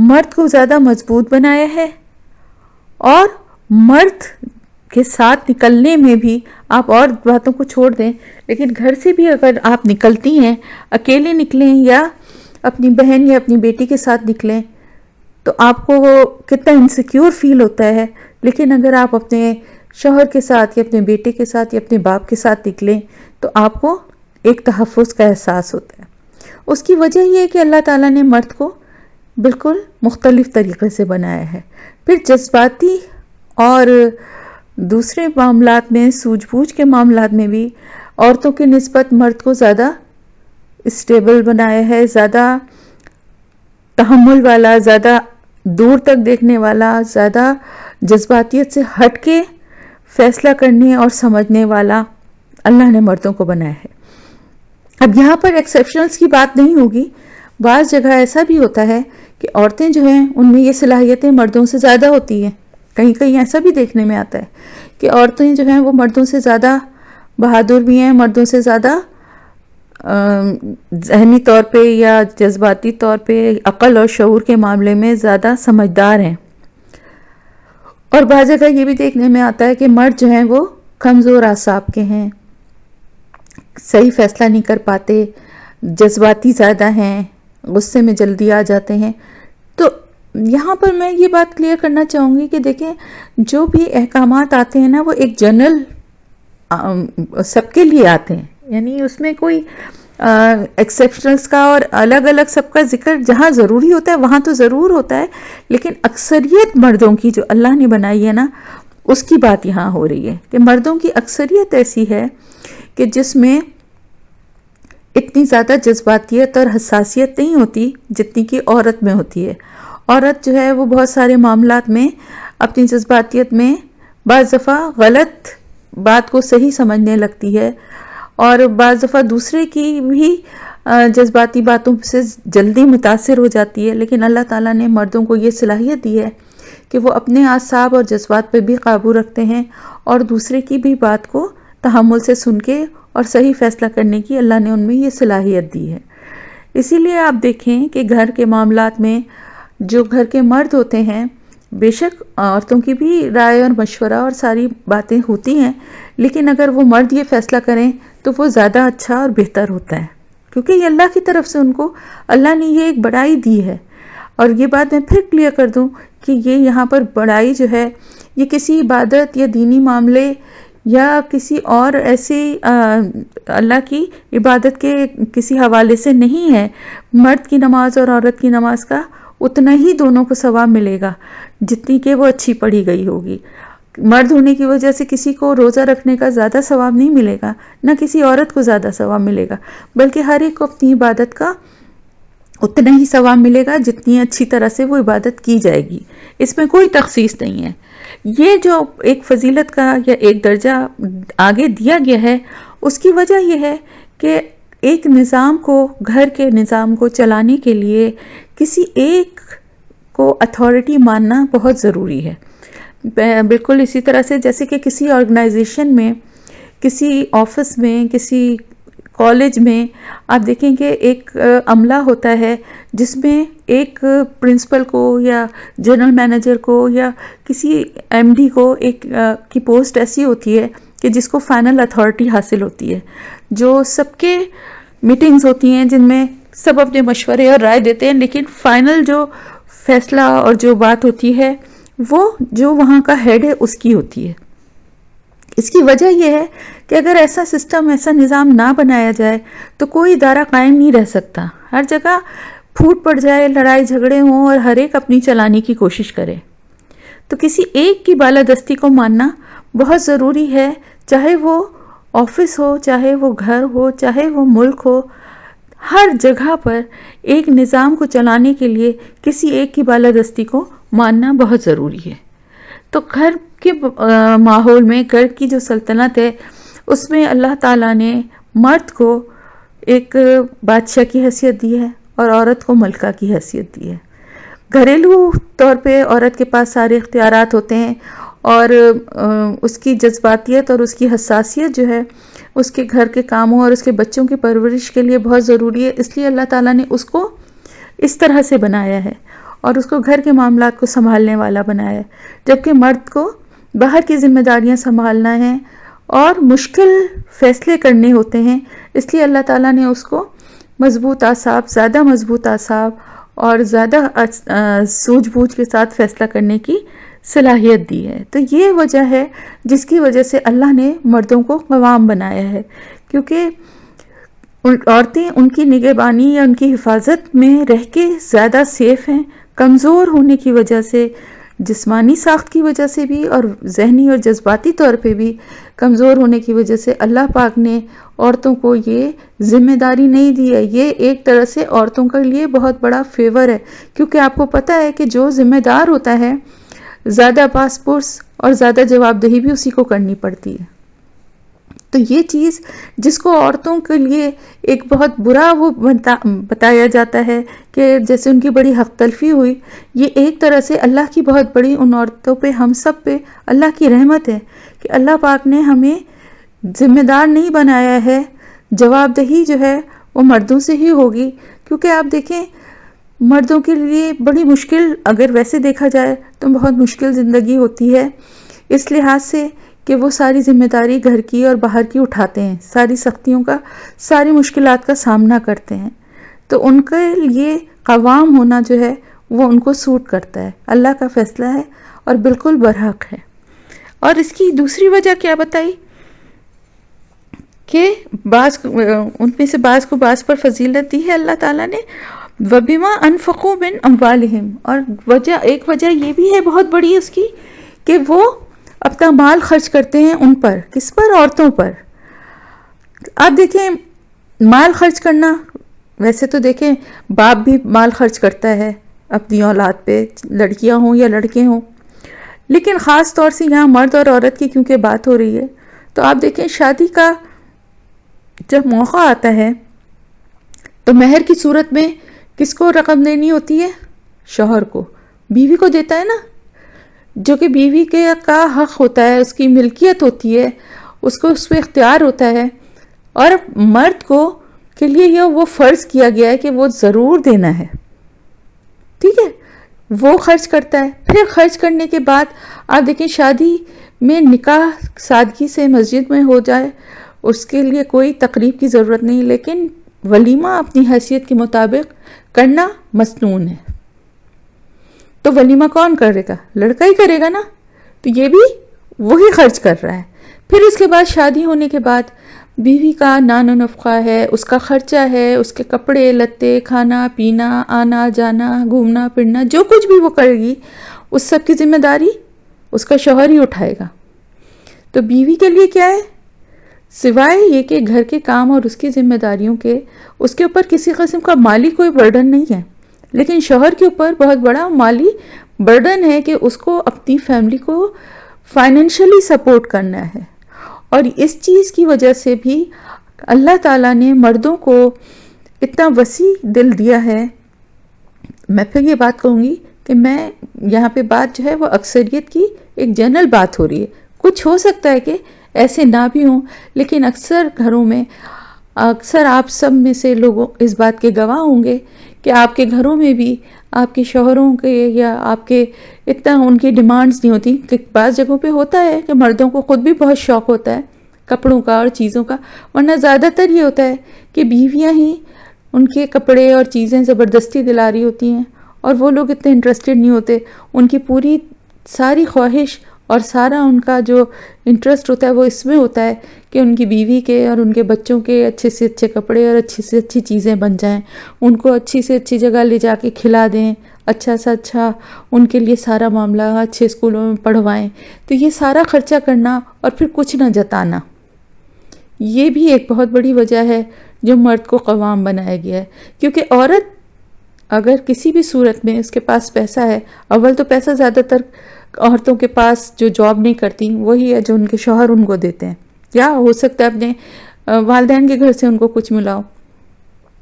مرد کو زیادہ مضبوط بنایا ہے، اور مرد کے ساتھ نکلنے میں بھی آپ اور باتوں کو چھوڑ دیں، لیکن گھر سے بھی اگر آپ نکلتی ہیں، اکیلے نکلیں یا اپنی بہن یا اپنی بیٹی کے ساتھ نکلیں، تو آپ کو وہ کتنا انسیکیور فیل ہوتا ہے. لیکن اگر آپ اپنے شوہر کے ساتھ یا اپنے بیٹے کے ساتھ یا اپنے باپ کے ساتھ نکلیں تو آپ کو ایک تحفظ کا احساس ہوتا ہے. اس کی وجہ یہ ہے کہ اللہ تعالیٰ نے مرد کو بالکل مختلف طریقے سے بنایا ہے. پھر جذباتی اور دوسرے معاملات میں، سوجھ بوجھ کے معاملات میں بھی عورتوں کی نسبت مرد کو زیادہ اسٹیبل بنایا ہے، زیادہ تحمل والا، زیادہ دور تک دیکھنے والا، زیادہ جذباتیت سے ہٹ کے فیصلہ کرنے اور سمجھنے والا اللہ نے مردوں کو بنایا ہے. اب یہاں پر ایکسیپشنلز کی بات نہیں ہوگی. بعض جگہ ایسا بھی ہوتا ہے کہ عورتیں جو ہیں ان میں یہ صلاحیتیں مردوں سے زیادہ ہوتی ہیں. کہیں کہیں ایسا بھی دیکھنے میں آتا ہے کہ عورتیں جو ہیں وہ مردوں سے زیادہ بہادر بھی ہیں، مردوں سے زیادہ ذہنی طور پہ یا جذباتی طور پہ عقل اور شعور کے معاملے میں زیادہ سمجھدار ہیں. اور بعض جگہ یہ بھی دیکھنے میں آتا ہے کہ مرد جو ہیں وہ کمزور اعصاب کے ہیں، صحیح فیصلہ نہیں کر پاتے، جذباتی زیادہ ہیں، غصے میں جلدی آ جاتے ہیں. تو یہاں پر میں یہ بات کلیئر کرنا چاہوں گی کہ دیکھیں جو بھی احکامات آتے ہیں نا وہ ایک جنرل سب کے لیے آتے ہیں، یعنی اس میں کوئی ایکسیپشنلز کا اور الگ الگ سب کا ذکر جہاں ضروری ہوتا ہے وہاں تو ضرور ہوتا ہے، لیکن اکثریت مردوں کی جو اللہ نے بنائی ہے نا اس کی بات یہاں ہو رہی ہے کہ مردوں کی اکثریت ایسی ہے کہ جس میں اتنی زیادہ جذباتیت اور حساسیت نہیں ہوتی جتنی کہ عورت میں ہوتی ہے. عورت جو ہے وہ بہت سارے معاملات میں اپنی جذباتیت میں بعض دفعہ غلط بات کو صحیح سمجھنے لگتی ہے، اور بعض دفعہ دوسرے کی بھی جذباتی باتوں سے جلدی متاثر ہو جاتی ہے. لیکن اللہ تعالیٰ نے مردوں کو یہ صلاحیت دی ہے کہ وہ اپنے اعصاب اور جذبات پہ بھی قابو رکھتے ہیں اور دوسرے کی بھی بات کو تحمل سے سن کے اور صحیح فیصلہ کرنے کی اللہ نے ان میں یہ صلاحیت دی ہے. اسی لیے آپ دیکھیں کہ گھر کے معاملات میں جو گھر کے مرد ہوتے ہیں، بے شک عورتوں کی بھی رائے اور مشورہ اور ساری باتیں ہوتی ہیں، لیکن اگر وہ مرد یہ فیصلہ کریں تو وہ زیادہ اچھا اور بہتر ہوتا ہے، کیونکہ یہ اللہ کی طرف سے ان کو اللہ نے یہ ایک بڑائی دی ہے. اور یہ بات میں پھر کلیئر کر دوں کہ یہ یہاں پر بڑائی جو ہے یہ کسی عبادت یا دینی معاملے یا کسی اور ایسی اللہ کی عبادت کے کسی حوالے سے نہیں ہے. مرد کی نماز اور عورت کی نماز کا اتنا ہی دونوں کو ثواب ملے گا جتنی کہ وہ اچھی پڑھی گئی ہوگی. مرد ہونے کی وجہ سے کسی کو روزہ رکھنے کا زیادہ ثواب نہیں ملے گا، نہ کسی عورت کو زیادہ ثواب ملے گا، بلکہ ہر ایک کو اپنی عبادت کا اتنا ہی ثواب ملے گا جتنی اچھی طرح سے وہ عبادت کی جائے گی. اس میں کوئی تخصیص نہیں ہے. یہ جو ایک فضیلت کا یا ایک درجہ آگے دیا گیا ہے اس کی وجہ یہ ہے کہ ایک نظام کو، گھر کے نظام کو چلانے کے لیے کسی ایک کو اتھارٹی ماننا بہت ضروری ہے. بالکل اسی طرح سے جیسے کہ کسی آرگنائزیشن میں، کسی آفس میں، کسی کالج میں آپ دیکھیں کہ ایک عملہ ہوتا ہے جس میں ایک پرنسپل کو یا جنرل مینیجر کو یا کسی ایم ڈی کو ایک کی پوسٹ ایسی ہوتی ہے کہ جس کو فائنل اتھارٹی حاصل ہوتی ہے، جو سب کے میٹنگز ہوتی ہیں جن میں سب اپنے مشورے اور رائے دیتے ہیں، لیکن فائنل جو فیصلہ اور جو بات ہوتی ہے وہ جو وہاں کا ہیڈ ہے اس کی ہوتی ہے. اس کی وجہ یہ ہے کہ اگر ایسا سسٹم، ایسا نظام نہ بنایا جائے تو کوئی ادارہ قائم نہیں رہ سکتا. ہر جگہ پھوٹ پڑ جائے، لڑائی جھگڑے ہوں اور ہر ایک اپنی چلانے کی کوشش کرے. تو کسی ایک کی بالادستی کو ماننا بہت ضروری ہے، چاہے وہ آفس ہو، چاہے وہ گھر ہو، چاہے وہ ملک ہو. ہر جگہ پر ایک نظام کو چلانے کے لیے کسی ایک کی بالادستی کو ماننا بہت ضروری ہے. تو گھر کے ماحول میں، گھر کی جو سلطنت ہے اس میں اللہ تعالیٰ نے مرد کو ایک بادشاہ کی حیثیت دی ہے اور عورت کو ملکہ کی حیثیت دی ہے. گھریلو طور پہ عورت کے پاس سارے اختیارات ہوتے ہیں اور اس کی جذباتیت اور اس کی حساسیت جو ہے اس کے گھر کے کاموں اور اس کے بچوں کی پرورش کے لیے بہت ضروری ہے. اس لیے اللہ تعالیٰ نے اس کو اس طرح سے بنایا ہے. اور اس کو گھر کے معاملات کو سنبھالنے والا بنایا ہے، جبکہ مرد کو باہر کی ذمہ داریاں سنبھالنا ہے اور مشکل فیصلے کرنے ہوتے ہیں۔ اس لیے اللہ تعالیٰ نے اس کو مضبوط اعصاب، زیادہ مضبوط اعصاب اور زیادہ سوجھ بوجھ کے ساتھ فیصلہ کرنے کی صلاحیت دی ہے۔ تو یہ وجہ ہے جس کی وجہ سے اللہ نے مردوں کو قوام بنایا ہے، کیونکہ عورتیں ان کی نگہبانی یا ان کی حفاظت میں رہ کے زیادہ سیف ہیں۔ کمزور ہونے کی وجہ سے، جسمانی ساخت کی وجہ سے بھی اور ذہنی اور جذباتی طور پہ بھی کمزور ہونے کی وجہ سے اللہ پاک نے عورتوں کو یہ ذمہ داری نہیں دی ہے۔ یہ ایک طرح سے عورتوں کے لیے بہت بڑا فیور ہے، کیونکہ آپ کو پتہ ہے کہ جو ذمہ دار ہوتا ہے زیادہ پاس پرس اور زیادہ جواب دہی بھی اسی کو کرنی پڑتی ہے۔ تو یہ چیز جس کو عورتوں کے لیے ایک بہت برا وہ بتایا جاتا ہے کہ جیسے ان کی بڑی حق تلفی ہوئی، یہ ایک طرح سے اللہ کی بہت بڑی ان عورتوں پہ، ہم سب پہ اللہ کی رحمت ہے کہ اللہ پاک نے ہمیں ذمہ دار نہیں بنایا ہے۔ جواب دہی جو ہے وہ مردوں سے ہی ہوگی، کیونکہ آپ دیکھیں مردوں کے لیے بڑی مشکل، اگر ویسے دیکھا جائے تو بہت مشکل زندگی ہوتی ہے، اس لحاظ سے کہ وہ ساری ذمہ داری گھر کی اور باہر کی اٹھاتے ہیں، ساری سختیوں کا، ساری مشکلات کا سامنا کرتے ہیں۔ تو ان کے لیے قوام ہونا جو ہے وہ ان کو سوٹ کرتا ہے، اللہ کا فیصلہ ہے اور بالکل برحق ہے۔ اور اس کی دوسری وجہ کیا بتائی کہ ان میں سے بعض کو بعض پر فضیلت دی ہے اللہ تعالیٰ نے، وَبِمَا أَنفَقُوا مِنْ أَمْوَالِهِمْ، اور ایک وجہ یہ بھی ہے بہت بڑی اس کی کہ وہ اپنا مال خرچ کرتے ہیں ان پر، کس پر؟ عورتوں پر۔ آپ دیکھیں مال خرچ کرنا، ویسے تو دیکھیں باپ بھی مال خرچ کرتا ہے اپنی اولاد پہ، لڑکیاں ہوں یا لڑکے ہوں، لیکن خاص طور سے یہاں مرد اور عورت کی کیونکہ بات ہو رہی ہے تو آپ دیکھیں شادی کا جب موقع آتا ہے تو مہر کی صورت میں کس کو رقم دینی ہوتی ہے؟ شوہر کو، بیوی کو دیتا ہے نا، جو کہ بیوی کے کا حق ہوتا ہے، اس کی ملکیت ہوتی ہے، اس کو اس پہ اختیار ہوتا ہے، اور مرد کو کے لیے یہ وہ فرض کیا گیا ہے کہ وہ ضرور دینا ہے، ٹھیک ہے؟ وہ خرچ کرتا ہے۔ پھر خرچ کرنے کے بعد آپ دیکھیں شادی میں نکاح سادگی سے مسجد میں ہو جائے، اس کے لیے کوئی تقریب کی ضرورت نہیں، لیکن ولیمہ اپنی حیثیت کے مطابق کرنا مسنون ہے۔ تو ولیمہ کون کرے گا؟ لڑکا ہی کرے گا نا، تو یہ بھی وہی خرچ کر رہا ہے۔ پھر اس کے بعد شادی ہونے کے بعد بیوی کا نان و نفقہ ہے، اس کا خرچہ ہے، اس کے کپڑے لتے، کھانا پینا، آنا جانا، گھومنا پھرنا، جو کچھ بھی وہ کرے گی اس سب کی ذمہ داری اس کا شوہر ہی اٹھائے گا۔ تو بیوی کے لیے کیا ہے؟ سوائے یہ کہ گھر کے کام اور اس کی ذمہ داریوں کے، اس کے اوپر کسی قسم کا مالی کوئی برڈن نہیں ہے، لیکن شوہر کے اوپر بہت بڑا مالی برڈن ہے کہ اس کو اپنی فیملی کو فائنینشلی سپورٹ کرنا ہے۔ اور اس چیز کی وجہ سے بھی اللہ تعالیٰ نے مردوں کو اتنا وسیع دل دیا ہے۔ میں پھر یہ بات کہوں گی کہ میں یہاں پہ بات جو ہے وہ اکثریت کی ایک جنرل بات ہو رہی ہے، کچھ ہو سکتا ہے کہ ایسے نہ بھی ہوں، لیکن اکثر گھروں میں، اکثر آپ سب میں سے لوگوں اس بات کے گواہ ہوں گے کہ آپ کے گھروں میں بھی آپ کے شوہروں کے یا آپ کے اتنا ان کی ڈیمانڈز نہیں ہوتی، کہ بعض جگہوں پہ ہوتا ہے کہ مردوں کو خود بھی بہت شوق ہوتا ہے کپڑوں کا اور چیزوں کا، ورنہ زیادہ تر یہ ہوتا ہے کہ بیویاں ہی ان کے کپڑے اور چیزیں زبردستی دلا رہی ہوتی ہیں، اور وہ لوگ اتنے انٹرسٹڈ نہیں ہوتے، ان کی پوری ساری خواہش اور سارا ان کا جو انٹرسٹ ہوتا ہے وہ اس میں ہوتا ہے کہ ان کی بیوی کے اور ان کے بچوں کے اچھے سے اچھے کپڑے اور اچھی سے اچھی چیزیں بن جائیں، ان کو اچھی سے اچھی جگہ لے جا کے کھلا دیں، اچھا سا اچھا ان کے لیے سارا معاملہ، اچھے اسکولوں میں پڑھوائیں۔ تو یہ سارا خرچہ کرنا اور پھر کچھ نہ جتانا، یہ بھی ایک بہت بڑی وجہ ہے جو مرد کو قوام بنایا گیا ہے۔ کیونکہ عورت اگر کسی بھی صورت میں اس کے پاس پیسہ ہے، اول تو پیسہ زیادہ تر عورتوں کے پاس جو جاب نہیں کرتی وہی ہے جو ان کے شوہر ان کو دیتے ہیں، یا ہو سکتا ہے اپنے والدین کے گھر سے ان کو کچھ ملا ہو۔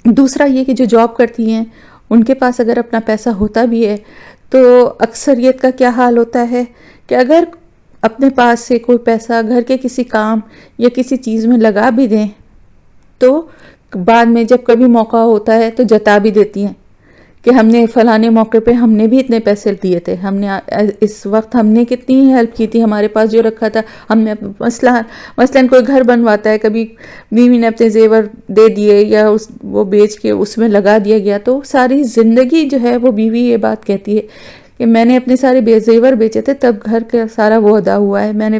دوسرا یہ کہ جو جاب کرتی ہیں ان کے پاس اگر اپنا پیسہ ہوتا بھی ہے تو اکثریت کا کیا حال ہوتا ہے کہ اگر اپنے پاس سے کوئی پیسہ گھر کے کسی کام یا کسی چیز میں لگا بھی دیں تو بعد میں جب کبھی موقع ہوتا ہے تو جتا بھی دیتی ہیں کہ ہم نے فلانے موقع پہ ہم نے بھی اتنے پیسے دیے تھے، ہم نے اس وقت ہم نے کتنی ہیلپ کی تھی، ہمارے پاس جو رکھا تھا ہم نے مثلاً کوئی گھر بنواتا ہے، کبھی بیوی نے اپنے زیور دے دیے یا وہ بیچ کے اس میں لگا دیا گیا، تو ساری زندگی جو ہے وہ بیوی یہ بات کہتی ہے کہ میں نے اپنے سارے زیور بیچے تھے تب گھر کا سارا وہ ادا ہوا ہے، میں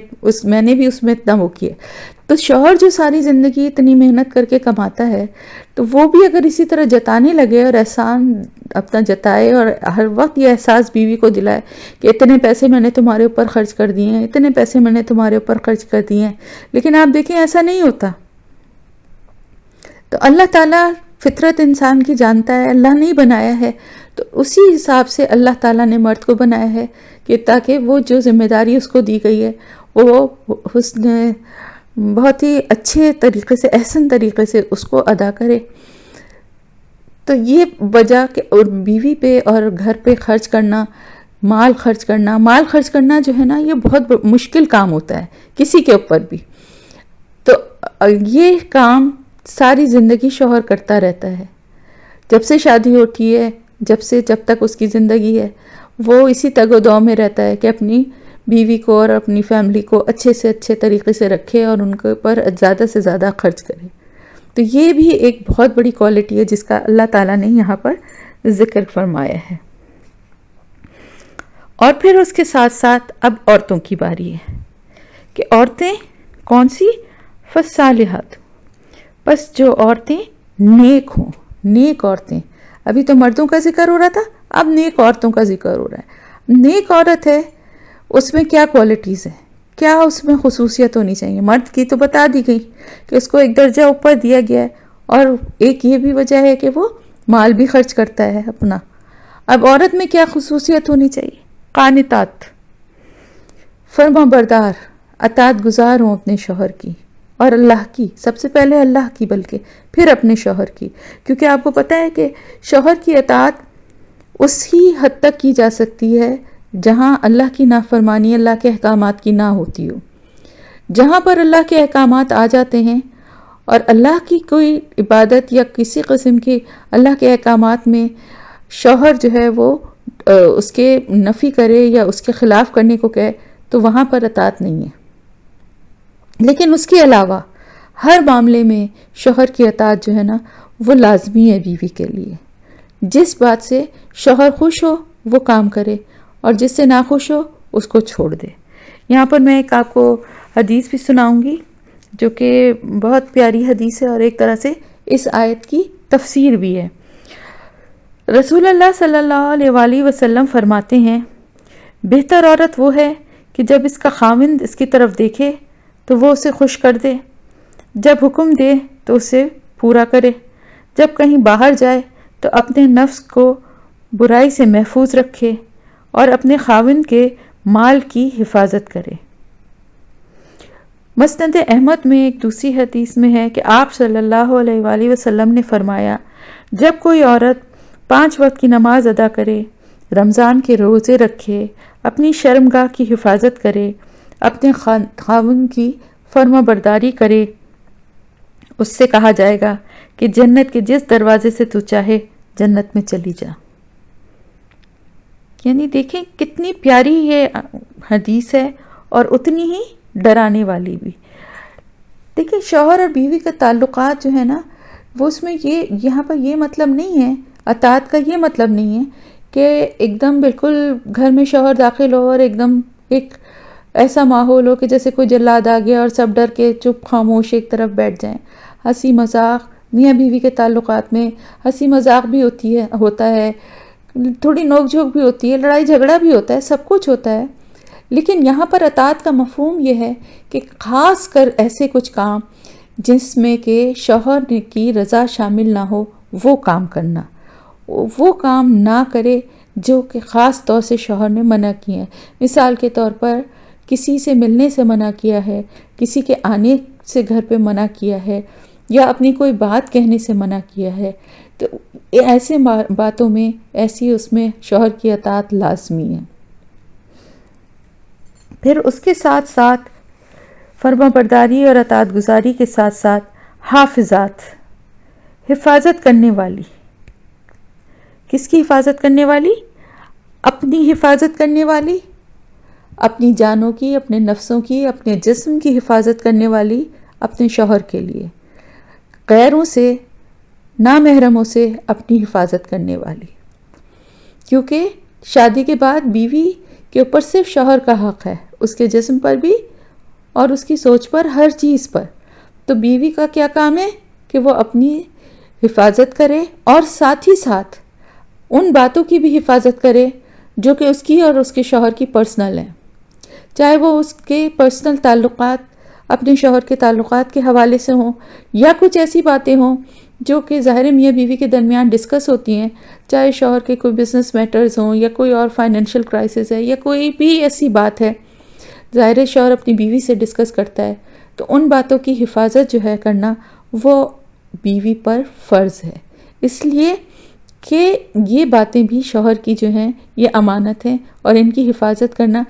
نے بھی اس میں اتنا وہ کیا۔ تو شوہر جو ساری زندگی اتنی محنت کر کے کماتا ہے، تو وہ بھی اگر اسی طرح جتانے لگے اور احسان اپنا جتائے اور ہر وقت یہ احساس بیوی کو دلائے کہ اتنے پیسے میں نے تمہارے اوپر خرچ کر دیے ہیں، اتنے پیسے میں نے تمہارے اوپر خرچ کر دیے ہیں، لیکن آپ دیکھیں ایسا نہیں ہوتا۔ تو اللہ تعالیٰ فطرت انسان کی جانتا ہے، اللہ نہیں بنایا ہے، تو اسی حساب سے اللہ تعالیٰ نے مرد کو بنایا ہے کہ تاکہ وہ جو ذمہ داری اس کو دی گئی ہے وہ بہت ہی اچھے طریقے سے، احسن طریقے سے اس کو ادا کرے۔ تو یہ وجہ کہ اور بیوی پہ اور گھر پہ خرچ کرنا، مال خرچ کرنا جو ہے نا، یہ بہت مشکل کام ہوتا ہے کسی کے اوپر بھی۔ تو یہ کام ساری زندگی شوہر کرتا رہتا ہے، جب سے شادی ہوتی ہے، جب تک اس کی زندگی ہے، وہ اسی تگ و دو میں رہتا ہے کہ اپنی بیوی کو اور اپنی فیملی کو اچھے سے اچھے طریقے سے رکھے اور ان کے اوپر زیادہ سے زیادہ خرچ کرے۔ تو یہ بھی ایک بہت بڑی کوالٹی ہے جس کا اللہ تعالیٰ نے یہاں پر ذکر فرمایا ہے۔ اور پھر اس کے ساتھ ساتھ اب عورتوں کی باری ہے کہ عورتیں کون سی؟ فالصالحات، بس جو عورتیں نیک ہوں، نیک عورتیں۔ ابھی تو مردوں کا ذکر ہو رہا تھا، اب نیک عورتوں کا ذکر ہو رہا ہے۔ نیک عورت ہے، اس میں کیا کوالٹیز ہیں، کیا اس میں خصوصیت ہونی چاہیے؟ مرد کی تو بتا دی گئی کہ اس کو ایک درجہ اوپر دیا گیا ہے، اور ایک یہ بھی وجہ ہے کہ وہ مال بھی خرچ کرتا ہے اپنا۔ اب عورت میں کیا خصوصیت ہونی چاہیے؟ قانتات، فرما بردار، اطاعت گزار ہوں اپنے شوہر کی، اور اللہ کی، سب سے پہلے اللہ کی، بلکہ پھر اپنے شوہر کی، کیونکہ آپ کو پتہ ہے کہ شوہر کی اطاعت اس ہی حد تک کی جا سکتی ہے جہاں اللہ کی نافرمانی، اللہ کے احکامات کی نہ ہوتی ہو۔ جہاں پر اللہ کے احکامات آ جاتے ہیں اور اللہ کی کوئی عبادت یا کسی قسم کی اللہ کے احکامات میں شوہر جو ہے وہ اس کے نفی کرے یا اس کے خلاف کرنے کو کہے، تو وہاں پر اطاعت نہیں ہے۔ لیکن اس کے علاوہ ہر معاملے میں شوہر کی اطاعت جو ہے نا، وہ لازمی ہے بیوی کے لیے۔ جس بات سے شوہر خوش ہو وہ کام کرے، اور جس سے ناخوش ہو اس کو چھوڑ دے۔ یہاں پر میں ایک آپ کو حدیث بھی سناؤں گی جو کہ بہت پیاری حدیث ہے، اور ایک طرح سے اس آیت کی تفسیر بھی ہے۔ رسول اللہ صلی اللہ علیہ وآلہ وسلم فرماتے ہیں، بہتر عورت وہ ہے کہ جب اس کا خاوند اس کی طرف دیکھے تو وہ اسے خوش کر دے، جب حکم دے تو اسے پورا کرے، جب کہیں باہر جائے تو اپنے نفس کو برائی سے محفوظ رکھے اور اپنے خاوند کے مال کی حفاظت کرے۔ مسند احمد میں ایک دوسری حدیث میں ہے کہ آپ صلی اللہ علیہ وآلہ وسلم نے فرمایا، جب کوئی عورت 5 وقت کی نماز ادا کرے، رمضان کے روزے رکھے، اپنی شرمگاہ کی حفاظت کرے، اپنے خاوند کی فرما برداری کرے، اس سے کہا جائے گا کہ جنت کے جس دروازے سے تو چاہے جنت میں چلی جا۔ یعنی دیکھیں کتنی پیاری یہ حدیث ہے اور اتنی ہی ڈرانے والی بھی۔ دیکھیں شوہر اور بیوی کا تعلقات جو ہے نا، وہ اس میں یہاں پر یہ مطلب نہیں ہے، اطاعت کا یہ مطلب نہیں ہے کہ ایک دم بالکل گھر میں شوہر داخل ہو اور ایک دم ایک ایسا ماحول ہو کہ جیسے کوئی جلاد آ گیا اور سب ڈر کے چپ خاموش ایک طرف بیٹھ جائیں۔ ہنسی مذاق، میاں بیوی کے تعلقات میں ہنسی مذاق بھی ہوتا ہے، تھوڑی نوک جھوک بھی ہوتی ہے، لڑائی جھگڑا بھی ہوتا ہے، سب کچھ ہوتا ہے، لیکن یہاں پر اطاعت کا مفہوم یہ ہے کہ خاص کر ایسے کچھ کام جس میں کہ شوہر کی رضا شامل نہ ہو وہ کام کرنا، وہ کام نہ کرے جو کہ خاص طور سے شوہر نے منع کیے ہیں۔ مثال کے طور پر کسی سے ملنے سے منع کیا ہے، کسی کے آنے سے گھر پہ منع کیا ہے، یا اپنی کوئی بات کہنے سے منع کیا ہے، تو ایسے باتوں میں اس میں شوہر کی اطاعت لازمی ہے۔ پھر اس کے ساتھ ساتھ فرما برداری اور اطاعت گزاری کے ساتھ ساتھ حافظات، حفاظت کرنے والی، کس کی حفاظت کرنے والی؟ اپنی حفاظت کرنے والی، اپنی جانوں کی، اپنے نفسوں کی، اپنے جسم کی حفاظت کرنے والی اپنے شوہر کے لیے، غیروں سے، نامحرموں سے اپنی حفاظت کرنے والی، کیونکہ شادی کے بعد بیوی کے اوپر صرف شوہر کا حق ہے، اس کے جسم پر بھی اور اس کی سوچ پر، ہر چیز پر۔ تو بیوی کا کیا کام ہے کہ وہ اپنی حفاظت کرے اور ساتھ ہی ساتھ ان باتوں کی بھی حفاظت کرے جو کہ اس کی اور اس کے شوہر کی پرسنل ہیں، چاہے وہ اس کے پرسنل تعلقات اپنے شوہر کے تعلقات کے حوالے سے ہوں، یا کچھ ایسی باتیں ہوں جو کہ ظاہر میاں بیوی کے درمیان ڈسکس ہوتی ہیں، چاہے شوہر کے کوئی بزنس میٹرز ہوں یا کوئی اور فائنینشیل کرائسس ہے یا کوئی بھی ایسی بات ہے، ظاہر شوہر اپنی بیوی سے ڈسکس کرتا ہے، تو ان باتوں کی حفاظت جو ہے کرنا وہ بیوی پر فرض ہے، اس لیے کہ یہ باتیں بھی شوہر کی جو ہیں یہ امانت ہیں، اور ان کی حفاظت کرنا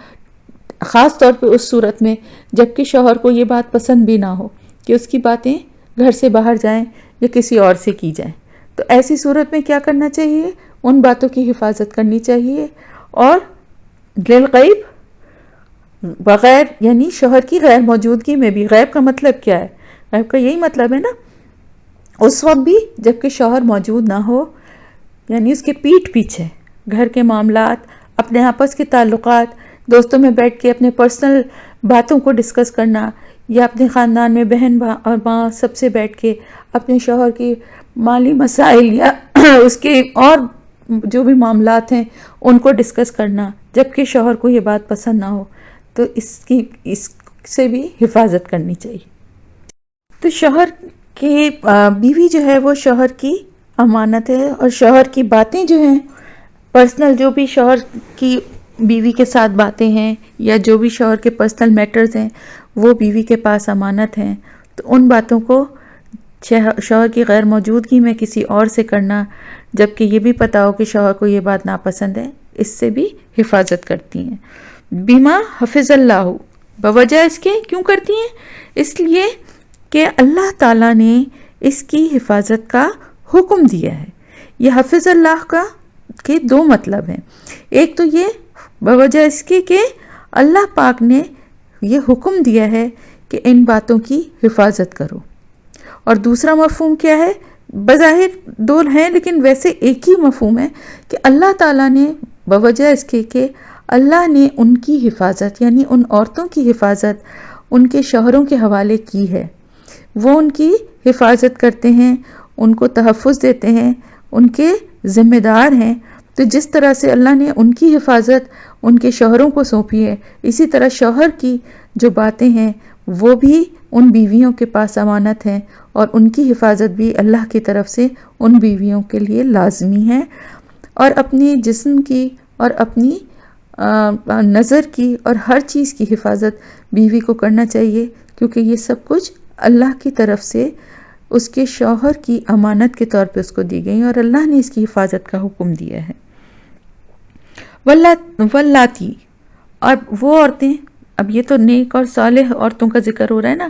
خاص طور پہ اس صورت میں جب کہ شوہر کو یہ بات پسند بھی نہ ہو کہ اس کی باتیں گھر سے باہر جائیں یا کسی اور سے کی جائیں، تو ایسی صورت میں کیا کرنا چاہیے؟ ان باتوں کی حفاظت کرنی چاہیے، اور للغیب، بغیر یعنی شوہر کی غیر موجودگی میں بھی۔ غیب کا مطلب کیا ہے؟ غیب کا یہی مطلب ہے نا، اس وقت بھی جب کہ شوہر موجود نہ ہو، یعنی اس کے پیٹھ پیچھے گھر کے معاملات، اپنے آپس کے تعلقات، دوستوں میں بیٹھ کے اپنے پرسنل باتوں کو ڈسکس کرنا، یا اپنے خاندان میں بہن اور ماں سب سے بیٹھ کے اپنے شوہر کی مالی مسائل یا اس کے اور جو بھی معاملات ہیں ان کو ڈسکس کرنا، جبکہ شوہر کو یہ بات پسند نہ ہو، تو اس سے بھی حفاظت کرنی چاہیے۔ تو شوہر کی بیوی جو ہے وہ شوہر کی امانت ہے، اور شوہر کی باتیں جو ہیں پرسنل، جو بھی شوہر کی بیوی کے ساتھ باتیں ہیں یا جو بھی شوہر کے پرسنل میٹرز ہیں وہ بیوی کے پاس امانت ہیں، تو ان باتوں کو شوہر کی غیر موجودگی میں کسی اور سے کرنا، جبکہ یہ بھی پتا ہو کہ شوہر کو یہ بات ناپسند ہے، اس سے بھی حفاظت کرتی ہیں۔ بیما حفظ اللہ، بوجہ اس کے کیوں کرتی ہیں؟ اس لیے کہ اللہ تعالیٰ نے اس کی حفاظت کا حکم دیا ہے۔ یہ حفظ اللہ کا کے دو مطلب ہیں، ایک تو یہ بوجہ اس کے کہ اللہ پاک نے یہ حکم دیا ہے کہ ان باتوں کی حفاظت کرو، اور دوسرا مفہوم کیا ہے؟ بظاہر دو ہیں لیکن ویسے ایک ہی مفہوم ہے کہ اللہ تعالیٰ نے بوجہ اس کے کہ اللہ نے ان کی حفاظت، یعنی ان عورتوں کی حفاظت ان کے شوہروں کے حوالے کی ہے، وہ ان کی حفاظت کرتے ہیں، ان کو تحفظ دیتے ہیں، ان کے ذمہ دار ہیں۔ تو جس طرح سے اللہ نے ان کی حفاظت ان کے شوہروں کو سونپی ہے، اسی طرح شوہر کی جو باتیں ہیں وہ بھی ان بیویوں کے پاس امانت ہیں، اور ان کی حفاظت بھی اللہ کی طرف سے ان بیویوں کے لیے لازمی ہے۔ اور اپنی جسم کی اور اپنی نظر کی اور ہر چیز کی حفاظت بیوی کو کرنا چاہیے، کیونکہ یہ سب کچھ اللہ کی طرف سے اس کے شوہر کی امانت کے طور پہ اس کو دی گئی، اور اللہ نے اس کی حفاظت کا حکم دیا ہے۔ واللاتی، اور وہ عورتیں، اب یہ تو نیک اور صالح عورتوں کا ذکر ہو رہا ہے نا،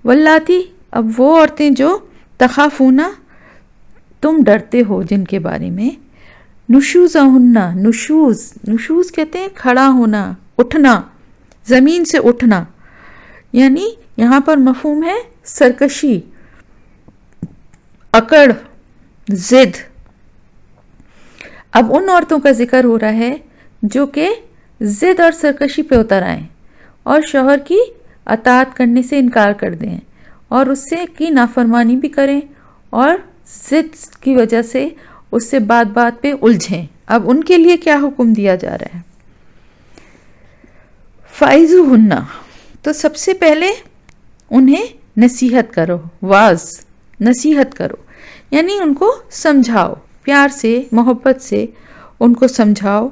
واللاتی، اب وہ عورتیں جو تخافون، تم ڈرتے ہو جن کے بارے میں، نشوزہن، نشوز کہتے ہیں کھڑا ہونا، اٹھنا، زمین سے اٹھنا، یعنی یہاں پر مفہوم ہے سرکشی، اکڑ، ضد۔ اب ان عورتوں کا ذکر ہو رہا ہے جو کہ ضد اور سرکشی پہ اتر آئیں اور شوہر کی اطاعت کرنے سے انکار کر دیں، اور اس سے کی نافرمانی بھی کریں، اور ضد کی وجہ سے اس سے بات بات پہ الجھیں۔ اب ان کے لیے کیا حکم دیا جا رہا ہے؟ فائزوہن، تو سب سے پہلے انہیں نصیحت کرو، واز، نصیحت کرو، یعنی ان کو سمجھاؤ، پیار سے، محبت سے ان کو سمجھاؤ۔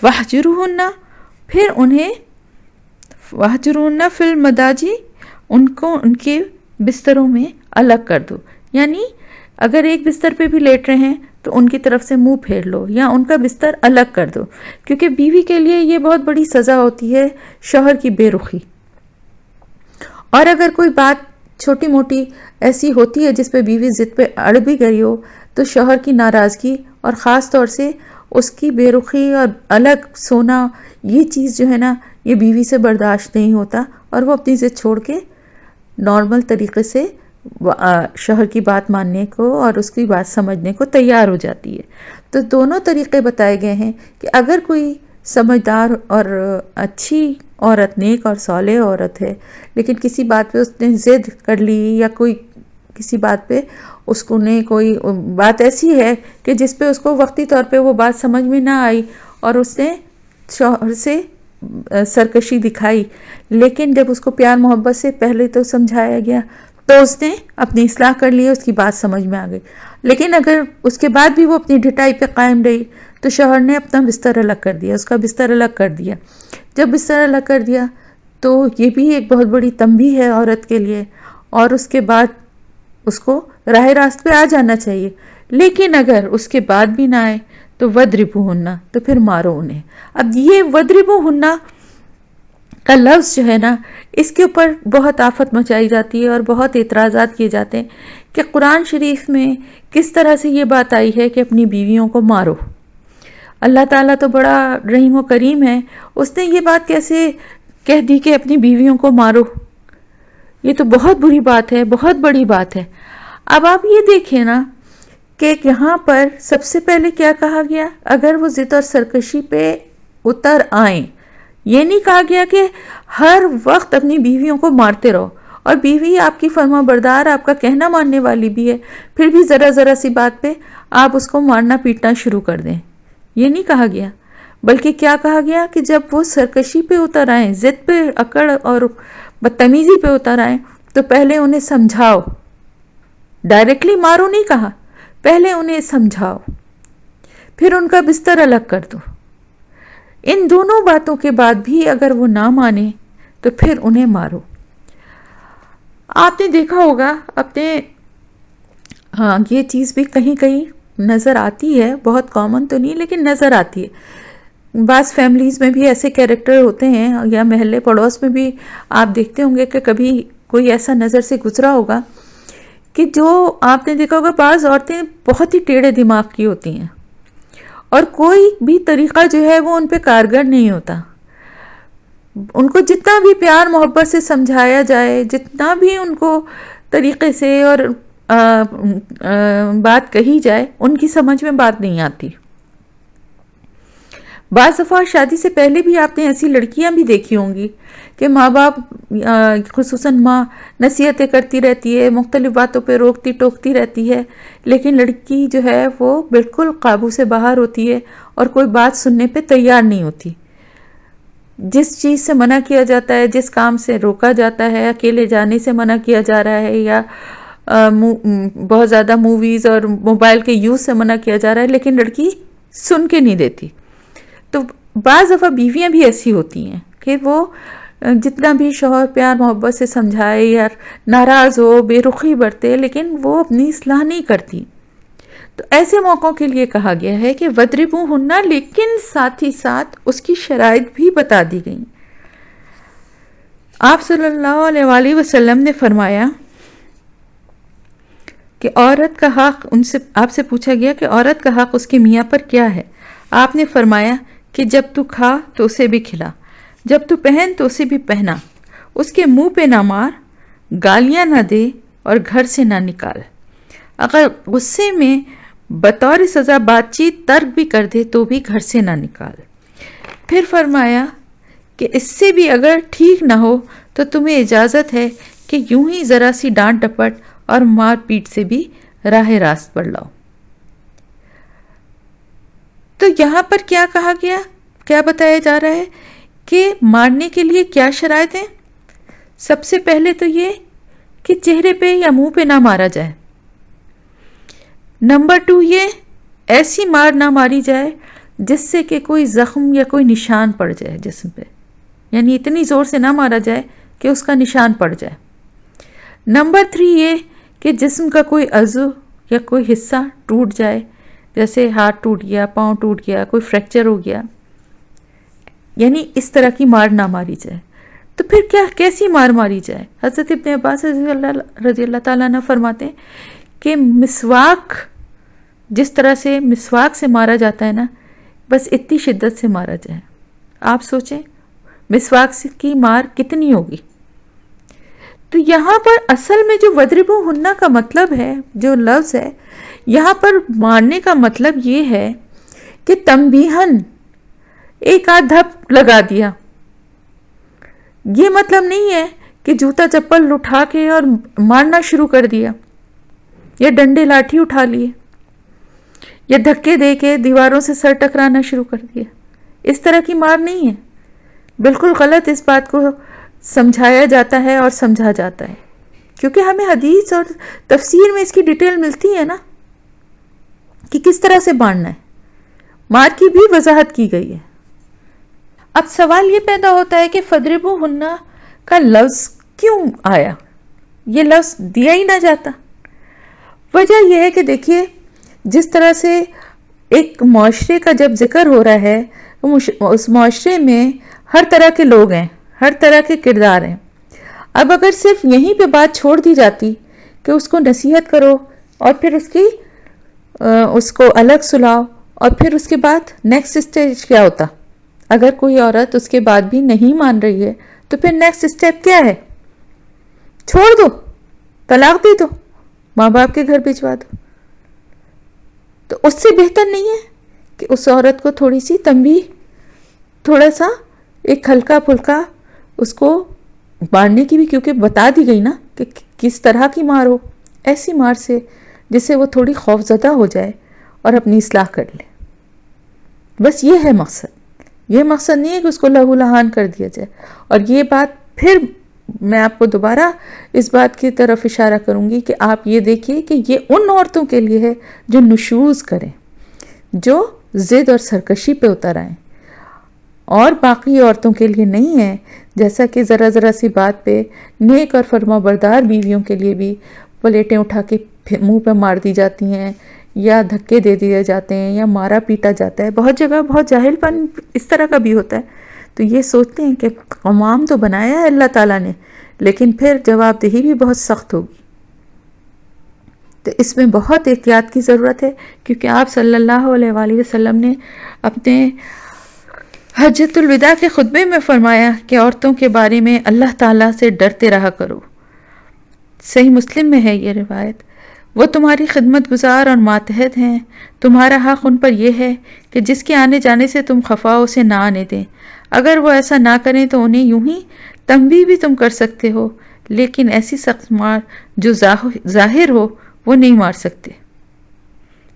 واہجروہن، پھر انہیں واہجروہن فی المضاجع، ان کو ان کے بستروں میں الگ کر دو، یعنی اگر ایک بستر پہ بھی لیٹ رہے ہیں تو ان کی طرف سے منہ پھیر لو یا ان کا بستر الگ کر دو، کیونکہ بیوی کے لیے یہ بہت بڑی سزا ہوتی ہے شوہر کی بے رخی۔ اور اگر کوئی بات چھوٹی موٹی ایسی ہوتی ہے جس پہ بیوی ضد پہ اڑ بھی گئی ہو، تو شوہر کی ناراضگی اور خاص طور سے اس کی بے رخی اور الگ سونا، یہ چیز جو ہے نا، یہ بیوی سے برداشت نہیں ہوتا، اور وہ اپنی ضد چھوڑ کے نارمل طریقے سے شوہر کی بات ماننے کو اور اس کی بات سمجھنے کو تیار ہو جاتی ہے۔ تو دونوں طریقے بتائے گئے ہیں کہ اگر کوئی سمجھدار اور اچھی عورت، نیک اور صالح عورت ہے، لیکن کسی بات پہ اس نے ضد کر لی، یا کوئی کسی بات پہ اس کو نے کوئی بات ایسی ہے کہ جس پہ اس کو وقتی طور پہ وہ بات سمجھ میں نہ آئی اور اس نے شوہر سے سرکشی دکھائی، لیکن جب اس کو پیار محبت سے پہلے تو سمجھایا گیا تو اس نے اپنی اصلاح کر لی، اس کی بات سمجھ میں آ گئی۔ لیکن اگر اس کے بعد بھی وہ اپنی ڈٹائی پہ قائم رہی تو شوہر نے اپنا بستر الگ کر دیا، اس کا بستر الگ کر دیا۔ جب بستر الگ کر دیا تو یہ بھی ایک بہت بڑی تنبیہ ہے عورت کے لیے، اور اس کے بعد اس کو راہ راست پہ آ جانا چاہیے۔ لیکن اگر اس کے بعد بھی نہ آئے تو وَاضْرِبُوهُنَّ، تو پھر مارو انہیں۔ اب یہ وَاضْرِبُوهُنَّ کا لفظ جو ہے نا، اس کے اوپر بہت آفت مچائی جاتی ہے اور بہت اعتراضات کیے جاتے ہیں کہ قرآن شریف میں کس طرح سے یہ بات آئی ہے کہ اپنی بیویوں کو مارو۔ اللہ تعالیٰ تو بڑا رحیم و کریم ہے، اس نے یہ بات کیسے کہہ دی کہ اپنی بیویوں کو مارو؟ یہ تو بہت بری بات ہے، بہت بڑی بات ہے۔ اب آپ یہ دیکھیں نا کہ یہاں پر سب سے پہلے کیا کہا گیا؟ اگر وہ ضد اور سرکشی پہ اتر آئیں، یہ نہیں کہا گیا کہ ہر وقت اپنی بیویوں کو مارتے رہو، اور بیوی آپ کی فرما بردار، آپ کا کہنا ماننے والی بھی ہے، پھر بھی ذرا ذرا سی بات پہ آپ اس کو مارنا پیٹنا شروع کر دیں، یہ نہیں کہا گیا۔ بلکہ کیا کہا گیا کہ جب وہ سرکشی پہ اتر آئیں، ضد پہ، اکڑ اور بدتمیزی پہ اتر آئیں، تو پہلے انہیں سمجھاؤ۔ ڈائریکٹلی مارو نہیں کہا، پہلے انہیں سمجھاؤ، پھر ان کا بستر الگ کر دو۔ ان دونوں باتوں کے بعد بھی اگر وہ نہ مانے تو پھر انہیں مارو۔ آپ نے دیکھا ہوگا اپنے، ہاں یہ چیز بھی کہیں کہیں نظر آتی ہے، بہت کامن تو نہیں لیکن نظر آتی ہے۔ بعض فیملیز میں بھی ایسے کیریکٹر ہوتے ہیں، یا محلے پڑوس میں بھی آپ دیکھتے ہوں گے کہ کبھی کوئی ایسا نظر سے گزرا ہوگا کہ جو آپ نے دیکھا ہوگا بعض عورتیں بہت ہی ٹیڑھے دماغ کی ہوتی ہیں، اور کوئی بھی طریقہ جو ہے وہ ان پہ کارگر نہیں ہوتا۔ ان کو جتنا بھی پیار محبت سے سمجھایا جائے، جتنا بھی ان کو طریقے سے اور بات کہی جائے، ان کی سمجھ میں بات نہیں آتی۔ بعض دفعہ شادی سے پہلے بھی آپ نے ایسی لڑکیاں بھی دیکھی ہوں گی کہ ماں باپ، خصوصاً ماں، نصیحتیں کرتی رہتی ہے، مختلف باتوں پہ روکتی ٹوکتی رہتی ہے، لیکن لڑکی جو ہے وہ بالکل قابو سے باہر ہوتی ہے اور کوئی بات سننے پہ تیار نہیں ہوتی۔ جس چیز سے منع کیا جاتا ہے، جس کام سے روکا جاتا ہے، اکیلے جانے سے منع کیا جا رہا ہے، یا بہت زیادہ موویز اور موبائل کے یوز سے منع کیا جا رہا ہے، لیکن لڑکی سن کے نہیں دیتی۔ تو بعض دفعہ بیویاں بھی ایسی ہوتی ہیں کہ وہ جتنا بھی شوہر پیار محبت سے سمجھائے یا ناراض ہو، بے رخی برتے، لیکن وہ اپنی اصلاح نہیں کرتی۔ تو ایسے موقعوں کے لیے کہا گیا ہے کہ وَاضْرِبُوهُنَّ، لیکن ساتھ ہی ساتھ اس کی شرائط بھی بتا دی گئی۔ آپ صلی اللہ علیہ وآلہ وسلم نے فرمایا کہ عورت کا حق، آپ سے پوچھا گیا کہ عورت کا حق اس کے میاں پر کیا ہے؟ آپ نے فرمایا کہ جب تو کھا تو اسے بھی کھلا، جب تو پہن تو اسے بھی پہنا، اس کے منہ پہ نہ مار، گالیاں نہ دے اور گھر سے نہ نکال۔ اگر غصے میں بطور سزا بات چیت ترک بھی کر دے تو بھی گھر سے نہ نکال۔ پھر فرمایا کہ اس سے بھی اگر ٹھیک نہ ہو تو تمہیں اجازت ہے کہ یوں ہی ذرا سی ڈانٹ ڈپٹ اور مار پیٹ سے بھی راہ راست پر لاؤ۔ تو یہاں پر کیا کہا گیا، کیا بتایا جا رہا ہے کہ مارنے کے لیے کیا شرائط ہیں؟ سب سے پہلے تو یہ کہ چہرے پہ یا منہ پہ نہ مارا جائے۔ نمبر 2 یہ ایسی مار نہ ماری جائے جس سے کہ کوئی زخم یا کوئی نشان پڑ جائے جسم پہ، یعنی اتنی زور سے نہ مارا جائے کہ اس کا نشان پڑ جائے۔ نمبر 3 یہ کہ جسم کا کوئی عضو یا کوئی حصہ ٹوٹ جائے، جیسے ہاتھ ٹوٹ گیا، پاؤں ٹوٹ گیا، کوئی فریکچر ہو گیا، یعنی اس طرح کی مار نہ ماری جائے۔ تو پھر کیسی مار ماری جائے؟ حضرت ابن عباس رضی اللہ تعالیٰ عنہ فرماتے ہیں کہ مسواک جس طرح سے مسواک سے مارا جاتا ہے نا، بس اتنی شدت سے مارا جائے. آپ سوچیں مسواک کی مار کتنی ہوگی. تو یہاں پر اصل میں جو وَضْرِبُوا ہُنَّ کا مطلب ہے، جو لفظ ہے یہاں پر مارنے کا مطلب یہ ہے کہ تنبیہن ایک آدھ دھپ لگا دیا. یہ مطلب نہیں ہے کہ جوتا چپل اٹھا کے اور مارنا شروع کر دیا، یا ڈنڈے لاٹھی اٹھا لیے، یا دھکے دے کے دیواروں سے سر ٹکرانا شروع کر دیا. اس طرح کی مار نہیں ہے. بالکل غلط اس بات کو سمجھایا جاتا ہے اور سمجھا جاتا ہے، کیونکہ ہمیں حدیث اور تفسیر میں اس کی ڈیٹیل ملتی ہے نا کہ کس طرح سے مارنا ہے. مار کی بھی وضاحت کی گئی ہے. اب سوال یہ پیدا ہوتا ہے کہ فَضْرِبُوهُنَّ کا لفظ کیوں آیا؟ یہ لفظ دیا ہی نہ جاتا. وجہ یہ ہے کہ دیکھیے جس طرح سے ایک معاشرے کا جب ذکر ہو رہا ہے، اس معاشرے میں ہر طرح کے لوگ ہیں، ہر طرح کے کردار ہیں. اب اگر صرف یہیں پہ بات چھوڑ دی جاتی کہ اس کو نصیحت کرو اور پھر اس کو الگ سلاؤ، اور پھر اس کے بعد نیکسٹ اسٹیج کیا ہوتا؟ اگر کوئی عورت اس کے بعد بھی نہیں مان رہی ہے تو پھر نیکسٹ اسٹیپ کیا ہے؟ چھوڑ دو، طلاق دے دو، ماں باپ کے گھر بھجوا دو. تو اس سے بہتر نہیں ہے کہ اس عورت کو تھوڑی سی تنبیہ، تھوڑا سا ایک ہلکا پھلکا اس کو مارنے کی بھی، کیونکہ بتا دی گئی نا کہ کس طرح کی مار ہو، ایسی مار سے جس سے وہ تھوڑی خوف زدہ ہو جائے اور اپنی اصلاح کر لے. بس یہ ہے مقصد. یہ مقصد نہیں ہے کہ اس کو لہو لہان کر دیا جائے. اور یہ بات پھر میں آپ کو دوبارہ اس بات کی طرف اشارہ کروں گی کہ آپ یہ دیکھیے کہ یہ ان عورتوں کے لیے ہے جو نشوز کریں، جو ضد اور سرکشی پہ اتر آئیں، اور باقی عورتوں کے لیے نہیں ہے. جیسا کہ ذرا سی بات پہ نیک اور فرما بردار بیویوں کے لیے بھی پلیٹیں اٹھا کے منہ پہ مار دی جاتی ہیں، یا دھکے دے دیے جاتے ہیں، یا مارا پیٹا جاتا ہے. بہت جگہ بہت جاہل پن اس طرح کا بھی ہوتا ہے. تو یہ سوچتے ہیں کہ قوام تو بنایا ہے اللہ تعالیٰ نے، لیکن پھر جواب دہی بھی بہت سخت ہوگی. تو اس میں بہت احتیاط کی ضرورت ہے، کیونکہ آپ صلی اللہ علیہ وآلہ وسلم نے اپنے حجۃ الوداع کے خطبے میں فرمایا کہ عورتوں کے بارے میں اللہ تعالیٰ سے ڈرتے رہا کرو. صحیح مسلم میں ہے یہ روایت. وہ تمہاری خدمت گزار اور ماتحت ہیں. تمہارا حق ان پر یہ ہے کہ جس کے آنے جانے سے تم خفا ہو اسے نہ آنے دیں. اگر وہ ایسا نہ کریں تو انہیں یوں ہی تنبیہ بھی تم کر سکتے ہو، لیکن ایسی سخت مار جو ظاہر ہو وہ نہیں مار سکتے.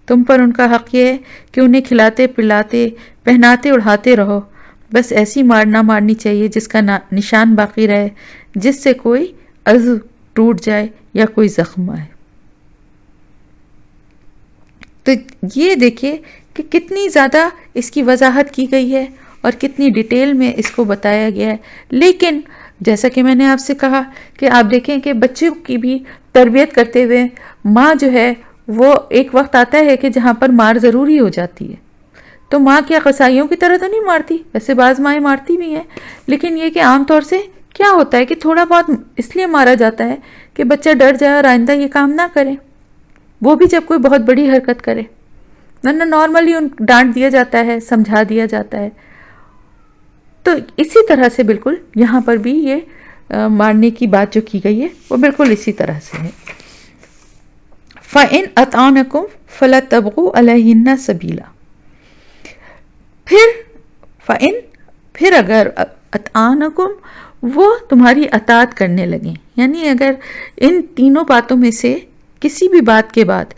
تم پر ان کا حق یہ ہے کہ انہیں کھلاتے پلاتے پہناتے اڑھاتے رہو. بس ایسی مار نہ مارنی چاہیے جس کا نشان باقی رہے، جس سے کوئی عضو ٹوٹ جائے یا کوئی زخم آئے. تو یہ دیکھیے کہ کتنی زیادہ اس کی وضاحت کی گئی ہے اور کتنی ڈیٹیل میں اس کو بتایا گیا ہے. لیکن جیسا کہ میں نے آپ سے کہا کہ آپ دیکھیں کہ بچوں کی بھی تربیت کرتے ہوئے ماں جو ہے وہ ایک وقت آتا ہے کہ جہاں پر مار ضروری ہو جاتی ہے. تو ماں کیا قصائیوں کی طرح تو نہیں مارتی، ویسے بعض مائیں مارتی بھی ہیں، لیکن یہ کہ عام طور سے کیا ہوتا ہے کہ تھوڑا بہت اس لیے مارا جاتا ہے کہ بچہ ڈر جائے اور آئندہ یہ کام نہ کرے، وہ بھی جب کوئی بہت بڑی حرکت کرے. ورنہ نارملی ان ڈانٹ دیا جاتا ہے، سمجھا دیا جاتا ہے. تو اسی طرح سے بالکل یہاں پر بھی یہ مارنے کی بات جو کی گئی ہے وہ بالکل اسی طرح سے ہے. فَإِنْ أَطَعْنَكُمْ فَلَا تَبْغُوا عَلَيْهِنَّ سَبِيلًا. پھر اگر اطعنکم وہ تمہاری اطاعت کرنے لگیں، یعنی اگر ان تینوں باتوں میں سے کسی بھی بات کے بعد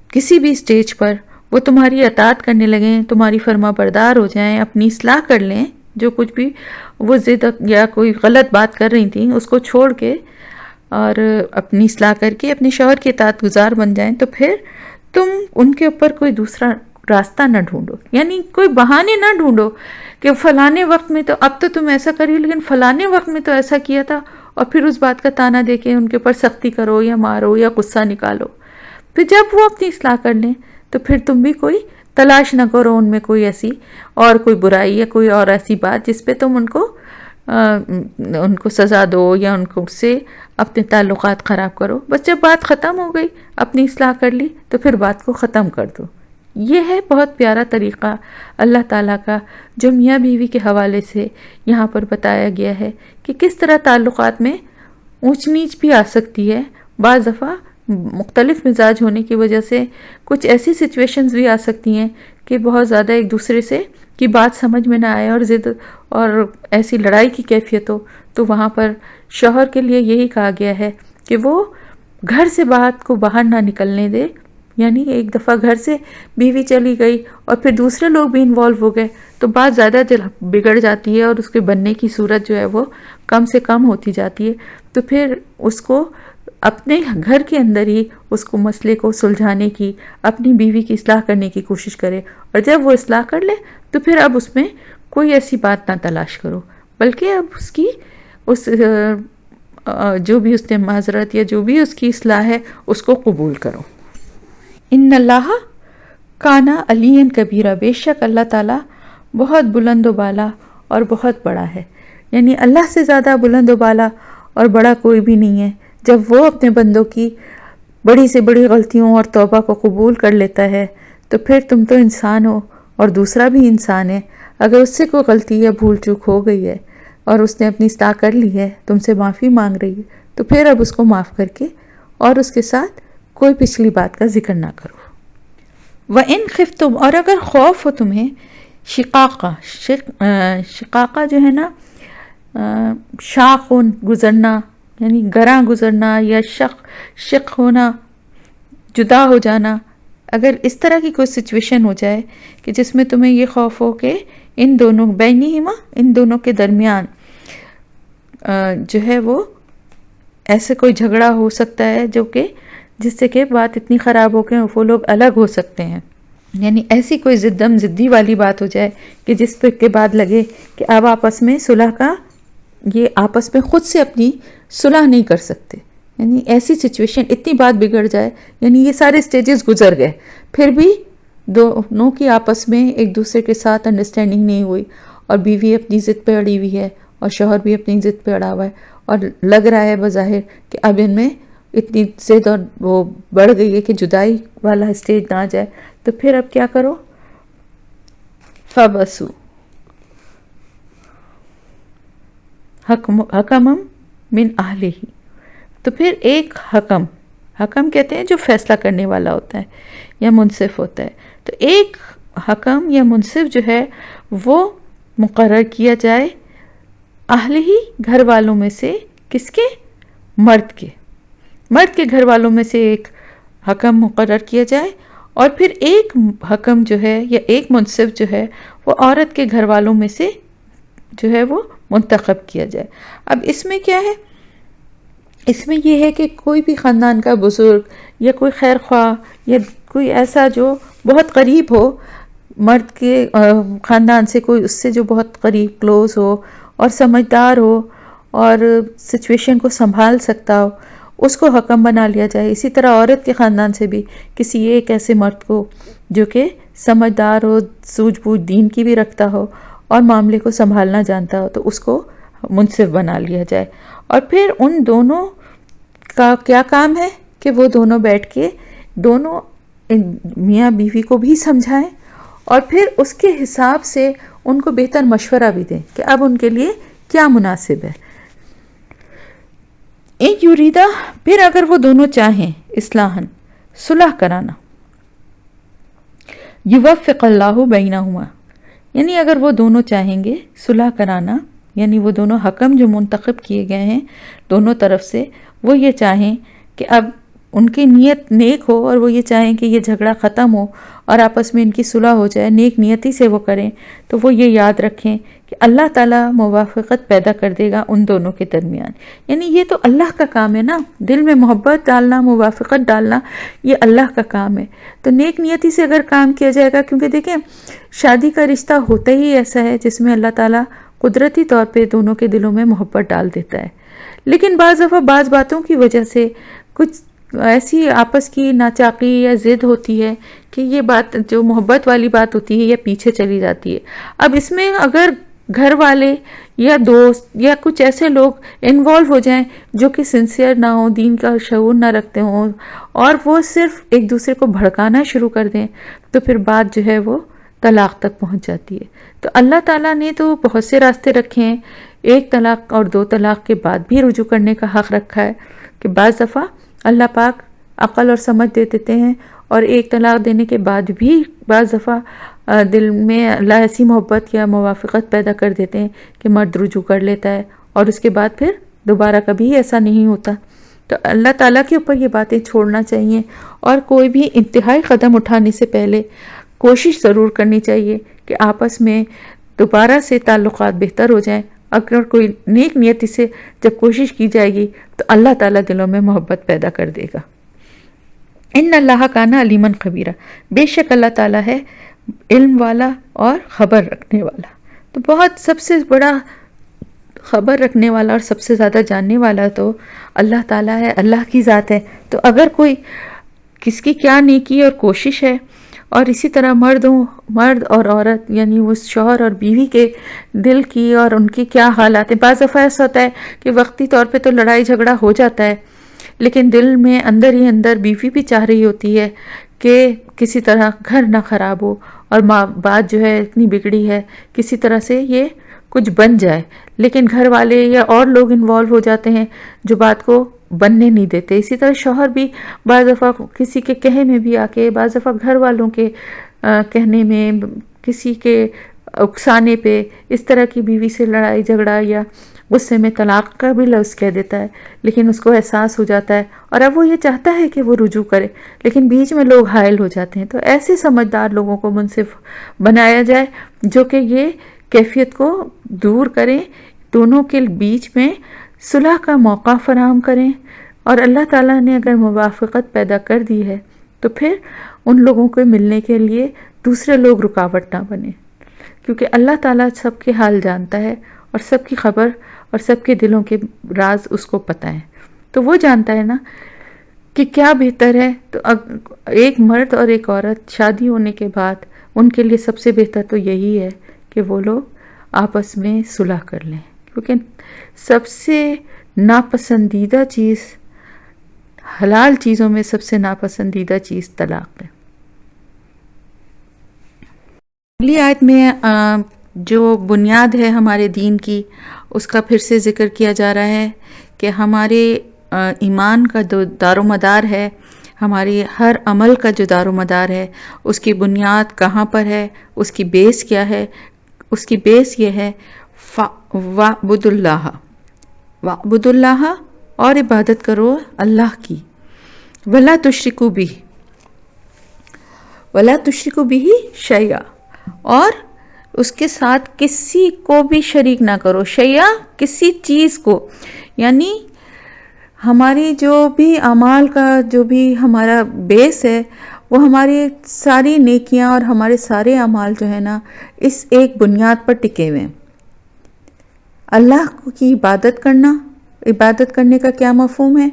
کسی بھی سٹیج پر وہ تمہاری اطاعت کرنے لگیں، تمہاری فرما بردار ہو جائیں، اپنی اصلاح کر لیں، جو کچھ بھی وہ ضد یا کوئی غلط بات کر رہی تھیں اس کو چھوڑ کے اور اپنی اصلاح کر کے اپنے شوہر کے اطاعت گزار بن جائیں، تو پھر تم ان کے اوپر کوئی دوسرا راستہ نہ ڈھونڈو. یعنی کوئی بہانے نہ ڈھونڈو کہ فلانے وقت میں تو اب تو تم ایسا کری لیکن فلانے وقت میں تو ایسا کیا تھا، اور پھر اس بات کا تانا دے کے ان کے اوپر سختی کرو یا مارو یا غصہ نکالو. پھر جب وہ اپنی اصلاح کر لیں تو پھر تم بھی کوئی تلاش نہ کرو ان میں کوئی ایسی اور کوئی برائی یا کوئی اور ایسی بات جس پہ تم ان کو ان کو سزا دو یا ان کو سے اپنے تعلقات خراب کرو. بس جب بات ختم ہو گئی، اپنی اصلاح کر لی، تو پھر بات کو ختم کر دو. یہ ہے بہت پیارا طریقہ اللہ تعالیٰ کا جو میاں بیوی کے حوالے سے یہاں پر بتایا گیا ہے کہ کس طرح تعلقات میں اونچ نیچ بھی آ سکتی ہے. بعض دفعہ مختلف مزاج ہونے کی وجہ سے کچھ ایسی سچویشنز بھی آ سکتی ہیں کہ بہت زیادہ ایک دوسرے سے کی بات سمجھ میں نہ آئے اور ضد اور ایسی لڑائی کی کیفیت ہو. تو وہاں پر شوہر کے لیے یہی کہا گیا ہے کہ وہ گھر سے بات کو باہر نہ نکلنے دے. یعنی ایک دفعہ گھر سے بیوی چلی گئی اور پھر دوسرے لوگ بھی انوالو ہو گئے تو بات زیادہ بگڑ جاتی ہے اور اس کے بننے کی صورت جو ہے وہ کم سے کم ہوتی جاتی ہے. تو پھر اس کو اپنے گھر کے اندر ہی اس کو مسئلے کو سلجھانے کی، اپنی بیوی کی اصلاح کرنے کی کوشش کرے. اور جب وہ اصلاح کر لے تو پھر اب اس میں کوئی ایسی بات نہ تلاش کرو، بلکہ اب اس کی جو بھی اس نے معذرت یا جو بھی اس کی اصلاح ہے اس کو قبول کرو. ان اللہ کانا علی کبیرہ، بے شک اللہ تعالیٰ بہت بلند و بالا اور بہت بڑا ہے. یعنی اللہ سے زیادہ بلند و بالا اور بڑا کوئی بھی نہیں ہے. جب وہ اپنے بندوں کی بڑی سے بڑی غلطیوں اور توبہ کو قبول کر لیتا ہے تو پھر تم تو انسان ہو اور دوسرا بھی انسان ہے. اگر اس سے کوئی غلطی یا بھول چوک ہو گئی ہے اور اس نے اپنی اصلاح کر لی ہے، تم سے معافی مانگ رہی ہے، تو پھر اب اس کو معاف کر کے اور اس کے ساتھ کوئی پچھلی بات کا ذکر نہ کرو. وَإِنْ خِفْتُمْ، اور اگر خوف ہو تمہیں، شقاقہ جو ہے نا، شاق گزرنا یعنی گراں گزرنا یا شق ہونا، جدا ہو جانا. اگر اس طرح کی کوئی سچویشن ہو جائے کہ جس میں تمہیں یہ خوف ہو کہ ان دونوں بینہما، ان دونوں کے درمیان جو ہے وہ ایسے کوئی جھگڑا ہو سکتا ہے جو کہ جس سے کہ بات اتنی خراب ہو کہ وہ لوگ الگ ہو سکتے ہیں. یعنی ایسی کوئی ضدی والی بات ہو جائے کہ جس پہ کے بعد لگے کہ اب آپس میں صلح کا، یہ آپس میں خود سے اپنی صلح نہیں کر سکتے. یعنی ایسی سچویشن، اتنی بات بگڑ جائے، یعنی یہ سارے سٹیجز گزر گئے، پھر بھی دونوں کی آپس میں ایک دوسرے کے ساتھ انڈرسٹینڈنگ نہیں ہوئی اور بیوی اپنی ضد پہ اڑی ہوئی ہے اور شوہر بھی اپنی ضد پہ اڑا ہوا ہے اور لگ رہا ہے بظاہر کہ اب ان میں اتنی ضد اور وہ بڑھ گئی ہے کہ جدائی والا اسٹیج نہ آ جائے. تو پھر اب کیا کرو؟ فَبَسُ حکمم من اہلہ، تو پھر ایک حکم کہتے ہیں جو فیصلہ کرنے والا ہوتا ہے یا منصف ہوتا ہے. تو ایک حکم یا منصف جو ہے وہ مقرر کیا جائے اہل ہی، گھر والوں میں سے. کس کے؟ مرد کے گھر والوں میں سے ایک حکم مقرر کیا جائے اور پھر ایک حکم جو ہے یا ایک منصف جو ہے وہ عورت کے گھر والوں میں سے جو ہے وہ منتخب کیا جائے. اب اس میں کیا ہے؟ اس میں یہ ہے کہ کوئی بھی خاندان کا بزرگ یا کوئی خیر خواہ یا کوئی ایسا جو بہت قریب ہو مرد کے خاندان سے، کوئی اس سے جو بہت قریب کلوز ہو اور سمجھدار ہو اور سچویشن کو سنبھال سکتا ہو، اس کو حکم بنا لیا جائے. اسی طرح عورت کے خاندان سے بھی کسی ایک ایسے مرد کو جو کہ سمجھدار ہو، سوجھ بوجھ دین کی بھی رکھتا ہو اور معاملے کو سنبھالنا جانتا ہو، تو اس کو منصف بنا لیا جائے. اور پھر ان دونوں کا کیا کام ہے کہ وہ دونوں بیٹھ کے دونوں میاں بیوی کو بھی سمجھائیں اور پھر اس کے حساب سے ان کو بہتر مشورہ بھی دیں کہ اب ان کے لیے کیا مناسب ہے. ان یریدا، پھر اگر وہ دونوں چاہیں اصلاحاً، صلح کرانا، یوفق اللہ بینہما، یعنی اگر وہ دونوں چاہیں گے صلح کرانا، یعنی وہ دونوں حکم جو منتخب کیے گئے ہیں دونوں طرف سے، وہ یہ چاہیں کہ اب ان کی نیت نیک ہو اور وہ یہ چاہیں کہ یہ جھگڑا ختم ہو اور آپس میں ان کی صلح ہو جائے، نیک نیتی سے وہ کریں، تو وہ یہ یاد رکھیں کہ اللہ تعالیٰ موافقت پیدا کر دے گا ان دونوں کے درمیان. یعنی یہ تو اللہ کا کام ہے نا، دل میں محبت ڈالنا، موافقت ڈالنا، یہ اللہ کا کام ہے. تو نیک نیتی سے اگر کام کیا جائے گا، کیونکہ دیکھیں شادی کا رشتہ ہوتا ہی ایسا ہے جس میں اللہ تعالیٰ قدرتی طور پہ دونوں کے دلوں میں محبت ڈال دیتا ہے. لیکن بعض دفعہ بعض باتوں کی وجہ سے کچھ ایسی آپس کی ناچاقی یا ضد ہوتی ہے کہ یہ بات جو محبت والی بات ہوتی ہے یہ پیچھے چلی جاتی ہے. اب اس میں اگر گھر والے یا دوست یا کچھ ایسے لوگ انوالو ہو جائیں جو کہ سنسیئر نہ ہوں، دین کا شعور نہ رکھتے ہوں، اور وہ صرف ایک دوسرے کو بھڑکانا شروع کر دیں، تو پھر بات جو ہے وہ طلاق تک پہنچ جاتی ہے۔ تو اللہ تعالیٰ نے تو بہت سے راستے رکھے ہیں، ایک طلاق اور دو طلاق کے بعد بھی رجوع کرنے کا حق رکھا ہے، کہ بعض دفعہ اللہ پاک عقل اور سمجھ دے دیتے ہیں، اور ایک طلاق دینے کے بعد بھی بعض دفعہ دل میں اللہ ایسی محبت یا موافقت پیدا کر دیتے ہیں کہ مرد رجوع کر لیتا ہے، اور اس کے بعد پھر دوبارہ کبھی ایسا نہیں ہوتا۔ تو اللہ تعالیٰ کے اوپر یہ باتیں چھوڑنا چاہیے، اور کوئی بھی انتہائی قدم اٹھانے سے پہلے کوشش ضرور کرنی چاہیے کہ آپس میں دوبارہ سے تعلقات بہتر ہو جائیں۔ اگر کوئی نیک نیتی سے جب کوشش کی جائے گی تو اللہ تعالیٰ دلوں میں محبت پیدا کر دے گا۔ ان اللہ کان علیما خبیرا، بے شک اللہ تعالیٰ ہے علم والا اور خبر رکھنے والا۔ تو بہت سب سے بڑا خبر رکھنے والا اور سب سے زیادہ جاننے والا تو اللہ تعالیٰ ہے، اللہ کی ذات ہے۔ تو اگر کوئی کس کی کیا نیکی اور کوشش ہے، اور اسی طرح مرد اور عورت یعنی وہ شوہر اور بیوی کے دل کی اور ان کی کیا حالات ہیں۔ بعض دفعہ ایسا ہوتا ہے کہ وقتی طور پہ تو لڑائی جھگڑا ہو جاتا ہے، لیکن دل میں اندر ہی اندر بیوی بھی چاہ رہی ہوتی ہے کہ کسی طرح گھر نہ خراب ہو، اور بات جو ہے اتنی بگڑی ہے کسی طرح سے یہ کچھ بن جائے، لیکن گھر والے یا اور لوگ انوالو ہو جاتے ہیں جو بات کو بننے نہیں دیتے۔ اسی طرح شوہر بھی بعض دفعہ کسی کے کہے میں بھی آ کے، بعض دفعہ گھر والوں کے کہنے میں، کسی کے اکسانے پہ اس طرح کی بیوی سے لڑائی جھگڑا یا غصے میں طلاق کا بھی لفظ کہہ دیتا ہے، لیکن اس کو احساس ہو جاتا ہے اور اب وہ یہ چاہتا ہے کہ وہ رجوع کرے، لیکن بیچ میں لوگ حائل ہو جاتے ہیں۔ تو ایسے سمجھدار لوگوں کو منصف بنایا جائے جو کہ یہ کیفیت کو دور کریں، دونوں کے بیچ میں صلح کا موقع فراہم کریں، اور اللہ تعالیٰ نے اگر موافقت پیدا کر دی ہے تو پھر ان لوگوں کو ملنے کے لیے دوسرے لوگ رکاوٹ نہ بنے، کیونکہ اللہ تعالیٰ سب کے حال جانتا ہے اور سب کی خبر اور سب کے دلوں کے راز اس کو پتہ ہے۔ تو وہ جانتا ہے نا کہ کیا بہتر ہے۔ تو ایک مرد اور ایک عورت شادی ہونے کے بعد ان کے لیے سب سے بہتر تو یہی ہے کہ وہ لوگ آپس میں صلح کر لیں، کیونکہ سب سے ناپسندیدہ چیز، حلال چیزوں میں سب سے ناپسندیدہ چیز طلاق ہے۔ اگلی آیت میں جو بنیاد ہے ہمارے دین کی، اس کا پھر سے ذکر کیا جا رہا ہے کہ ہمارے ایمان کا جو دار و مدار ہے، ہماری ہر عمل کا جو دار و مدار ہے، اس کی بنیاد کہاں پر ہے، اس کی بیس کیا ہے؟ اس کی بیس یہ ہے وَاعْبُدُ اللَّهَ، وَاعْبُدُ اللَّهَ، اور عبادت کرو اللہ کی، وَلَا تُشْرِكُوا بِهِ، وَلَا تُشْرِكُوا بِهِ شَيْئًا، اور اس کے ساتھ کسی کو بھی شریک نہ کرو، شیئا کسی چیز کو، یعنی ہماری جو بھی اعمال کا جو بھی ہمارا بیس ہے، وہ ہماری ساری نیکیاں اور ہمارے سارے اعمال جو ہے نا اس ایک بنیاد پر ٹکے ہوئے ہیں۔ اللہ کی عبادت کرنا، عبادت کرنے کا کیا مفہوم ہے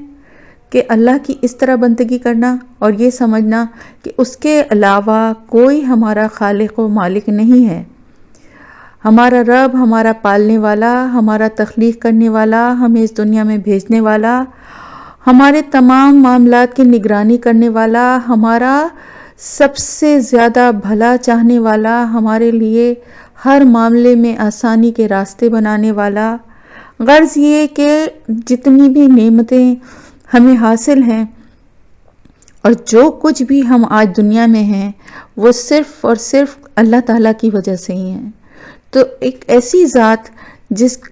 کہ اللہ کی اس طرح بندگی کرنا اور یہ سمجھنا کہ اس کے علاوہ کوئی ہمارا خالق و مالک نہیں ہے، ہمارا رب، ہمارا پالنے والا، ہمارا تخلیق کرنے والا، ہمیں اس دنیا میں بھیجنے والا، ہمارے تمام معاملات کی نگرانی کرنے والا، ہمارا سب سے زیادہ بھلا چاہنے والا، ہمارے لیے ہر معاملے میں آسانی کے راستے بنانے والا۔ غرض یہ کہ جتنی بھی نعمتیں ہمیں حاصل ہیں اور جو کچھ بھی ہم آج دنیا میں ہیں، وہ صرف اور صرف اللہ تعالیٰ کی وجہ سے ہی ہیں۔ تو ایک ایسی ذات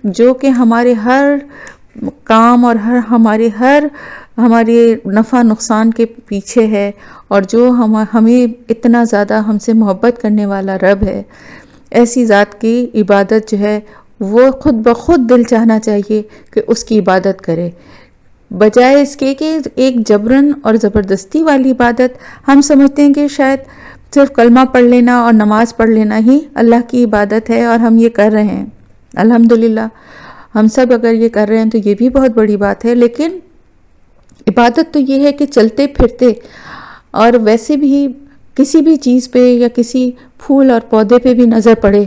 جو کہ ہمارے ہر کام اور ہمارے نفع نقصان کے پیچھے ہے، اور جو ہمیں اتنا زیادہ ہم سے محبت کرنے والا رب ہے، ایسی ذات کی عبادت جو ہے وہ خود بخود دل چاہنا چاہیے کہ اس کی عبادت کرے، بجائے اس کے کہ ایک جبرن اور زبردستی والی عبادت۔ ہم سمجھتے ہیں کہ شاید صرف کلمہ پڑھ لینا اور نماز پڑھ لینا ہی اللہ کی عبادت ہے، اور ہم یہ کر رہے ہیں، الحمدللہ ہم سب اگر یہ کر رہے ہیں تو یہ بھی بہت بڑی بات ہے۔ لیکن عبادت تو یہ ہے کہ چلتے پھرتے اور ویسے بھی کسی بھی چیز پہ یا کسی پھول اور پودے پہ بھی نظر پڑے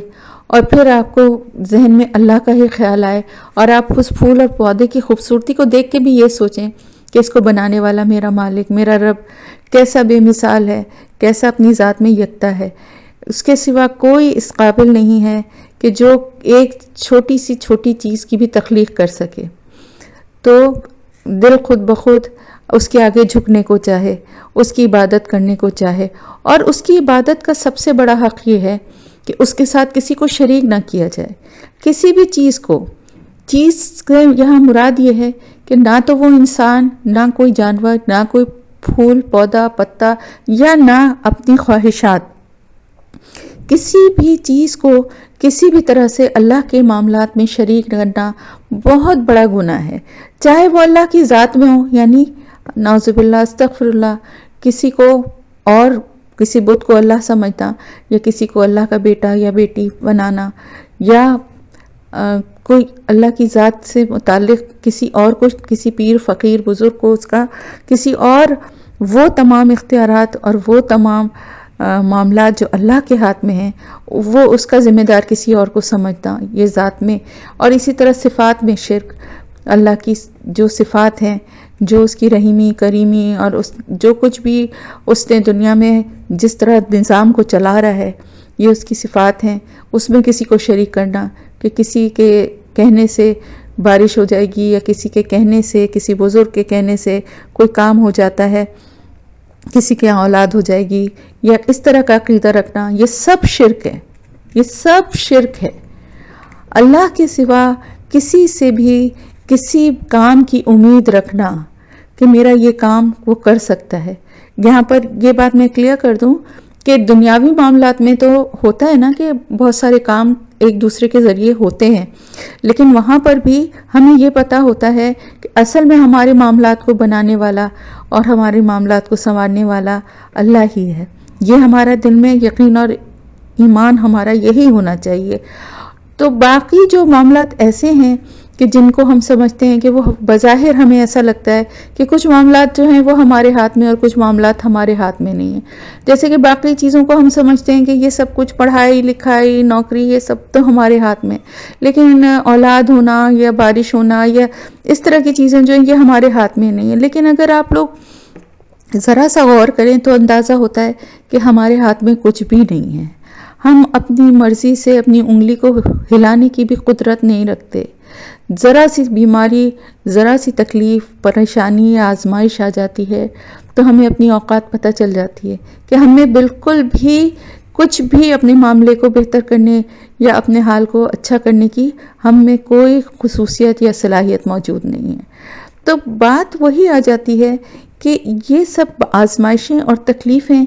اور پھر آپ کو ذہن میں اللہ کا ہی خیال آئے اور آپ اس پھول اور پودے کی خوبصورتی کو دیکھ کے بھی یہ سوچیں کہ اس کو بنانے والا میرا مالک، میرا رب کیسا بے مثال ہے، کیسا اپنی ذات میں یکتا ہے، اس کے سوا کوئی اس قابل نہیں ہے کہ جو ایک چھوٹی سی چھوٹی چیز کی بھی تخلیق کر سکے۔ تو دل خود بخود اس کے آگے جھکنے کو چاہے، اس کی عبادت کرنے کو چاہے، اور اس کی عبادت کا سب سے بڑا حق یہ ہے کہ اس کے ساتھ کسی کو شریک نہ کیا جائے، کسی بھی چیز کو۔ چیز سے یہاں مراد یہ ہے کہ نہ تو وہ انسان، نہ کوئی جانور، نہ کوئی پھول پودا پتا، یا نہ اپنی خواہشات، کسی بھی چیز کو کسی بھی طرح سے اللہ کے معاملات میں شریک کرنا بہت بڑا گناہ ہے، چاہے وہ اللہ کی ذات میں ہو، یعنی نعوذ باللہ استغفر اللہ، کسی کو اور کسی بت کو اللہ سمجھنا، یا کسی کو اللہ کا بیٹا یا بیٹی بنانا، یا کوئی اللہ کی ذات سے متعلق کسی اور کو، کسی پیر فقیر بزرگ کو اس کا کسی اور، وہ تمام اختیارات اور وہ تمام معاملات جو اللہ کے ہاتھ میں ہیں وہ اس کا ذمہ دار کسی اور کو سمجھنا، یہ ذات میں۔ اور اسی طرح صفات میں شرک، اللہ کی جو صفات ہیں، جو اس کی رحیمی کریمی اور جو کچھ بھی اس نے دنیا میں جس طرح نظام کو چلا رہا ہے، یہ اس کی صفات ہیں، اس میں کسی کو شریک کرنا کہ کسی کے کہنے سے بارش ہو جائے گی، یا کسی کے کہنے سے، کسی بزرگ کے کہنے سے کوئی کام ہو جاتا ہے، کسی کے یہاں اولاد ہو جائے گی، یا اس طرح کا عقیدہ رکھنا، یہ سب شرک ہے، یہ سب شرک ہے۔ اللہ کے سوا کسی سے بھی کسی کام کی امید رکھنا کہ میرا یہ کام وہ کر سکتا ہے۔ یہاں پر یہ بات میں کلیئر کر دوں کہ دنیاوی معاملات میں تو ہوتا ہے نا کہ بہت سارے کام ایک دوسرے کے ذریعے ہوتے ہیں، لیکن وہاں پر بھی ہمیں یہ پتا ہوتا ہے کہ اصل میں ہمارے معاملات کو بنانے والا اور ہمارے معاملات کو سنوارنے والا اللہ ہی ہے۔ یہ ہمارا دل میں یقین اور ایمان ہمارا یہی ہونا چاہیے۔ تو باقی جو معاملات ایسے ہیں کہ جن کو ہم سمجھتے ہیں کہ وہ بظاہر ہمیں ایسا لگتا ہے کہ کچھ معاملات جو ہیں وہ ہمارے ہاتھ میں اور کچھ معاملات ہمارے ہاتھ میں نہیں ہیں، جیسے کہ باقی چیزوں کو ہم سمجھتے ہیں کہ یہ سب کچھ پڑھائی لکھائی نوکری یہ سب تو ہمارے ہاتھ میں، لیکن اولاد ہونا یا بارش ہونا یا اس طرح کی چیزیں جو ہیں یہ ہمارے ہاتھ میں نہیں ہیں۔ لیکن اگر آپ لوگ ذرا سا غور کریں تو اندازہ ہوتا ہے کہ ہمارے ہاتھ میں کچھ بھی نہیں ہے۔ ہم اپنی مرضی سے اپنی انگلی کو ہلانے کی بھی قدرت نہیں رکھتے۔ ذرا سی بیماری، ذرا سی تکلیف، پریشانی یا آزمائش آ جاتی ہے تو ہمیں اپنی اوقات پتہ چل جاتی ہے کہ ہمیں بالکل بھی کچھ بھی اپنے معاملے کو بہتر کرنے یا اپنے حال کو اچھا کرنے کی ہم میں کوئی خصوصیت یا صلاحیت موجود نہیں ہے۔ تو بات وہی آ جاتی ہے کہ یہ سب آزمائشیں اور تکلیفیں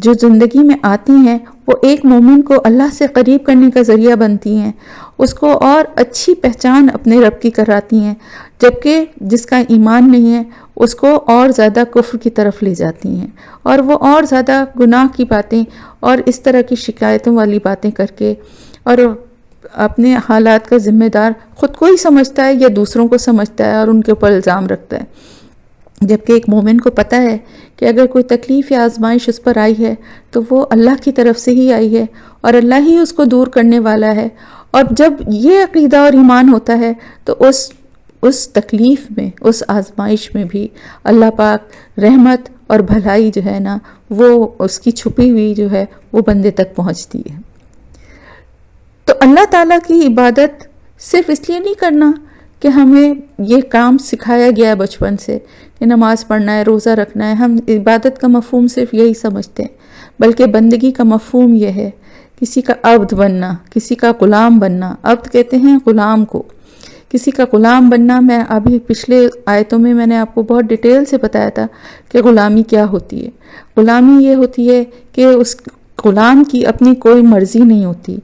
جو زندگی میں آتی ہیں وہ ایک مومن کو اللہ سے قریب کرنے کا ذریعہ بنتی ہیں، اس کو اور اچھی پہچان اپنے رب کی کراتی ہیں، جبکہ جس کا ایمان نہیں ہے اس کو اور زیادہ کفر کی طرف لے جاتی ہیں، اور وہ اور زیادہ گناہ کی باتیں اور اس طرح کی شکایتوں والی باتیں کر کے اور اپنے حالات کا ذمہ دار خود کو ہی سمجھتا ہے یا دوسروں کو سمجھتا ہے اور ان کے اوپر الزام رکھتا ہے۔ جبکہ ایک مومن کو پتہ ہے کہ اگر کوئی تکلیف یا آزمائش اس پر آئی ہے تو وہ اللہ کی طرف سے ہی آئی ہے اور اللہ ہی اس کو دور کرنے والا ہے، اور جب یہ عقیدہ اور ایمان ہوتا ہے تو اس تکلیف میں، اس آزمائش میں بھی اللہ پاک رحمت اور بھلائی جو ہے نا وہ اس کی چھپی ہوئی جو ہے وہ بندے تک پہنچتی ہے۔ تو اللہ تعالیٰ کی عبادت صرف اس لیے نہیں کرنا کہ ہمیں یہ کام سکھایا گیا ہے بچپن سے کہ نماز پڑھنا ہے، روزہ رکھنا ہے، ہم عبادت کا مفہوم صرف یہی سمجھتے ہیں، بلکہ بندگی کا مفہوم یہ ہے کسی کا عبد بننا، کسی کا غلام بننا۔ عبد کہتے ہیں غلام کو، کسی کا غلام بننا۔ میں ابھی پچھلے آیتوں میں نے آپ کو بہت ڈیٹیل سے بتایا تھا کہ غلامی کیا ہوتی ہے۔ غلامی یہ ہوتی ہے کہ اس غلام کی اپنی کوئی مرضی نہیں ہوتی،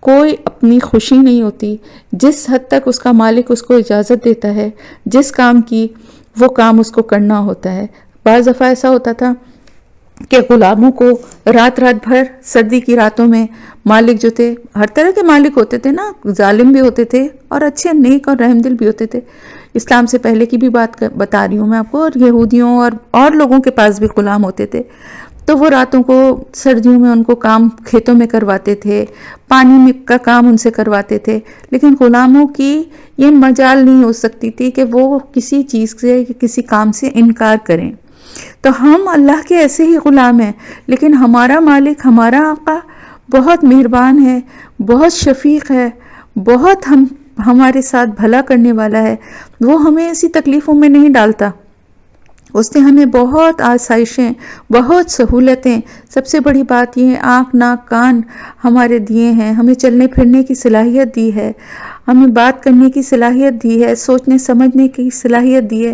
کوئی اپنی خوشی نہیں ہوتی، جس حد تک اس کا مالک اس کو اجازت دیتا ہے جس کام کی وہ کام اس کو کرنا ہوتا ہے۔ بعض دفعہ ایسا ہوتا تھا کہ غلاموں کو رات بھر سردی کی راتوں میں مالک جو تھے، ہر طرح کے مالک ہوتے تھے نا، ظالم بھی ہوتے تھے اور اچھے نیک اور رحم دل بھی ہوتے تھے، اسلام سے پہلے کی بھی بات بتا رہی ہوں میں آپ کو، اور یہودیوں اور لوگوں کے پاس بھی غلام ہوتے تھے۔ تو وہ راتوں کو سردیوں میں ان کو کام کھیتوں میں کرواتے تھے، پانی میں کا کام ان سے کرواتے تھے، لیکن غلاموں کی یہ مجال نہیں ہو سکتی تھی کہ وہ کسی چیز سے کسی کام سے انکار کریں۔ تو ہم اللہ کے ایسے ہی غلام ہیں، لیکن ہمارا مالک، ہمارا آقا بہت مہربان ہے، بہت شفیق ہے، بہت ہمارے ساتھ بھلا کرنے والا ہے۔ وہ ہمیں ایسی تکلیفوں میں نہیں ڈالتا، اس نے ہمیں بہت آسائشیں، بہت سہولتیں، سب سے بڑی بات یہ آنکھ ناک کان ہمارے دیے ہیں، ہمیں چلنے پھرنے کی صلاحیت دی ہے، ہمیں بات کرنے کی صلاحیت دی ہے، سوچنے سمجھنے کی صلاحیت دی ہے۔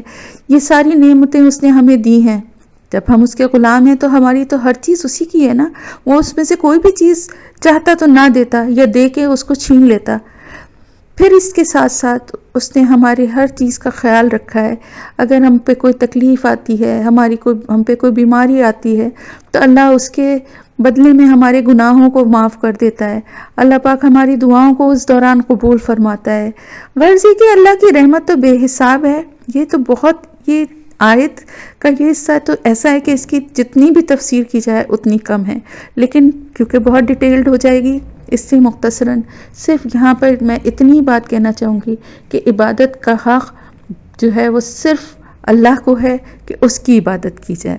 یہ ساری نعمتیں اس نے ہمیں دی ہیں۔ جب ہم اس کے غلام ہیں تو ہماری تو ہر چیز اسی کی ہے نا، وہ اس میں سے کوئی بھی چیز چاہتا تو نہ دیتا، یا دے کے اس کو چھین لیتا۔ پھر اس کے ساتھ ساتھ اس نے ہماری ہر چیز کا خیال رکھا ہے۔ اگر ہم پہ کوئی تکلیف آتی ہے، ہم پہ کوئی بیماری آتی ہے، تو اللہ اس کے بدلے میں ہمارے گناہوں کو معاف کر دیتا ہے۔ اللہ پاک ہماری دعاؤں کو اس دوران قبول فرماتا ہے۔ غرض یہ کہ اللہ کی رحمت تو بے حساب ہے۔ یہ تو بہت، یہ آیت کا یہ حصہ تو ایسا ہے کہ اس کی جتنی بھی تفسیر کی جائے اتنی کم ہے، لیکن کیونکہ بہت ڈیٹیلڈ ہو جائے گی، اس سے مختصراً صرف یہاں پر میں اتنی بات کہنا چاہوں گی کہ عبادت کا حق جو ہے وہ صرف اللہ کو ہے کہ اس کی عبادت کی جائے۔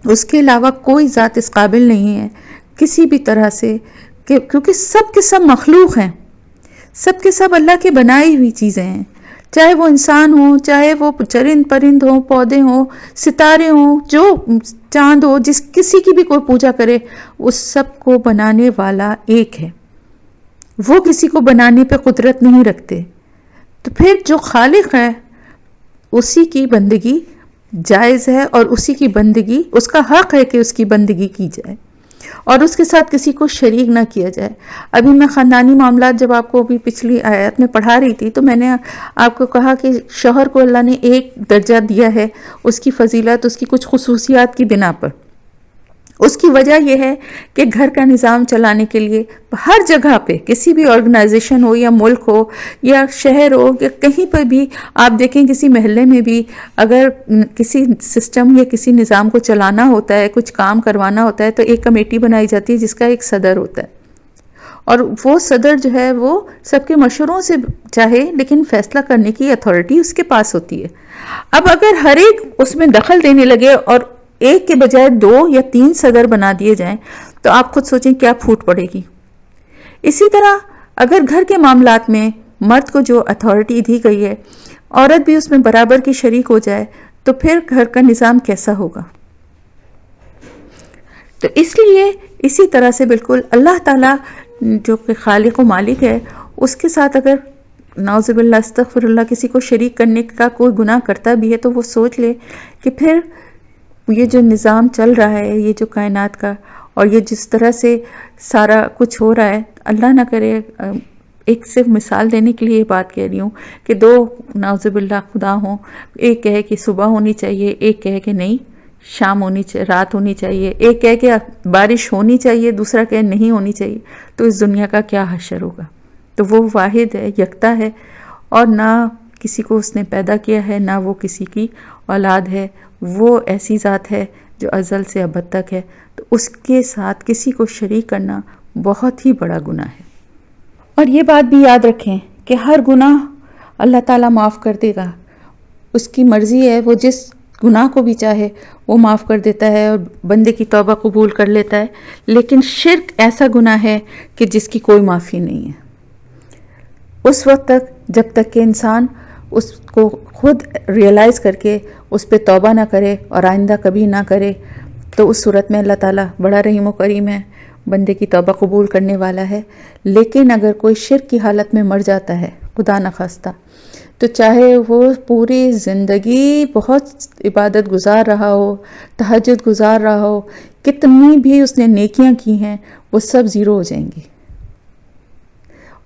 اس کے علاوہ کوئی ذات اس قابل نہیں ہے کسی بھی طرح سے، کیونکہ سب کے سب مخلوق ہیں، سب کے سب اللہ کے بنائی ہوئی چیزیں ہیں، چاہے وہ انسان ہوں، چاہے وہ چرند پرند ہوں، پودے ہوں، ستارے ہوں، جو چاند ہو، کسی کی بھی کوئی پوجا کرے، اس سب کو بنانے والا ایک ہے، وہ کسی کو بنانے پہ قدرت نہیں رکھتے۔ تو پھر جو خالق ہے اسی کی بندگی جائز ہے، اور اسی کی بندگی، اس کا حق ہے کہ اس کی بندگی کی جائے اور اس کے ساتھ کسی کو شریک نہ کیا جائے۔ ابھی میں خاندانی معاملات جب آپ کو ابھی پچھلی آیت میں پڑھا رہی تھی تو میں نے آپ کو کہا کہ شوہر کو اللہ نے ایک درجہ دیا ہے، اس کی فضیلت، اس کی کچھ خصوصیات کی بنا پر۔ اس کی وجہ یہ ہے کہ گھر کا نظام چلانے کے لیے ہر جگہ پہ، کسی بھی آرگنائزیشن ہو یا ملک ہو یا شہر ہو یا کہیں پر بھی آپ دیکھیں، کسی محلے میں بھی اگر کسی سسٹم یا کسی نظام کو چلانا ہوتا ہے، کچھ کام کروانا ہوتا ہے، تو ایک کمیٹی بنائی جاتی ہے جس کا ایک صدر ہوتا ہے، اور وہ صدر جو ہے وہ سب کے مشوروں سے چاہے لیکن فیصلہ کرنے کی اتھارٹی اس کے پاس ہوتی ہے۔ اب اگر ہر ایک اس میں دخل دینے لگے اور ایک کے بجائے 2 یا 3 صدر بنا دیے جائیں تو آپ خود سوچیں کیا پھوٹ پڑے گی۔ اسی طرح اگر گھر کے معاملات میں مرد کو جو اتھارٹی دی گئی ہے، عورت بھی اس میں برابر کی شریک ہو جائے تو پھر گھر کا نظام کیسا ہوگا۔ تو اس لیے اسی طرح سے بالکل اللہ تعالیٰ جو کہ خالق و مالک ہے، اس کے ساتھ اگر نعوذ باللہ استغفر اللہ کسی کو شریک کرنے کا کوئی گناہ کرتا بھی ہے تو وہ سوچ لے کہ پھر یہ جو نظام چل رہا ہے، یہ جو کائنات کا، اور یہ جس طرح سے سارا کچھ ہو رہا ہے، اللہ نہ کرے، ایک صرف مثال دینے کے لیے یہ بات کہہ رہی ہوں کہ 2 نعوذ باللہ خدا ہوں، ایک کہے کہ صبح ہونی چاہیے، ایک کہے کہ نہیں شام ہونی چاہیے، رات ہونی چاہیے، ایک کہے کہ بارش ہونی چاہیے، دوسرا کہے نہیں ہونی چاہیے، تو اس دنیا کا کیا حشر ہوگا۔ تو وہ واحد ہے، یکتا ہے، اور نہ کسی کو اس نے پیدا کیا ہے، نہ وہ کسی کی اولاد ہے، وہ ایسی ذات ہے جو ازل سے ابد تک ہے۔ تو اس کے ساتھ کسی کو شریک کرنا بہت ہی بڑا گناہ ہے۔ اور یہ بات بھی یاد رکھیں کہ ہر گناہ اللہ تعالیٰ معاف کر دے گا، اس کی مرضی ہے، وہ جس گناہ کو بھی چاہے وہ معاف کر دیتا ہے اور بندے کی توبہ قبول کر لیتا ہے، لیکن شرک ایسا گناہ ہے کہ جس کی کوئی معافی نہیں ہے۔ اس وقت تک جب تک کہ انسان اس کو خود ریئلائز کر کے اس پہ توبہ نہ کرے اور آئندہ کبھی نہ کرے، تو اس صورت میں اللہ تعالیٰ بڑا رحیم و کریم ہے، بندے کی توبہ قبول کرنے والا ہے۔ لیکن اگر کوئی شرک کی حالت میں مر جاتا ہے، خدا نخواستہ، تو چاہے وہ پوری زندگی بہت عبادت گزار رہا ہو، تہجد گزار رہا ہو، کتنی بھی اس نے نیکیاں کی ہیں، وہ سب زیرو ہو جائیں گی۔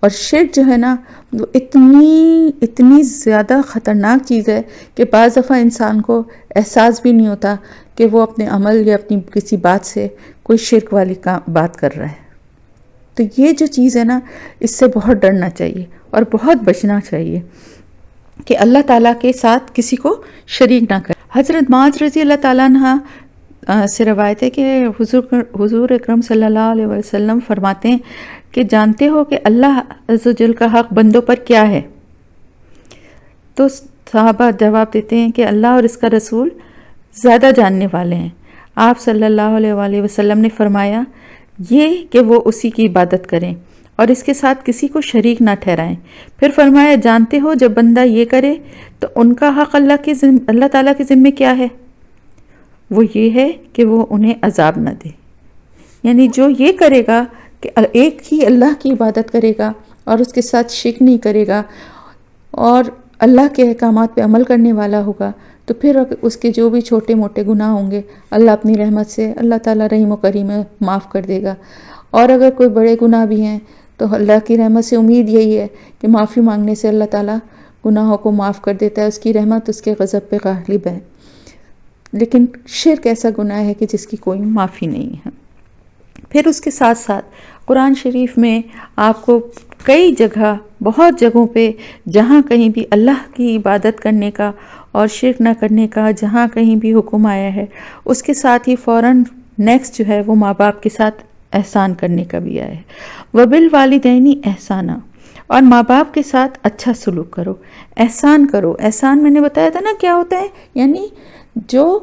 اور شرک جو ہے نا، وہ اتنی زیادہ خطرناک چیز ہے کہ بعض دفعہ انسان کو احساس بھی نہیں ہوتا کہ وہ اپنے عمل یا اپنی کسی بات سے کوئی شرک والی بات کر رہا ہے۔ تو یہ جو چیز ہے نا، اس سے بہت ڈرنا چاہیے اور بہت بچنا چاہیے کہ اللہ تعالیٰ کے ساتھ کسی کو شریک نہ کرے۔ حضرت معاذ رضی اللہ تعالیٰ عنہ سے روایت ہے کہ حضور اکرم صلی اللہ علیہ وسلم فرماتے ہیں کہ جانتے ہو کہ اللہ عز و جل کا حق بندوں پر کیا ہے؟ تو صحابہ جواب دیتے ہیں کہ اللہ اور اس کا رسول زیادہ جاننے والے ہیں۔ آپ صلی اللہ علیہ وآلہ وسلم نے فرمایا یہ کہ وہ اسی کی عبادت کریں اور اس کے ساتھ کسی کو شریک نہ ٹھہرائیں۔ پھر فرمایا جانتے ہو جب بندہ یہ کرے تو ان کا حق اللہ تعالیٰ کے ذمے کیا ہے؟ وہ یہ ہے کہ وہ انہیں عذاب نہ دے۔ یعنی جو یہ کرے گا کہ ایک ہی اللہ کی عبادت کرے گا اور اس کے ساتھ شرک نہیں کرے گا اور اللہ کے احکامات پہ عمل کرنے والا ہوگا، تو پھر اس کے جو بھی چھوٹے موٹے گناہ ہوں گے اللہ اپنی رحمت سے، اللہ تعالیٰ رحیم و کریم ہے، معاف کر دے گا۔ اور اگر کوئی بڑے گناہ بھی ہیں تو اللہ کی رحمت سے امید یہی ہے کہ معافی مانگنے سے اللہ تعالیٰ گناہوں کو معاف کر دیتا ہے، اس کی رحمت اس کے غضب پہ غالب ہے۔ لیکن شرک ایسا گناہ ہے کہ جس کی کوئی معافی نہیں ہے۔ پھر اس کے ساتھ ساتھ قرآن شریف میں آپ کو کئی جگہ، بہت جگہوں پہ جہاں کہیں بھی اللہ کی عبادت کرنے کا اور شرک نہ کرنے کا جہاں کہیں بھی حکم آیا ہے، اس کے ساتھ ہی فوراً نیکسٹ جو ہے وہ ماں باپ کے ساتھ احسان کرنے کا بھی آیا ہے۔ وَبِالْوَالِدَيْنِ احسانا، اور ماں باپ کے ساتھ اچھا سلوک کرو، احسان کرو۔ احسان میں نے بتایا تھا نا کیا ہوتا ہے، یعنی جو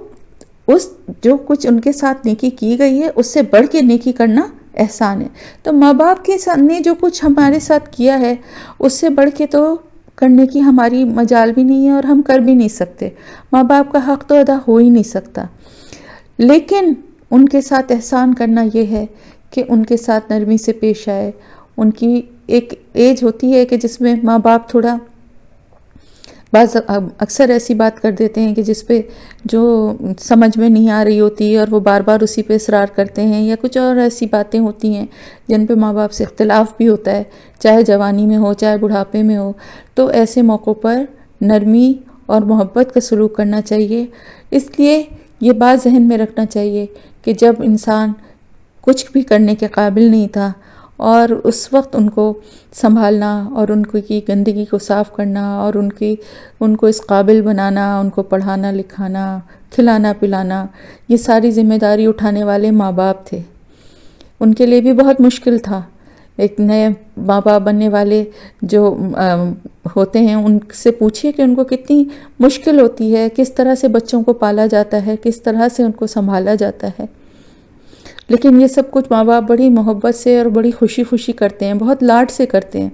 کچھ ان کے ساتھ نیکی کی گئی ہے اس سے بڑھ کے نیکی کرنا احسان ہے۔ تو ماں باپ کے ساتھ نے جو کچھ ہمارے ساتھ کیا ہے اس سے بڑھ کے تو کرنے کی ہماری مجال بھی نہیں ہے اور ہم کر بھی نہیں سکتے۔ ماں باپ کا حق تو ادا ہو ہی نہیں سکتا، لیکن ان کے ساتھ احسان کرنا یہ ہے کہ ان کے ساتھ نرمی سے پیش آئے۔ ان کی ایک ایج ہوتی ہے کہ جس میں ماں باپ تھوڑا اکثر ایسی بات کر دیتے ہیں کہ جس پہ جو سمجھ میں نہیں آ رہی ہوتی اور وہ بار بار اسی پہ اصرار کرتے ہیں، یا کچھ اور ایسی باتیں ہوتی ہیں جن پہ ماں باپ سے اختلاف بھی ہوتا ہے، چاہے جوانی میں ہو چاہے بڑھاپے میں ہو۔ تو ایسے موقعوں پر نرمی اور محبت کا سلوک کرنا چاہیے۔ اس لیے یہ بات ذہن میں رکھنا چاہیے کہ جب انسان کچھ بھی کرنے کے قابل نہیں تھا اور اس وقت ان کو سنبھالنا اور ان کی گندگی کو صاف کرنا اور ان کو اس قابل بنانا، ان کو پڑھانا لکھانا، کھلانا پلانا، یہ ساری ذمہ داری اٹھانے والے ماں باپ تھے۔ ان کے لیے بھی بہت مشکل تھا۔ ایک نئے ماں باپ بننے والے جو ہوتے ہیں ان سے پوچھیے کہ ان کو کتنی مشکل ہوتی ہے، کس طرح سے بچوں کو پالا جاتا ہے، کس طرح سے ان کو سنبھالا جاتا ہے۔ لیکن یہ سب کچھ ماں باپ بڑی محبت سے اور بڑی خوشی خوشی کرتے ہیں، بہت لاڈ سے کرتے ہیں،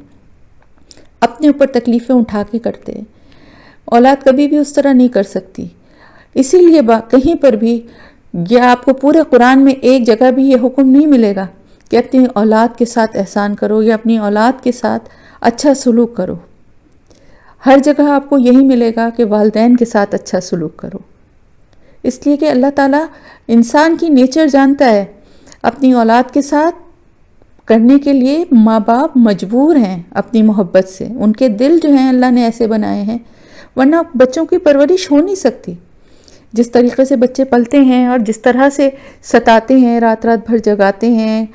اپنے اوپر تکلیفیں اٹھا کے کرتے ہیں۔ اولاد کبھی بھی اس طرح نہیں کر سکتی۔ اسی لیے کہیں پر بھی یہ آپ کو پورے قرآن میں ایک جگہ بھی یہ حکم نہیں ملے گا کہ اپنی اولاد کے ساتھ احسان کرو یا اپنی اولاد کے ساتھ اچھا سلوک کرو۔ ہر جگہ آپ کو یہی ملے گا کہ والدین کے ساتھ اچھا سلوک کرو، اس لیے کہ اللہ تعالیٰ انسان کی نیچر جانتا ہے۔ اپنی اولاد کے ساتھ کرنے کے لیے ماں باپ مجبور ہیں اپنی محبت سے، ان کے دل جو ہیں اللہ نے ایسے بنائے ہیں، ورنہ بچوں کی پرورش ہو نہیں سکتی۔ جس طریقے سے بچے پلتے ہیں اور جس طرح سے ستاتے ہیں، رات رات بھر جگاتے ہیں،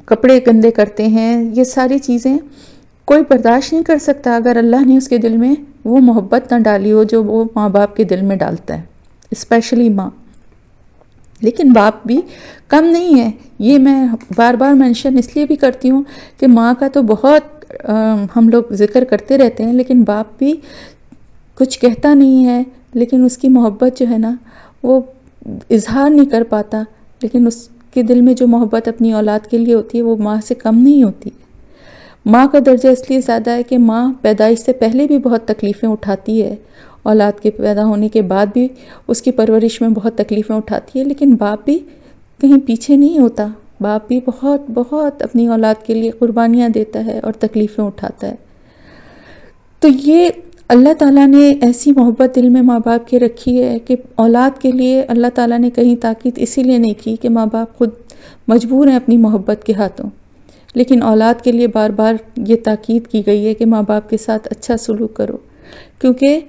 کپڑے گندے کرتے ہیں، یہ ساری چیزیں کوئی برداشت نہیں کر سکتا اگر اللہ نے اس کے دل میں وہ محبت نہ ڈالی ہو جو وہ ماں باپ کے دل میں ڈالتا ہے، اسپیشلی ماں۔ لیکن باپ بھی کم نہیں ہے، یہ میں بار بار مینشن اس لیے بھی کرتی ہوں کہ ماں کا تو بہت ہم لوگ ذکر کرتے رہتے ہیں، لیکن باپ بھی کچھ کہتا نہیں ہے لیکن اس کی محبت جو ہے نا وہ اظہار نہیں کر پاتا، لیکن اس کے دل میں جو محبت اپنی اولاد کے لیے ہوتی ہے وہ ماں سے کم نہیں ہوتی۔ ماں کا درجہ اس لیے زیادہ ہے کہ ماں پیدائش سے پہلے بھی بہت تکلیفیں اٹھاتی ہے، اولاد کے پیدا ہونے کے بعد بھی اس کی پرورش میں بہت تکلیفیں اٹھاتی ہے، لیکن باپ بھی کہیں پیچھے نہیں ہوتا، باپ بھی بہت بہت اپنی اولاد کے لیے قربانیاں دیتا ہے اور تکلیفیں اٹھاتا ہے۔ تو یہ اللہ تعالیٰ نے ایسی محبت دل میں ماں باپ کے رکھی ہے کہ اولاد کے لیے اللہ تعالیٰ نے کہیں تاکید اسی لیے نہیں کی کہ ماں باپ خود مجبور ہیں اپنی محبت کے ہاتھوں، لیکن اولاد کے لیے بار بار یہ تاکید کی گئی ہے کہ ماں باپ کے ساتھ اچھا سلوک کرو، کیونکہ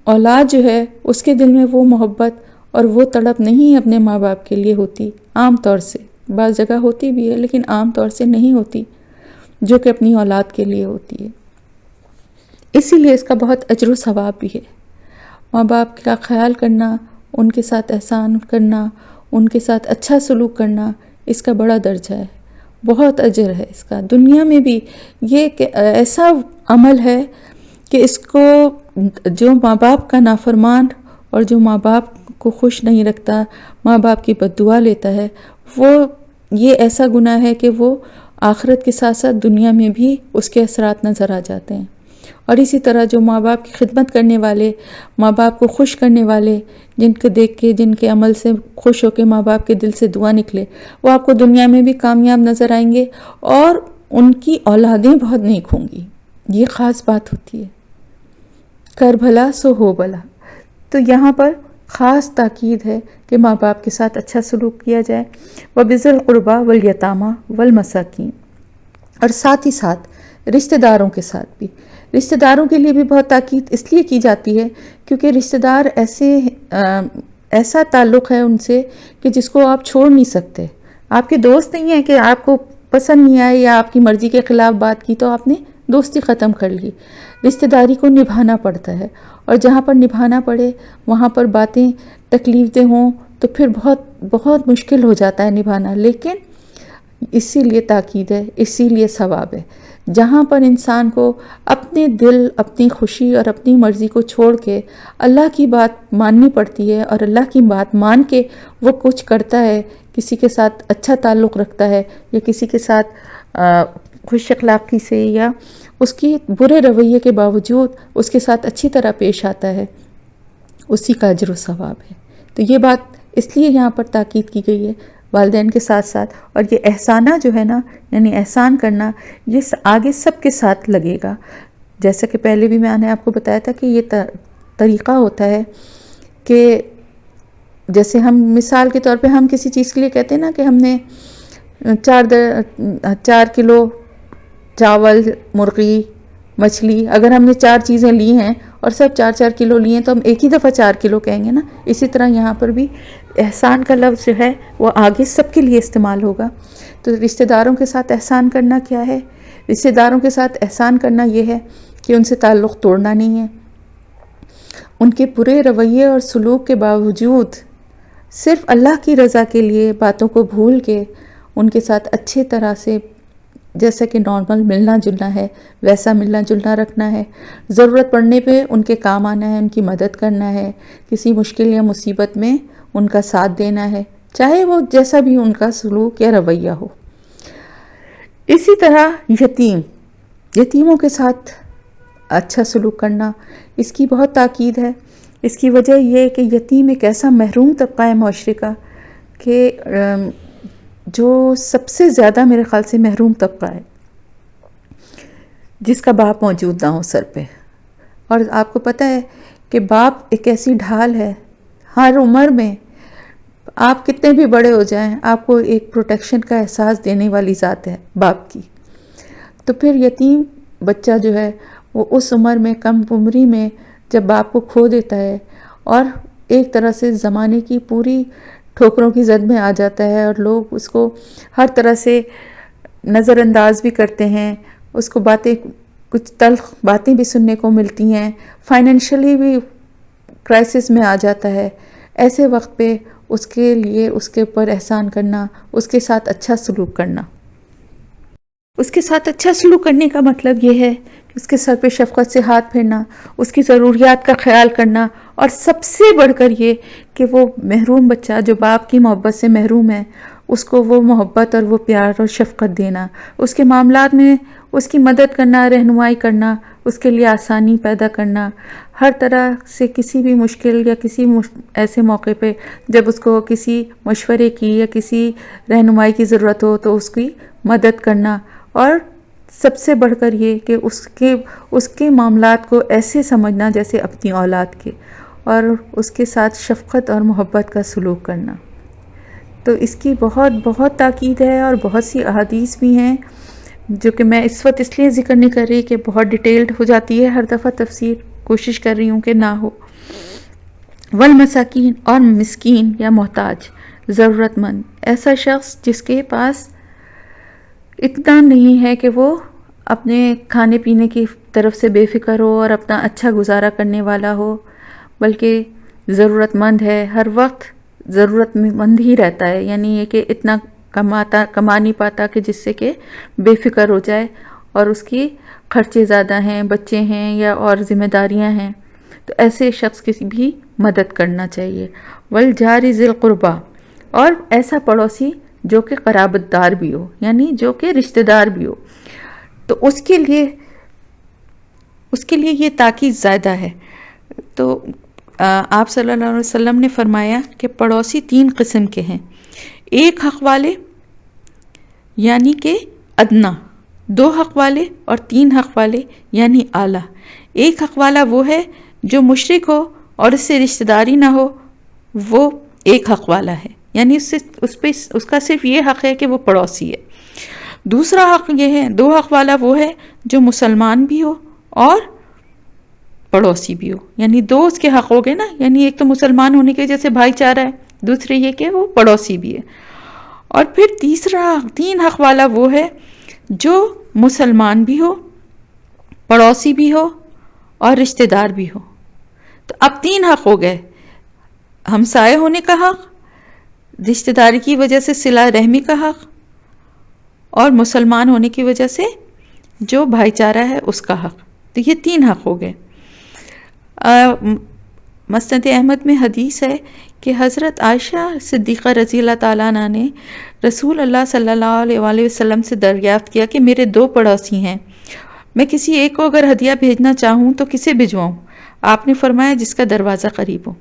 اولاد جو ہے اس کے دل میں وہ محبت اور وہ تڑپ نہیں اپنے ماں باپ کے لیے ہوتی، عام طور سے، بعض جگہ ہوتی بھی ہے لیکن عام طور سے نہیں ہوتی جو کہ اپنی اولاد کے لیے ہوتی ہے۔ اسی لیے اس کا بہت اجر و ثواب بھی ہے۔ ماں باپ کا خیال کرنا، ان کے ساتھ احسان کرنا، ان کے ساتھ اچھا سلوک کرنا، اس کا بڑا درجہ ہے، بہت اجر ہے اس کا۔ دنیا میں بھی یہ ایسا عمل ہے کہ اس کو جو ماں باپ کا نافرمان اور جو ماں باپ کو خوش نہیں رکھتا، ماں باپ کی بد دعا لیتا ہے، وہ یہ ایسا گناہ ہے کہ وہ آخرت کے ساتھ ساتھ دنیا میں بھی اس کے اثرات نظر آ جاتے ہیں۔ اور اسی طرح جو ماں باپ کی خدمت کرنے والے، ماں باپ کو خوش کرنے والے، جن کو دیکھ کے، جن کے عمل سے خوش ہو کے ماں باپ کے دل سے دعا نکلے، وہ آپ کو دنیا میں بھی کامیاب نظر آئیں گے اور ان کی اولادیں بہت نیک ہوں گی۔ یہ خاص بات ہوتی ہے، کر بھلا سو ہو بھلا۔ تو یہاں پر خاص تاکید ہے کہ ماں باپ کے ساتھ اچھا سلوک کیا جائے، وَبِذِی الْقُرْبَى وَالْیَتَامَى وَالْمَسَاکِین، اور ساتھ ہی ساتھ رشتہ داروں کے ساتھ بھی۔ رشتہ داروں کے لیے بھی بہت تاکید اس لیے کی جاتی ہے کیونکہ رشتہ دار ایسا تعلق ہے ان سے کہ جس کو آپ چھوڑ نہیں سکتے۔ آپ کے دوست نہیں ہیں کہ آپ کو پسند نہیں آئے یا آپ کی مرضی کے خلاف بات کی تو آپ نے دوستی ختم کر لی۔ رشتہ داری کو نبھانا پڑتا ہے، اور جہاں پر نبھانا پڑے وہاں پر باتیں تکلیف دہ ہوں تو پھر بہت بہت مشکل ہو جاتا ہے نبھانا، لیکن اسی لیے تاکید ہے، اسی لیے ثواب ہے۔ جہاں پر انسان کو اپنے دل، اپنی خوشی اور اپنی مرضی کو چھوڑ کے اللہ کی بات ماننی پڑتی ہے، اور اللہ کی بات مان کے وہ کچھ کرتا ہے، کسی کے ساتھ اچھا تعلق رکھتا ہے یا کسی کے ساتھ خوش اخلاقی سے یا اس کی برے رویے کے باوجود اس کے ساتھ اچھی طرح پیش آتا ہے، اسی کا اجر و ثواب ہے۔ تو یہ بات اس لیے یہاں پر تاکید کی گئی ہے والدین کے ساتھ ساتھ۔ اور یہ احسانہ جو ہے نا، یعنی احسان کرنا، یہ آگے سب کے ساتھ لگے گا۔ جیسا کہ پہلے بھی میں نے آپ کو بتایا تھا کہ یہ طریقہ ہوتا ہے کہ جیسے ہم مثال کے طور پہ ہم کسی چیز کے لیے کہتے ہیں نا کہ ہم نے 4 کلو چاول، مرغی، مچھلی، اگر ہم نے 4 چیزیں لی ہیں اور سب 4 کلو لی ہیں تو ہم ایک ہی دفعہ 4 کلو کہیں گے نا۔ اسی طرح یہاں پر بھی احسان کا لفظ جو ہے وہ آگے سب کے لیے استعمال ہوگا۔ تو رشتہ داروں کے ساتھ احسان کرنا کیا ہے؟ رشتہ داروں کے ساتھ احسان کرنا یہ ہے کہ ان سے تعلق توڑنا نہیں ہے، ان کے برے رویے اور سلوک کے باوجود صرف اللہ کی رضا کے لیے باتوں کو بھول کے ان کے ساتھ اچھے طرح سے جیسا کہ نارمل ملنا جلنا ہے ویسا ملنا جلنا رکھنا ہے، ضرورت پڑنے پہ ان کے کام آنا ہے، ان کی مدد کرنا ہے، کسی مشکل یا مصیبت میں ان کا ساتھ دینا ہے، چاہے وہ جیسا بھی ان کا سلوک یا رویہ ہو۔ اسی طرح یتیموں کے ساتھ اچھا سلوک کرنا، اس کی بہت تاکید ہے۔ اس کی وجہ یہ کہ یتیم ایک ایسا محروم طبقہ ہے معاشرے کا کہ جو سب سے زیادہ میرے خیال سے محروم طبقہ ہے، جس کا باپ موجود نہ ہو سر پہ۔ اور آپ کو پتہ ہے کہ باپ ایک ایسی ڈھال ہے، ہر عمر میں آپ کتنے بھی بڑے ہو جائیں آپ کو ایک پروٹیکشن کا احساس دینے والی ذات ہے باپ کی۔ تو پھر یتیم بچہ جو ہے وہ اس عمر میں، کم عمری میں جب باپ کو کھو دیتا ہے اور ایک طرح سے زمانے کی پوری ٹھوکروں کی زد میں آ جاتا ہے اور لوگ اس کو ہر طرح سے نظر انداز بھی کرتے ہیں، اس کو کچھ تلخ باتیں بھی سننے کو ملتی ہیں، فائنینشلی بھی کرائسس میں آ جاتا ہے۔ ایسے وقت پہ اس کے لیے اس کے اوپر احسان کرنا، اس کے ساتھ اچھا سلوک کرنا۔ اس کے ساتھ اچھا سلوک کرنے کا مطلب یہ ہے کہ اس کے سر پہ شفقت سے ہاتھ پھیرنا، اس کی ضروریات کا خیال کرنا، اور سب سے بڑھ کر یہ کہ وہ محروم بچہ جو باپ کی محبت سے محروم ہے اس کو وہ محبت اور وہ پیار اور شفقت دینا، اس کے معاملات میں اس کی مدد کرنا، رہنمائی کرنا، اس کے لیے آسانی پیدا کرنا، ہر طرح سے کسی بھی مشکل یا کسی ایسے موقع پہ جب اس کو کسی مشورے کی یا کسی رہنمائی کی ضرورت ہو تو اس کی مدد کرنا، اور سب سے بڑھ کر یہ کہ اس کے معاملات کو ایسے سمجھنا جیسے اپنی اولاد کے، اور اس کے ساتھ شفقت اور محبت کا سلوک کرنا۔ تو اس کی بہت بہت تاکید ہے، اور بہت سی احادیث بھی ہیں جو کہ میں اس وقت اس لیے ذکر نہیں کر رہی کہ بہت ڈیٹیلڈ ہو جاتی ہے ہر دفعہ تفسیر، کوشش کر رہی ہوں کہ نہ ہو۔ والمساکین، اور مسکین یا محتاج، ضرورت مند، ایسا شخص جس کے پاس اتنا نہیں ہے کہ وہ اپنے کھانے پینے کی طرف سے بے فکر ہو اور اپنا اچھا گزارا کرنے والا ہو، بلکہ ضرورت مند ہے، ہر وقت ضرورت مند ہی رہتا ہے، یعنی یہ کہ اتنا کما نہیں پاتا کہ جس سے کہ بے فکر ہو جائے، اور اس کی خرچے زیادہ ہیں، بچے ہیں یا اور ذمہ داریاں ہیں، تو ایسے شخص کی بھی مدد کرنا چاہیے۔ والجار ذی القربہ، اور ایسا پڑوسی جو کہ قرابت دار بھی ہو، یعنی جو کہ رشتہ دار بھی ہو، تو اس کے لیے یہ تاکید زیادہ ہے۔ تو آپ صلی اللہ علیہ وسلم نے فرمایا کہ پڑوسی 3 قسم کے ہیں: ایک حق والے یعنی کہ ادنا، 2 حق والے اور 3 حق والے یعنی اعلیٰ۔ ایک حق والا وہ ہے جو مشرک ہو اور اس سے رشتہ داری نہ ہو، وہ ایک حق والا ہے، یعنی اس کا صرف یہ حق ہے کہ وہ پڑوسی ہے۔ دوسرا حق یہ ہے، 2 حق والا وہ ہے جو مسلمان بھی ہو اور پڑوسی بھی ہو، یعنی 2 اس کے حق ہو گئے نا، یعنی ایک تو مسلمان ہونے کی وجہ سے بھائی چارہ ہے، دوسرے یہ کہ وہ پڑوسی بھی ہے۔ اور پھر 3 حق والا وہ ہے جو مسلمان بھی ہو، پڑوسی بھی ہو اور رشتہ دار بھی ہو۔ تو اب 3 حق ہو گئے: ہمسائے ہونے کا حق، رشتہ داری کی وجہ سے صلہ رحمی کا حق، اور مسلمان ہونے کی وجہ سے جو بھائی چارہ ہے اس کا حق۔ تو یہ 3 حق ہو گئے۔ مسند احمد میں حدیث ہے کہ حضرت عائشہ صدیقہ رضی اللہ تعالیٰ عنہ نے رسول اللہ صلی اللہ علیہ وآلہ وسلم سے دریافت کیا کہ میرے 2 پڑوسی ہیں، میں کسی ایک کو اگر ہدیہ بھیجنا چاہوں تو کسے بھجواؤں؟ آپ نے فرمایا جس کا دروازہ قریب ہو۔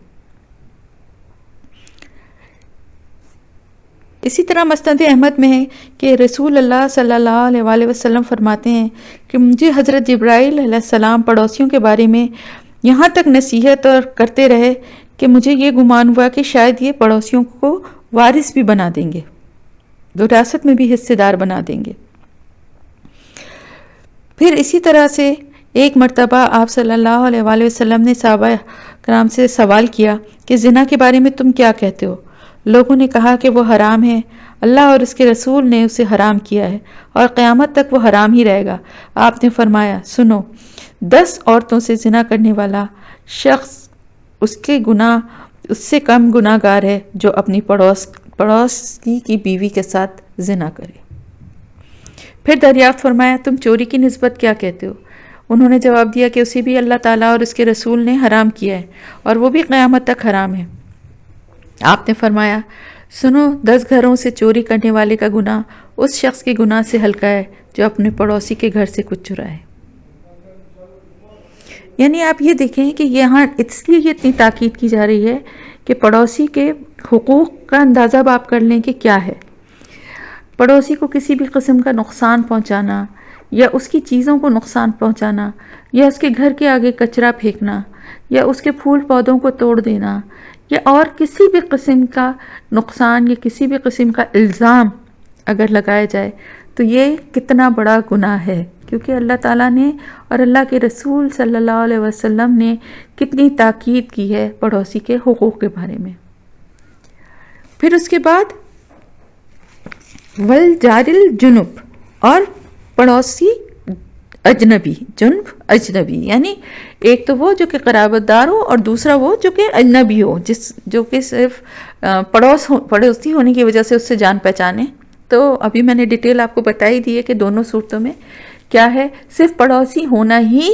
اسی طرح مسند احمد میں ہے کہ رسول اللہ صلی اللہ علیہ وآلہ وسلم فرماتے ہیں کہ مجھے حضرت جبرائیل علیہ السلام پڑوسیوں کے بارے میں یہاں تک نصیحت اور کرتے رہے کہ مجھے یہ گمان ہوا کہ شاید یہ پڑوسیوں کو وارث بھی بنا دیں گے، وراثت میں بھی حصے دار بنا دیں گے۔ پھر اسی طرح سے ایک مرتبہ آپ صلی اللہ علیہ وآلہ وسلم نے صحابہ کرام سے سوال کیا کہ زنا کے بارے میں تم کیا کہتے ہو؟ لوگوں نے کہا کہ وہ حرام ہے، اللہ اور اس کے رسول نے اسے حرام کیا ہے اور قیامت تک وہ حرام ہی رہے گا۔ آپ نے فرمایا سنو، 10 عورتوں سے زنا کرنے والا شخص اس سے کم گناہ گار ہے جو اپنی پڑوسی کی بیوی کے ساتھ زنا کرے۔ پھر دریافت فرمایا تم چوری کی نسبت کیا کہتے ہو؟ انہوں نے جواب دیا کہ اسے بھی اللہ تعالیٰ اور اس کے رسول نے حرام کیا ہے اور وہ بھی قیامت تک حرام ہے۔ آپ نے فرمایا سنو، 10 گھروں سے چوری کرنے والے کا گناہ اس شخص کے گناہ سے ہلکا ہے جو اپنے پڑوسی کے گھر سے کچھ چرائے۔ یعنی آپ یہ دیکھیں کہ یہاں اس لیے یہ اتنی تاکید کی جا رہی ہے کہ پڑوسی کے حقوق کا اندازہ آپ کر لیں کہ کیا ہے۔ پڑوسی کو کسی بھی قسم کا نقصان پہنچانا یا اس کی چیزوں کو نقصان پہنچانا یا اس کے گھر کے آگے کچرا پھینکنا یا اس کے پھول پودوں کو توڑ دینا یا اور کسی بھی قسم کا نقصان یا کسی بھی قسم کا الزام اگر لگایا جائے تو یہ کتنا بڑا گناہ ہے، کیونکہ اللہ تعالیٰ نے اور اللہ کے رسول صلی اللہ علیہ وسلم نے کتنی تاکید کی ہے پڑوسی کے حقوق کے بارے میں۔ پھر اس کے بعد والجار الجنب، اور پڑوسی اجنبی، جنب اجنبی، یعنی ایک تو وہ جو کہ قرابت دار ہو اور دوسرا وہ جو کہ اجنبی ہو، جو کہ صرف پڑوسی ہونے کی وجہ سے اس سے جان پہچانے۔ تو ابھی میں نے ڈیٹیل آپ کو بتائی دی ہے کہ دونوں صورتوں میں کیا ہے، صرف پڑوسی ہونا ہی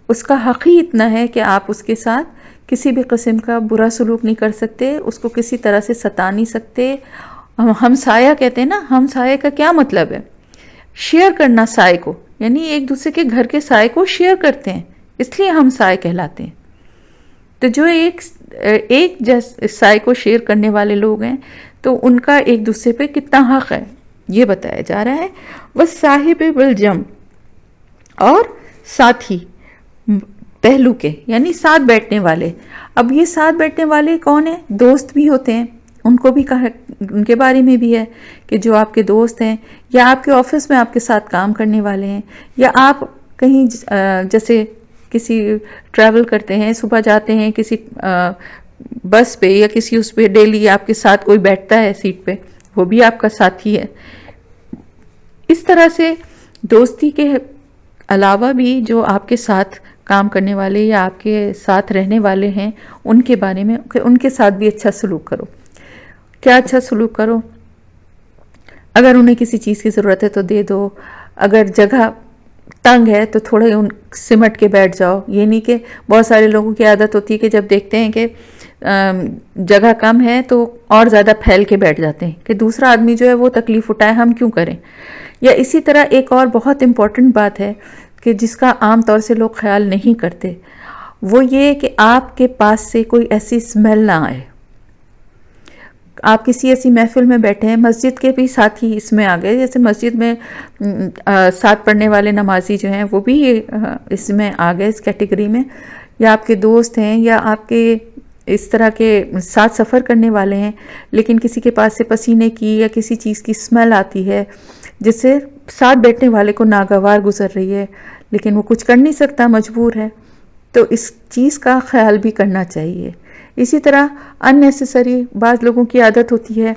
اس کا حق ہی اتنا ہے کہ آپ اس کے ساتھ کسی بھی قسم کا برا سلوک نہیں کر سکتے، اس کو کسی طرح سے ستا نہیں سکتے۔ ہمسایہ کہتے ہیں نا، ہمسایہ کا کیا مطلب ہے؟ شیئر کرنا سائے کو، یعنی ایک دوسرے کے گھر کے سائے کو شیئر کرتے ہیں، اس لیے ہم سائے کہلاتے ہیں۔ تو جو ایک سائے کو شیئر کرنے والے لوگ ہیں تو ان کا ایک دوسرے پہ کتنا حق ہے یہ بتایا جا رہا ہے۔ والصاحب بالجنب، اور ساتھی پہلو کے، یعنی ساتھ بیٹھنے والے۔ اب یہ ساتھ بیٹھنے والے کون ہیں؟ دوست بھی ہوتے ہیں، ان کو بھی ان کے بارے میں بھی ہے کہ جو آپ کے دوست ہیں یا آپ کے آفس میں آپ کے ساتھ کام کرنے والے ہیں، یا آپ کہیں جیسے کسی ٹریول کرتے ہیں، صبح جاتے ہیں کسی بس پہ یا کسی اس پہ، ڈیلی آپ کے ساتھ کوئی بیٹھتا ہے سیٹ پہ، وہ بھی آپ کا ساتھی ہے۔ اس طرح سے دوستی کے علاوہ بھی جو آپ کے ساتھ کام کرنے والے یا آپ کے ساتھ رہنے والے ہیں ان کے بارے میں کہ ان کے ساتھ بھی اچھا سلوک کرو. کیا اچھا سلوک کرو؟ اگر انہیں کسی چیز کی ضرورت ہے تو دے دو. اگر جگہ تنگ ہے تو تھوڑے سمٹ کے بیٹھ جاؤ. یہ نہیں کہ بہت سارے لوگوں کی عادت ہوتی ہے کہ جب دیکھتے ہیں کہ جگہ کم ہے تو اور زیادہ پھیل کے بیٹھ جاتے ہیں کہ دوسرا آدمی جو ہے وہ تکلیف اٹھائے، ہم کیوں کریں. یا اسی طرح ایک اور بہت امپورٹنٹ بات ہے کہ جس کا عام طور سے لوگ خیال نہیں کرتے، وہ یہ کہ آپ کے پاس سے کوئی ایسی اسمیل نہ آئے. آپ کسی ایسی محفل میں بیٹھے ہیں، مسجد کے بھی ساتھی اس میں آ گئے، جیسے مسجد میں ساتھ پڑھنے والے نمازی جو ہیں وہ بھی اس میں آ گئے، اس کیٹیگری میں. یا آپ کے دوست ہیں یا آپ کے اس طرح کے ساتھ سفر کرنے والے ہیں، لیکن کسی کے پاس سے پسینے کی یا کسی چیز کی اسمیل آتی ہے جس سے ساتھ بیٹھنے والے کو ناگوار گزر رہی ہے، لیکن وہ کچھ کر نہیں سکتا، مجبور ہے، تو اس چیز کا خیال بھی کرنا چاہیے. اسی طرح اننیسیسری بعض لوگوں کی عادت ہوتی ہے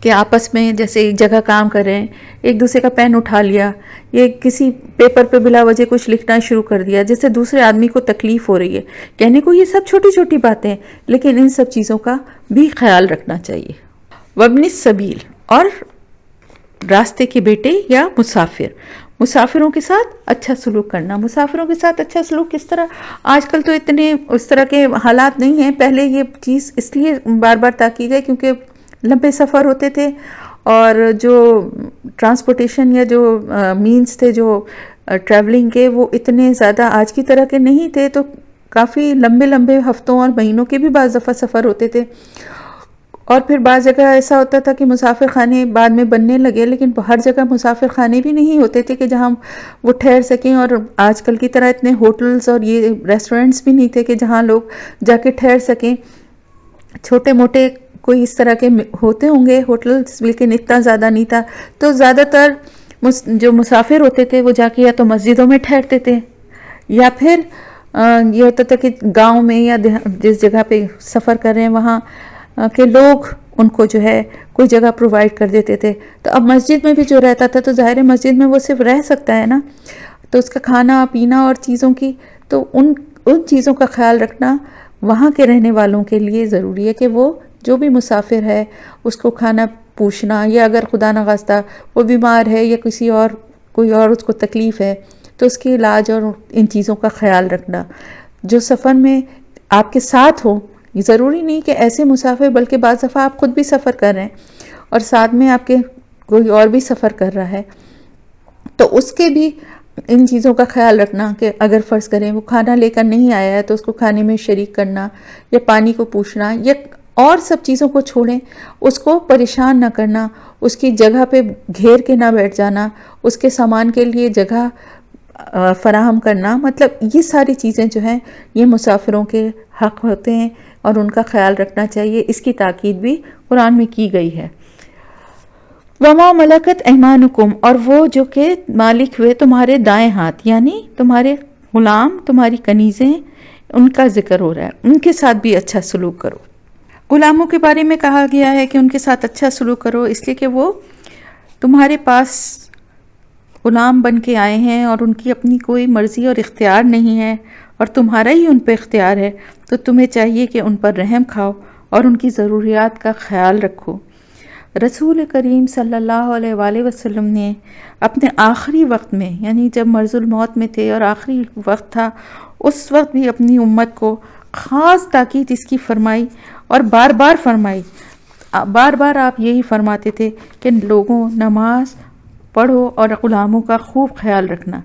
کہ آپس میں جیسے ایک جگہ کام کر رہے ہیں، ایک دوسرے کا پین اٹھا لیا، یہ کسی پیپر پہ بلا وجہ کچھ لکھنا شروع کر دیا جس سے دوسرے آدمی کو تکلیف ہو رہی ہے. کہنے کو یہ سب چھوٹی چھوٹی باتیں، لیکن ان سب چیزوں کا بھی خیال رکھنا چاہیے. وابن السبیل، اور راستے کے بیٹے یا مسافروں کے ساتھ اچھا سلوک کرنا. مسافروں کے ساتھ اچھا سلوک کس طرح؟ آج کل تو اتنے اس طرح کے حالات نہیں ہیں. پہلے یہ چیز اس لیے بار بار تاکید ہے کیونکہ لمبے سفر ہوتے تھے اور جو ٹرانسپورٹیشن یا جو مینز تھے جو ٹریولنگ کے، وہ اتنے زیادہ آج کی طرح کے نہیں تھے، تو کافی لمبے لمبے ہفتوں اور مہینوں کے بھی بعض دفعہ سفر ہوتے تھے. اور پھر بعض جگہ ایسا ہوتا تھا کہ مسافر خانے بعد میں بننے لگے، لیکن ہر جگہ مسافر خانے بھی نہیں ہوتے تھے کہ جہاں وہ ٹھہر سکیں. اور آج کل کی طرح اتنے ہوٹلز اور یہ ریسٹورنٹس بھی نہیں تھے کہ جہاں لوگ جا کے ٹھہر سکیں. چھوٹے موٹے کوئی اس طرح کے ہوتے ہوں گے ہوٹلز، لیکن اتنا زیادہ نہیں تھا. تو زیادہ تر جو مسافر ہوتے تھے وہ جا کے یا تو مسجدوں میں ٹھہرتے تھے، یا پھر یہ ہوتا تھا کہ گاؤں میں یا جس جگہ پہ سفر کر رہے ہیں وہاں کہ لوگ ان کو جو ہے کوئی جگہ پرووائڈ کر دیتے تھے. تو اب مسجد میں بھی جو رہتا تھا تو ظاہر مسجد میں وہ صرف رہ سکتا ہے نا، تو اس کا کھانا پینا اور چیزوں کی، تو ان چیزوں کا خیال رکھنا وہاں کے رہنے والوں کے لیے ضروری ہے کہ وہ جو بھی مسافر ہے اس کو کھانا پوچھنا، یا اگر خدا نخواستہ وہ بیمار ہے یا کوئی اور اس کو تکلیف ہے تو اس کے علاج اور ان چیزوں کا خیال رکھنا. جو سفر میں آپ کے ساتھ ہو، یہ ضروری نہیں کہ ایسے مسافر، بلکہ بعض دفعہ آپ خود بھی سفر کر رہے ہیں اور ساتھ میں آپ کے کوئی اور بھی سفر کر رہا ہے، تو اس کے بھی ان چیزوں کا خیال رکھنا کہ اگر فرض کریں وہ کھانا لے کر نہیں آیا ہے تو اس کو کھانے میں شریک کرنا، یا پانی کو پوچھنا، یا اور سب چیزوں کو چھوڑیں، اس کو پریشان نہ کرنا، اس کی جگہ پہ گھیر کے نہ بیٹھ جانا، اس کے سامان کے لیے جگہ فراہم کرنا. مطلب یہ ساری چیزیں جو ہیں یہ مسافروں کے حق ہوتے ہیں اور ان کا خیال رکھنا چاہیے. اس کی تاکید بھی قرآن میں کی گئی ہے. وَمَا مَلَكَتْ أَيْمَانُكُمْ، اور وہ جو کہ مالک ہوئے تمہارے دائیں ہاتھ، یعنی تمہارے غلام، تمہاری کنیزیں، ان کا ذکر ہو رہا ہے. ان کے ساتھ بھی اچھا سلوک کرو. غلاموں کے بارے میں کہا گیا ہے کہ ان کے ساتھ اچھا سلوک کرو، اس لیے کہ وہ تمہارے پاس غلام بن کے آئے ہیں اور ان کی اپنی کوئی مرضی اور اختیار نہیں ہے، اور تمہارا ہی ان پہ اختیار ہے، تو تمہیں چاہیے کہ ان پر رحم کھاؤ اور ان کی ضروریات کا خیال رکھو. رسول کریم صلی اللہ علیہ وآلہ وسلم نے اپنے آخری وقت میں، یعنی جب مرض الموت میں تھے اور آخری وقت تھا، اس وقت بھی اپنی امت کو خاص تاکید اس کی فرمائی اور بار بار فرمائی. بار بار آپ یہی فرماتے تھے کہ لوگوں نماز پڑھو اور غلاموں کا خوب خیال رکھنا.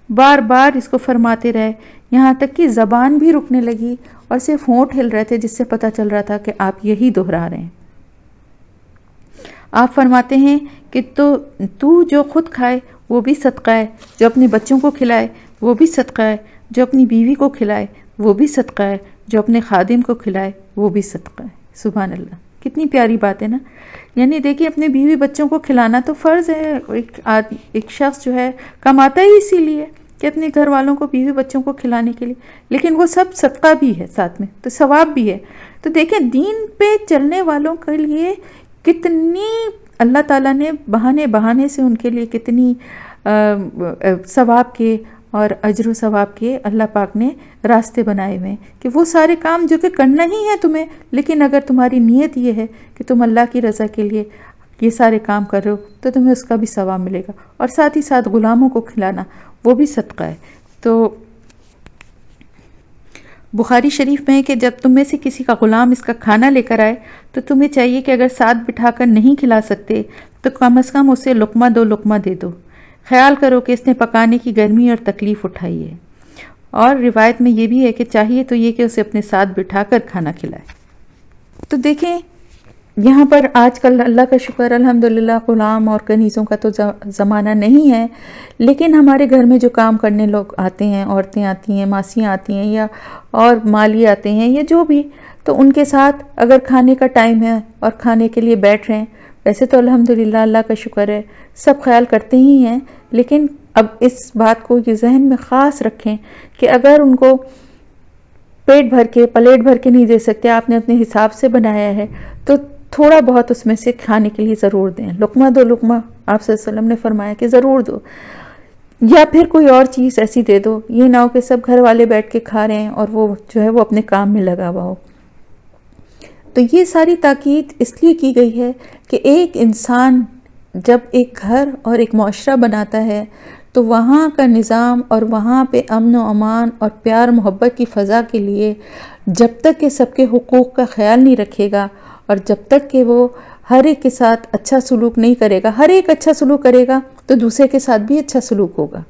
بار بار اس کو فرماتے رہے، یہاں تک کہ زبان بھی رکنے لگی اور صرف ہونٹ ہل رہے تھے، جس سے پتہ چل رہا تھا کہ آپ یہی دہرا رہے ہیں. آپ فرماتے ہیں کہ تو جو خود کھائے وہ بھی صدقہ ہے، جو اپنے بچوں کو کھلائے وہ بھی صدقہ ہے، جو اپنی بیوی کو کھلائے وہ بھی صدقہ ہے، جو اپنے خادم کو کھلائے وہ بھی صدقہ ہے. سبحان اللہ، کتنی پیاری بات ہے نا. یعنی دیکھیے اپنے بیوی بچوں کو کھلانا تو فرض ہے. ایک شخص جو ہے کماتا ہی اسی لیے کہ اپنے گھر والوں کو، بیوی بچوں کو کھلانے کے لیے، لیکن وہ سب صدقہ بھی ہے ساتھ میں، تو ثواب بھی ہے. تو دیکھیں دین پہ چلنے والوں کے لیے کتنی اللہ تعالیٰ نے بہانے سے ان کے لیے کتنی ثواب کے اور اجر و ثواب کے اللہ پاک نے راستے بنائے ہوئے ہیں کہ وہ سارے کام جو کہ کرنا ہی ہے تمہیں، لیکن اگر تمہاری نیت یہ ہے کہ تم اللہ کی رضا کے لیے یہ سارے کام کر رہے ہو تو تمہیں اس کا بھی ثواب ملے گا، اور ساتھ ہی ساتھ غلاموں کو کھلانا وہ بھی صدقہ ہے۔ تو بخاری شریف میں ہے کہ جب تم میں سے کسی کا غلام اس کا کھانا لے کر آئے تو تمہیں چاہیے کہ اگر ساتھ بٹھا کر نہیں کھلا سکتے تو کم از کم اسے لقمہ 2 لقمہ دے دو، خیال کرو کہ اس نے پکانے کی گرمی اور تکلیف اٹھائی ہے۔ اور روایت میں یہ بھی ہے کہ چاہیے تو یہ کہ اسے اپنے ساتھ بٹھا کر کھانا کھلائے۔ تو دیکھیں یہاں پر آج کل اللہ کا شکر الحمدللہ غلام اور کنیزوں کا تو زمانہ نہیں ہے، لیکن ہمارے گھر میں جو کام کرنے لوگ آتے ہیں، عورتیں آتی ہیں، ماسیاں آتی ہیں، یا اور مالی آتے ہیں یا جو بھی، تو ان کے ساتھ اگر کھانے کا ٹائم ہے اور کھانے کے لیے بیٹھ رہے ہیں، ویسے تو الحمدللہ اللہ کا شکر ہے سب خیال کرتے ہی ہیں، لیکن اب اس بات کو یہ ذہن میں خاص رکھیں کہ اگر ان کو پیٹ بھر کے پلیٹ بھر کے نہیں دے سکتے، آپ نے اپنے حساب سے بنایا ہے، تو تھوڑا بہت اس میں سے کھانے کے لیے ضرور دیں، لقمہ 2 لقمہ آپ صلی اللہ علیہ وسلم نے فرمایا کہ ضرور دو، یا پھر کوئی اور چیز ایسی دے دو، یہ نہ ہو کہ سب گھر والے بیٹھ کے کھا رہے ہیں اور وہ جو ہے وہ اپنے کام میں لگا ہوا ہو۔ تو یہ ساری تاکید اس لیے کی گئی ہے کہ ایک انسان جب ایک گھر اور ایک معاشرہ بناتا ہے تو وہاں کا نظام اور وہاں پہ امن و امان اور پیار محبت کی فضا کے لیے جب تک کہ سب کے حقوق کا خیال نہیں رکھے گا، اور جب تک کہ وہ ہر ایک کے ساتھ اچھا سلوک نہیں کرے گا، ہر ایک اچھا سلوک کرے گا تو دوسرے کے ساتھ بھی اچھا سلوک ہوگا،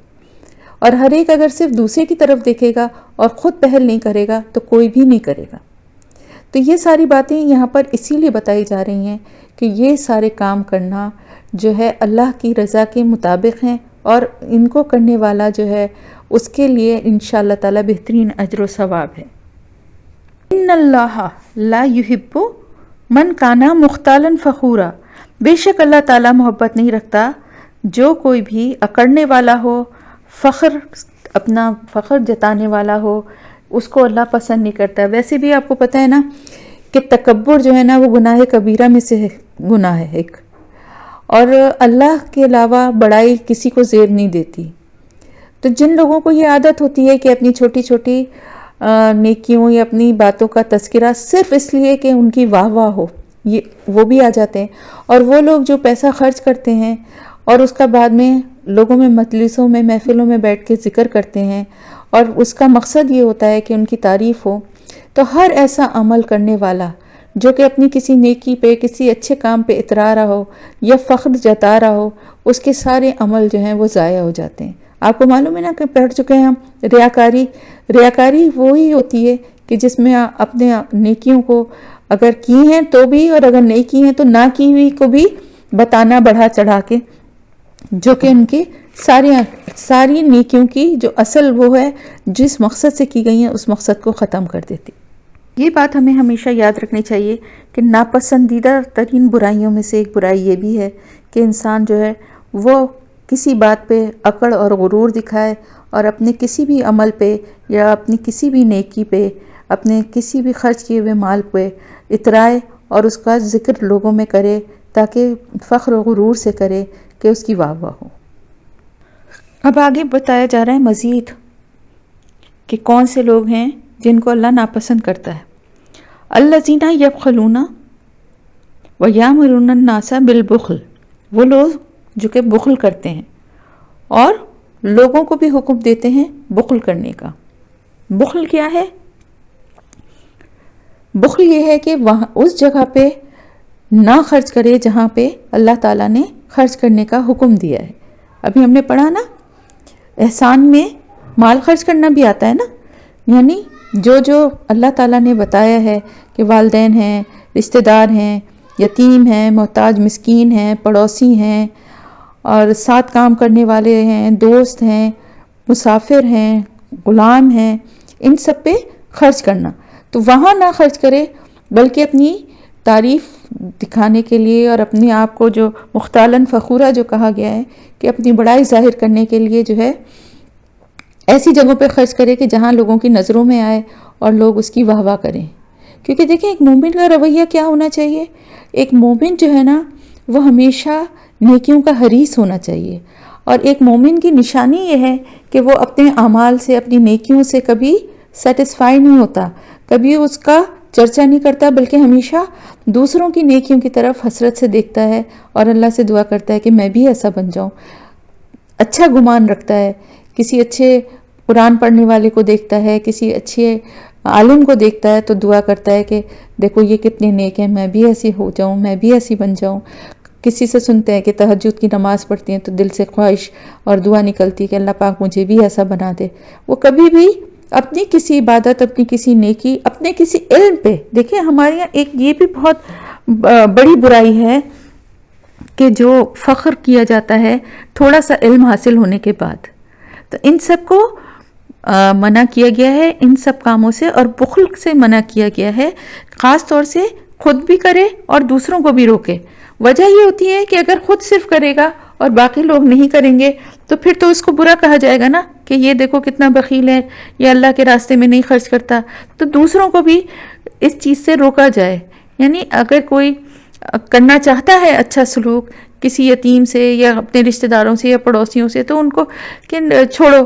اور ہر ایک اگر صرف دوسرے کی طرف دیکھے گا اور خود پہل نہیں کرے گا تو کوئی بھی نہیں کرے گا۔ تو یہ ساری باتیں یہاں پر اسی لیے بتائی جا رہی ہیں کہ یہ سارے کام کرنا جو ہے اللہ کی رضا کے مطابق ہیں، اور ان کو کرنے والا جو ہے اس کے لیے انشاءاللہ تعالی بہترین اجر و ثواب ہے۔ ان اللہ لا یحب من کانا مختالا فخورا، بے شک اللہ تعالیٰ محبت نہیں رکھتا جو کوئی بھی اکڑنے والا ہو، اپنا فخر جتانے والا ہو، اس کو اللہ پسند نہیں کرتا۔ ویسے بھی آپ کو پتہ ہے نا کہ تکبر جو ہے نا وہ گناہ کبیرہ میں سے گناہ ہے ایک، اور اللہ کے علاوہ بڑائی کسی کو زیب نہیں دیتی۔ تو جن لوگوں کو یہ عادت ہوتی ہے کہ اپنی چھوٹی چھوٹی نیکیوں یا اپنی باتوں کا تذکرہ صرف اس لیے کہ ان کی واہ واہ ہو، وہ بھی آ جاتے ہیں، اور وہ لوگ جو پیسہ خرچ کرتے ہیں اور اس کا بعد میں لوگوں میں مجلسوں میں محفلوں میں بیٹھ کے ذکر کرتے ہیں، اور اس کا مقصد یہ ہوتا ہے کہ ان کی تعریف ہو، تو ہر ایسا عمل کرنے والا جو کہ اپنی کسی نیکی پہ کسی اچھے کام پہ اترا رہا ہو یا فخر جتا رہا ہو، اس کے سارے عمل جو ہیں وہ ضائع ہو جاتے ہیں۔ آپ کو معلوم ہے نا کہ پڑھ چکے ہیں ہم ریاکاری وہی ہوتی ہے کہ جس میں اپنے نیکیوں کو اگر کی ہیں تو بھی، اور اگر نہیں کی ہیں تو نہ کی ہوئی کو بھی بتانا بڑھا چڑھا کے، جو کہ ان کی ساری نیکیوں کی جو اصل وہ ہے جس مقصد سے کی گئی ہیں اس مقصد کو ختم کر دیتی۔ یہ بات ہمیں ہمیشہ یاد رکھنی چاہیے کہ ناپسندیدہ ترین برائیوں میں سے ایک برائی یہ بھی ہے کہ انسان جو ہے وہ کسی بات پہ اکڑ اور غرور دکھائے، اور اپنے کسی بھی عمل پہ یا اپنی کسی بھی نیکی پہ، اپنے کسی بھی خرچ کیے ہوئے مال پہ اترائے اور اس کا ذکر لوگوں میں کرے، تاکہ فخر و غرور سے کرے کہ اس کی واہ واہ ہو۔ اب آگے بتایا جا رہا ہے مزید کہ کون سے لوگ ہیں جن کو اللہ ناپسند کرتا ہے۔ الذین یبخلون ویامرون الناس بالبخل، وہ لوگ جو کہ بخل کرتے ہیں اور لوگوں کو بھی حکم دیتے ہیں بخل کرنے کا۔ بخل کیا ہے؟ بخل یہ ہے کہ وہاں اس جگہ پہ نہ خرچ کرے جہاں پہ اللہ تعالیٰ نے خرچ کرنے کا حکم دیا ہے۔ ابھی ہم نے پڑھا نا احسان میں مال خرچ کرنا بھی آتا ہے نا، یعنی جو اللہ تعالیٰ نے بتایا ہے کہ والدین ہیں، رشتہ دار ہیں، یتیم ہیں، محتاج مسکین ہیں، پڑوسی ہیں، اور ساتھ کام کرنے والے ہیں، دوست ہیں، مسافر ہیں، غلام ہیں، ان سب پہ خرچ کرنا، تو وہاں نہ خرچ کرے بلکہ اپنی تعریف دکھانے کے لیے اور اپنے آپ کو جو مختالن فخورہ جو کہا گیا ہے کہ اپنی بڑائی ظاہر کرنے کے لیے جو ہے ایسی جگہوں پہ خرچ کرے کہ جہاں لوگوں کی نظروں میں آئے اور لوگ اس کی واہ واہ کریں۔ کیونکہ دیکھیں ایک مومن کا رویہ کیا ہونا چاہیے، ایک مومن جو ہے نا وہ ہمیشہ نیکیوں کا حریص ہونا چاہیے۔ اور ایک مومن کی نشانی یہ ہے کہ وہ اپنے اعمال سے، اپنی نیکیوں سے کبھی سیٹسفائی نہیں ہوتا، کبھی اس کا چرچا نہیں کرتا، بلکہ ہمیشہ دوسروں کی نیکیوں کی طرف حسرت سے دیکھتا ہے اور اللہ سے دعا کرتا ہے کہ میں بھی ایسا بن جاؤں. اچھا گمان رکھتا ہے، کسی اچھے قرآن پڑھنے والے کو دیکھتا ہے، کسی اچھے عالم کو دیکھتا ہے تو دعا کرتا ہے کہ دیکھو یہ کتنے نیک ہیں، میں بھی ایسی ہو جاؤں، میں بھی ایسی بن جاؤں. کسی سے سنتے ہیں کہ تہجد کی نماز پڑھتی ہیں تو دل سے خواہش اور دعا نکلتی کہ اللہ پاک مجھے بھی ایسا بنا دے. وہ کبھی بھی اپنی کسی عبادت، اپنی کسی نیکی، اپنے کسی علم پہ، دیکھیں ہمارے یہاں ایک یہ بھی بہت بڑی برائی ہے کہ جو فخر کیا جاتا ہے تھوڑا سا علم حاصل ہونے کے بعد. تو ان سب کو منع کیا گیا ہے، ان سب کاموں سے، اور بخل سے منع کیا گیا ہے، خاص طور سے خود بھی کرے اور دوسروں کو بھی روکے. وجہ یہ ہوتی ہے کہ اگر خود صرف کرے گا اور باقی لوگ نہیں کریں گے تو پھر تو اس کو برا کہا جائے گا نا کہ یہ دیکھو کتنا بخیل ہے، یہ اللہ کے راستے میں نہیں خرچ کرتا. تو دوسروں کو بھی اس چیز سے روکا جائے. یعنی اگر کوئی کرنا چاہتا ہے اچھا سلوک کسی یتیم سے یا اپنے رشتہ داروں سے یا پڑوسیوں سے، تو ان کو کہ چھوڑو،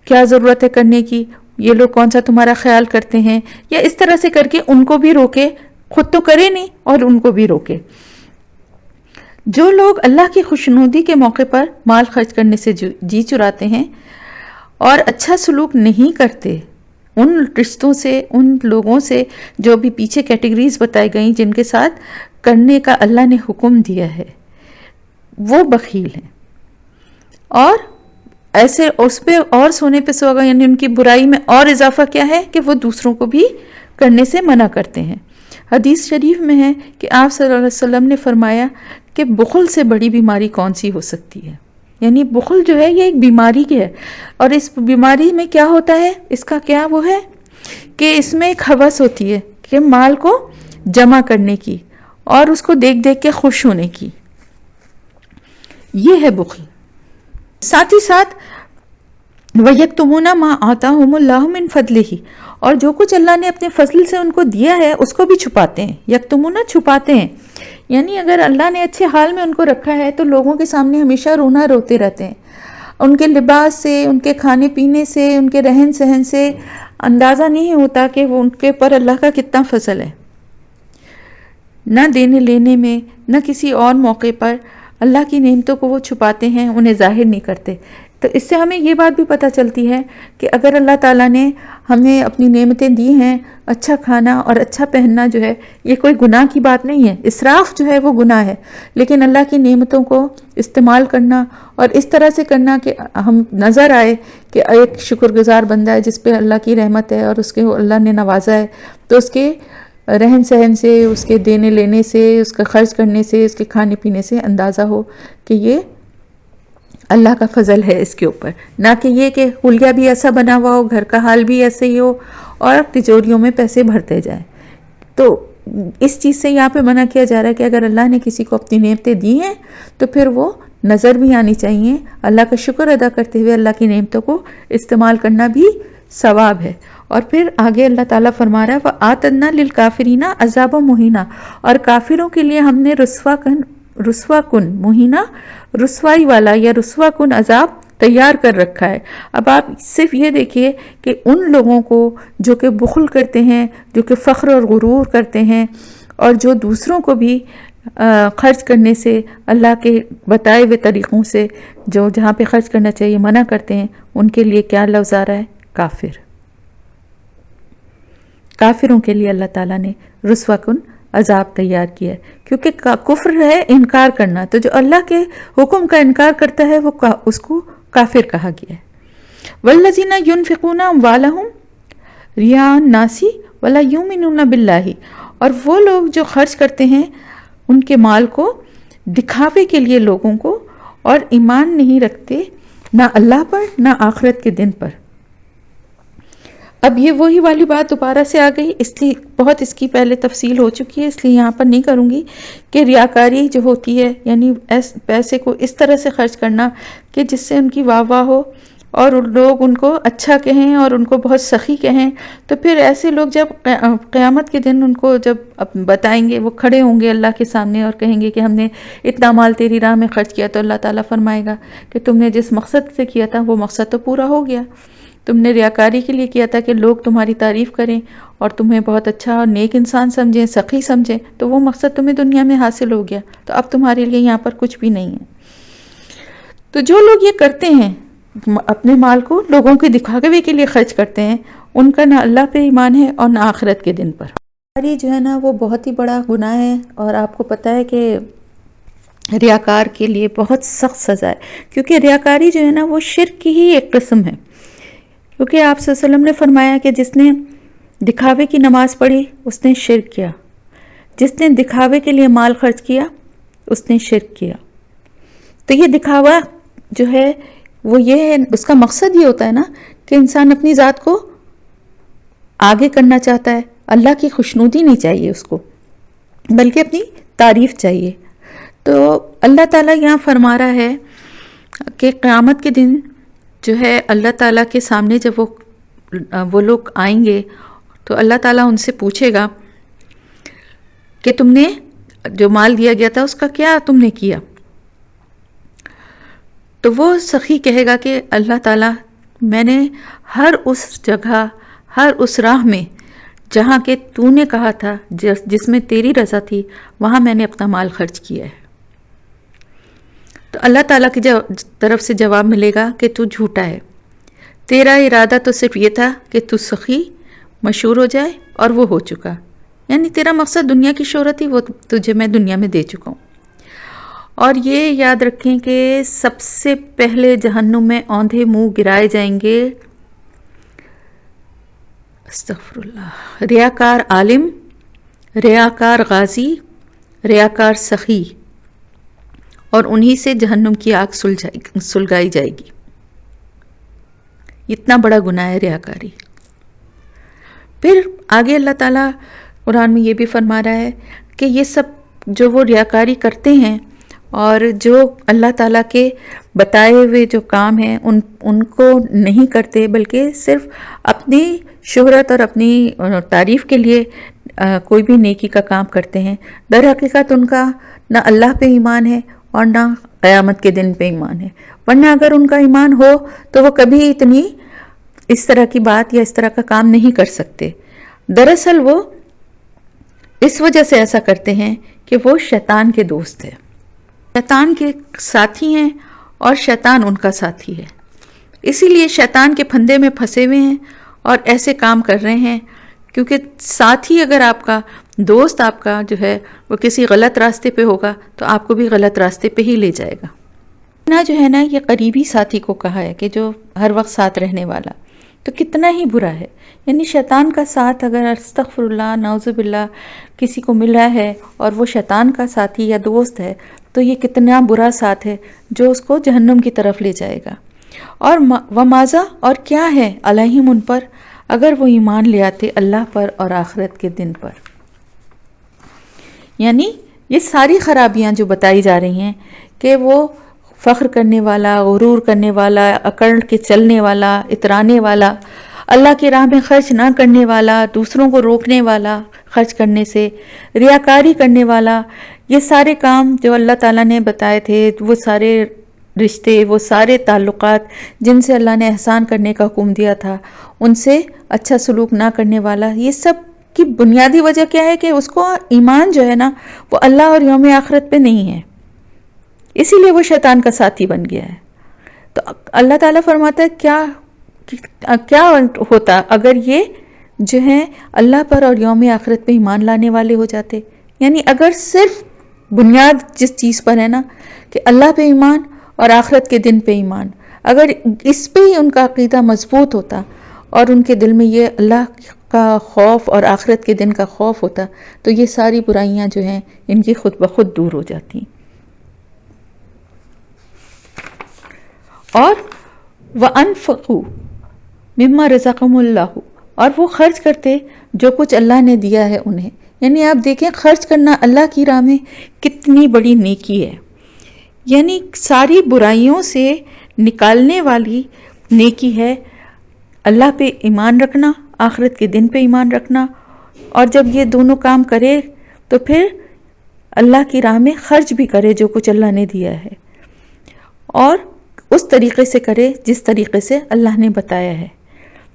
کیا ضرورت ہے کرنے کی، یہ لوگ کون سا تمہارا خیال کرتے ہیں، یا اس طرح سے کر کے ان کو بھی روکے، خود تو کرے نہیں اور ان کو بھی روکے. جو لوگ اللہ کی خوشنودی کے موقع پر مال خرچ کرنے سے جی چراتے ہیں اور اچھا سلوک نہیں کرتے، ان رشتوں سے، ان لوگوں سے جو بھی پیچھے کیٹیگریز بتائی گئیں جن کے ساتھ کرنے کا اللہ نے حکم دیا ہے، وہ بخیل ہیں. اور ایسے اس پہ اور سونے پہ سوگا، یعنی ان کی برائی میں اور اضافہ کیا ہے کہ وہ دوسروں کو بھی کرنے سے منع کرتے ہیں. حدیث شریف میں ہے کہ آپ صلی اللہ علیہ وسلم نے فرمایا کہ بخل سے بڑی بیماری کون سی ہو سکتی ہے. یعنی بخل جو ہے یہ ایک بیماری ہے، اور اس بیماری میں کیا ہوتا ہے، اس کا کیا وہ ہے کہ اس میں ایک ہوس ہوتی ہے کہ مال کو جمع کرنے کی اور اس کو دیکھ دیکھ کے خوش ہونے کی. یہ ہے بخل. ساتھ ہی ساتھ وَيَكْتُمُونَ مَا آتَاهُمُ اللَّهُ مِنْ فَضْلِهِ، اور جو کچھ اللہ نے اپنے فضل سے ان کو دیا ہے اس کو بھی چھپاتے ہیں. یکتمون چھپاتے ہیں، یعنی اگر اللہ نے اچھے حال میں ان کو رکھا ہے تو لوگوں کے سامنے ہمیشہ رونا روتے رہتے ہیں. ان کے لباس سے، ان کے کھانے پینے سے، ان کے رہن سہن سے اندازہ نہیں ہوتا کہ وہ ان کے پر اللہ کا کتنا فضل ہے. نہ دینے لینے میں، نہ کسی اور موقع پر اللہ کی نعمتوں کو وہ چھپاتے ہیں، انہیں ظاہر نہیں کرتے. تو اس سے ہمیں یہ بات بھی پتہ چلتی ہے کہ اگر اللہ تعالیٰ نے ہمیں اپنی نعمتیں دی ہیں، اچھا کھانا اور اچھا پہننا جو ہے یہ کوئی گناہ کی بات نہیں ہے. اسراف جو ہے وہ گناہ ہے، لیکن اللہ کی نعمتوں کو استعمال کرنا اور اس طرح سے کرنا کہ ہم نظر آئے کہ ایک شکر گزار بندہ ہے جس پہ اللہ کی رحمت ہے اور اس کے اللہ نے نوازا ہے، تو اس کے رہن سہن سے، اس کے دینے لینے سے، اس کا خرچ کرنے سے، اس کے کھانے پینے سے اندازہ ہو کہ یہ اللہ کا فضل ہے اس کے اوپر. نہ کہ یہ کہ حلیہ بھی ایسا بنا ہوا ہو، گھر کا حال بھی ایسے ہی ہو اور تجوریوں میں پیسے بھرتے جائیں. تو اس چیز سے یہاں پہ منع کیا جا رہا ہے کہ اگر اللہ نے کسی کو اپنی نعمتیں دی ہیں تو پھر وہ نظر بھی آنی چاہیے. اللہ کا شکر ادا کرتے ہوئے اللہ کی نعمتوں کو استعمال کرنا بھی ثواب ہے. اور پھر آگے اللہ تعالیٰ فرما رہا ہے وَآتَدْنَا لِلْكَافِرِينَ عَذَابًا مُهِينًا، اور کافروں کے لیے ہم نے رسوا کن مہینہ، رسوائی والا یا رسوا کن عذاب تیار کر رکھا ہے. اب آپ صرف یہ دیکھیے کہ ان لوگوں کو جو کہ بخل کرتے ہیں، جو کہ فخر اور غرور کرتے ہیں، اور جو دوسروں کو بھی خرچ کرنے سے، اللہ کے بتائے ہوئے طریقوں سے جو جہاں پہ خرچ کرنا چاہیے منع کرتے ہیں، ان کے لیے کیا لفظ آ رہا ہے؟ کافر. کافروں کے لیے اللہ تعالیٰ نے رسوا کن عذاب تیار کیا ہے، کیونکہ کفر ہے انکار کرنا. تو جو اللہ کے حکم کا انکار کرتا ہے وہ اس کو کافر کہا گیا ہے. والذین ينفقون اموالهم رئاء الناس ولا یؤمنون باللہ، اور وہ لوگ جو خرچ کرتے ہیں ان کے مال کو دکھاوے کے لیے لوگوں کو، اور ایمان نہیں رکھتے نہ اللہ پر نہ آخرت کے دن پر. اب یہ وہی والی بات دوبارہ سے آ گئی، اس لیے بہت اس کی پہلے تفصیل ہو چکی ہے، اس لیے یہاں پر نہیں کروں گی، کہ ریاکاری جو ہوتی ہے یعنی پیسے کو اس طرح سے خرچ کرنا کہ جس سے ان کی واہ واہ ہو اور لوگ ان کو اچھا کہیں اور ان کو بہت سخی کہیں، تو پھر ایسے لوگ جب قیامت کے دن ان کو جب بتائیں گے، وہ کھڑے ہوں گے اللہ کے سامنے اور کہیں گے کہ ہم نے اتنا مال تیری راہ میں خرچ کیا، تو اللہ تعالیٰ فرمائے گا کہ تم نے جس مقصد سے کیا تھا وہ مقصد تو پورا ہو گیا، تم نے ریاکاری کے لیے کیا تھا کہ لوگ تمہاری تعریف کریں اور تمہیں بہت اچھا اور نیک انسان سمجھیں، سخی سمجھیں، تو وہ مقصد تمہیں دنیا میں حاصل ہو گیا، تو اب تمہارے لیے یہاں پر کچھ بھی نہیں ہے۔ تو جو لوگ یہ کرتے ہیں، اپنے مال کو لوگوں کے دکھاوے کے لیے خرچ کرتے ہیں، ان کا نہ اللہ پہ ایمان ہے اور نہ آخرت کے دن پر۔ ریاکاری جو ہے نا وہ بہت ہی بڑا گناہ ہے، اور آپ کو پتہ ہے کہ ریاکار کے لیے بہت سخت سزا ہے، کیونکہ ریاکاری جو ہے نا وہ شرک کی ہی ایک قسم ہے، کیونکہ آپ صلی اللہ علیہ وسلم نے فرمایا کہ جس نے دکھاوے کی نماز پڑھی اس نے شرک کیا، جس نے دکھاوے کے لیے مال خرچ کیا اس نے شرک کیا۔ تو یہ دکھاوا جو ہے وہ یہ ہے، اس کا مقصد یہ ہوتا ہے نا کہ انسان اپنی ذات کو آگے کرنا چاہتا ہے، اللہ کی خوشنودی نہیں چاہیے اس کو، بلکہ اپنی تعریف چاہیے۔ تو اللہ تعالیٰ یہاں فرما رہا ہے کہ قیامت کے دن جو ہے اللہ تعالیٰ کے سامنے جب وہ لوگ آئیں گے تو اللہ تعالیٰ ان سے پوچھے گا کہ تم نے جو مال دیا گیا تھا اس کا کیا تم نے کیا؟ تو وہ سخی کہے گا کہ اللہ تعالیٰ میں نے ہر اس جگہ، ہر اس راہ میں جہاں کہ تو نے کہا تھا، جس میں تیری رضا تھی، وہاں میں نے اپنا مال خرچ کیا ہے۔ تو اللہ تعالیٰ کی طرف سے جواب ملے گا کہ تو جھوٹا ہے، تیرا ارادہ تو صرف یہ تھا کہ تو سخی مشہور ہو جائے اور وہ ہو چکا، یعنی تیرا مقصد دنیا کی شہرت ہی، وہ تجھے میں دنیا میں دے چکا ہوں۔ اور یہ یاد رکھیں کہ سب سے پہلے جہنم میں اوندھے منہ گرائے جائیں گے، استغفر اللہ، ریاکار عالم، ریاکار غازی، ریاکار سخی، اور انہی سے جہنم کی آگ سلگائی جائے گی۔ اتنا بڑا گناہ ہے ریاکاری۔ پھر آگے اللہ تعالیٰ قرآن میں یہ بھی فرما رہا ہے کہ یہ سب جو وہ ریاکاری کرتے ہیں اور جو اللہ تعالیٰ کے بتائے ہوئے جو کام ہیں ان کو نہیں کرتے، بلکہ صرف اپنی شہرت اور اپنی تعریف کے لیے کوئی بھی نیکی کا کام کرتے ہیں، در حقیقت ان کا نہ اللہ پہ ایمان ہے اور نہ قیامت کے دن پہ ایمان ہے، ورنہ اگر ان کا ایمان ہو تو وہ کبھی اتنی اس طرح کی بات یا اس طرح کا کام نہیں کر سکتے۔ دراصل وہ اس وجہ سے ایسا کرتے ہیں کہ وہ شیطان کے دوست ہیں، شیطان کے ساتھی ہیں اور شیطان ان کا ساتھی ہے، اسی لیے شیطان کے پھندے میں پھنسے ہوئے ہیں اور ایسے کام کر رہے ہیں، کیونکہ ساتھی اگر آپ کا دوست آپ کا جو ہے وہ کسی غلط راستے پہ ہوگا تو آپ کو بھی غلط راستے پہ ہی لے جائے گا۔ نا جو ہے نا یہ قریبی ساتھی کو کہا ہے کہ جو ہر وقت ساتھ رہنے والا، تو کتنا ہی برا ہے، یعنی شیطان کا ساتھ اگر استغفر اللہ نعوذ باللہ کسی کو مل رہا ہے اور وہ شیطان کا ساتھی یا دوست ہے، تو یہ کتنا برا ساتھ ہے جو اس کو جہنم کی طرف لے جائے گا۔ اور وماذا، اور کیا ہے علیہم ان پر، اگر وہ ایمان لے آتے اللہ پر اور آخرت کے دن پر۔ یعنی یہ ساری خرابیاں جو بتائی جا رہی ہیں کہ وہ فخر کرنے والا، غرور کرنے والا، اکڑ کے چلنے والا، اترانے والا، اللہ کی راہ میں خرچ نہ کرنے والا، دوسروں کو روکنے والا خرچ کرنے سے، ریاکاری کرنے والا، یہ سارے کام جو اللہ تعالیٰ نے بتائے تھے، وہ سارے رشتے، وہ سارے تعلقات جن سے اللہ نے احسان کرنے کا حکم دیا تھا، ان سے اچھا سلوک نہ کرنے والا، یہ سب کی بنیادی وجہ کیا ہے کہ اس کو ایمان جو ہے نا وہ اللہ اور یوم آخرت پہ نہیں ہے، اسی لیے وہ شیطان کا ساتھی بن گیا ہے۔ تو اللہ تعالیٰ فرماتا ہے کیا ہوتا اگر یہ جو ہیں اللہ پر اور یوم آخرت پہ ایمان لانے والے ہو جاتے، یعنی اگر صرف بنیاد جس چیز پر ہے نا کہ اللہ پہ ایمان اور آخرت کے دن پہ ایمان، اگر اس پہ ہی ان کا عقیدہ مضبوط ہوتا اور ان کے دل میں یہ اللہ کا خوف اور آخرت کے دن کا خوف ہوتا، تو یہ ساری برائیاں جو ہیں ان کی خود بخود دور ہو جاتی۔ اور وَأَنفِقُوا مِمَّا رَزَقَهُمُ اللَّهُ، اور وہ خرچ کرتے جو کچھ اللہ نے دیا ہے انہیں، یعنی آپ دیکھیں خرچ کرنا اللہ کی راہ میں کتنی بڑی نیکی ہے، یعنی ساری برائیوں سے نکالنے والی نیکی ہے اللہ پہ ایمان رکھنا، آخرت کے دن پہ ایمان رکھنا، اور جب یہ دونوں کام کرے تو پھر اللہ کی راہ میں خرچ بھی کرے جو کچھ اللہ نے دیا ہے، اور اس طریقے سے کرے جس طریقے سے اللہ نے بتایا ہے۔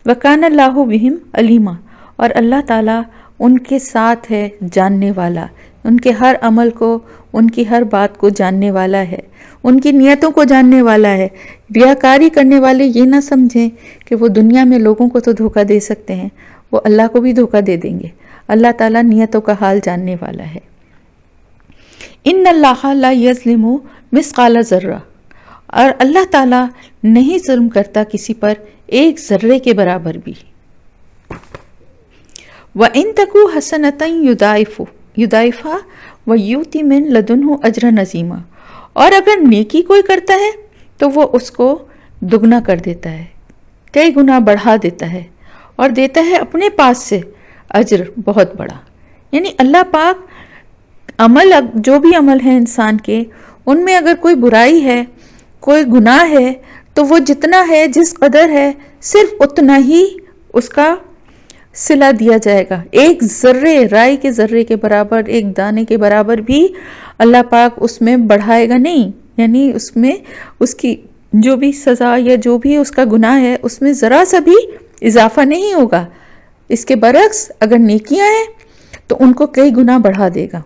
وَكَانَ اللَّهُ بِهِمْ عَلِيمًا، اور اللہ تعالیٰ ان کے ساتھ ہے جاننے والا، ان کے ہر عمل کو، ان کی ہر بات کو جاننے والا ہے، ان کی نیتوں کو جاننے والا ہے۔ ریاکاری کرنے والے یہ نہ سمجھیں کہ وہ دنیا میں لوگوں کو تو دھوکہ دے سکتے ہیں، وہ اللہ کو بھی دھوکہ دے دیں گے۔ اللہ تعالیٰ نیتوں کا حال جاننے والا ہے۔ ان اللہ لا یظلم مثقال ذرہ، اور اللہ تعالیٰ نہیں ظلم کرتا کسی پر ایک ذرے کے برابر بھی۔ وَإِن تَكُ حَسَنَةً يُضَاعِفْهَا وَيُؤْتِ مِن لَدُنْهُ أَجْرًا عَظِيمًا، اور اگر نیکی کوئی کرتا ہے تو وہ اس کو دگنا کر دیتا ہے، کئی گنا بڑھا دیتا ہے، اور دیتا ہے اپنے پاس سے اجر بہت بڑا۔ یعنی اللہ پاک عمل، جو بھی عمل ہے انسان کے، ان میں اگر کوئی برائی ہے، کوئی گناہ ہے، تو وہ جتنا ہے، جس قدر ہے، صرف اتنا ہی اس کا صلہ دیا جائے گا۔ ایک ذرے، رائی کے ذرے کے برابر، ایک دانے کے برابر بھی اللہ پاک اس میں بڑھائے گا نہیں، یعنی اس میں اس کی جو بھی سزا یا جو بھی اس کا گناہ ہے اس میں ذرا سا بھی اضافہ نہیں ہوگا۔ اس کے برعکس اگر نیکیاں ہیں تو ان کو کئی گنا بڑھا دے گا،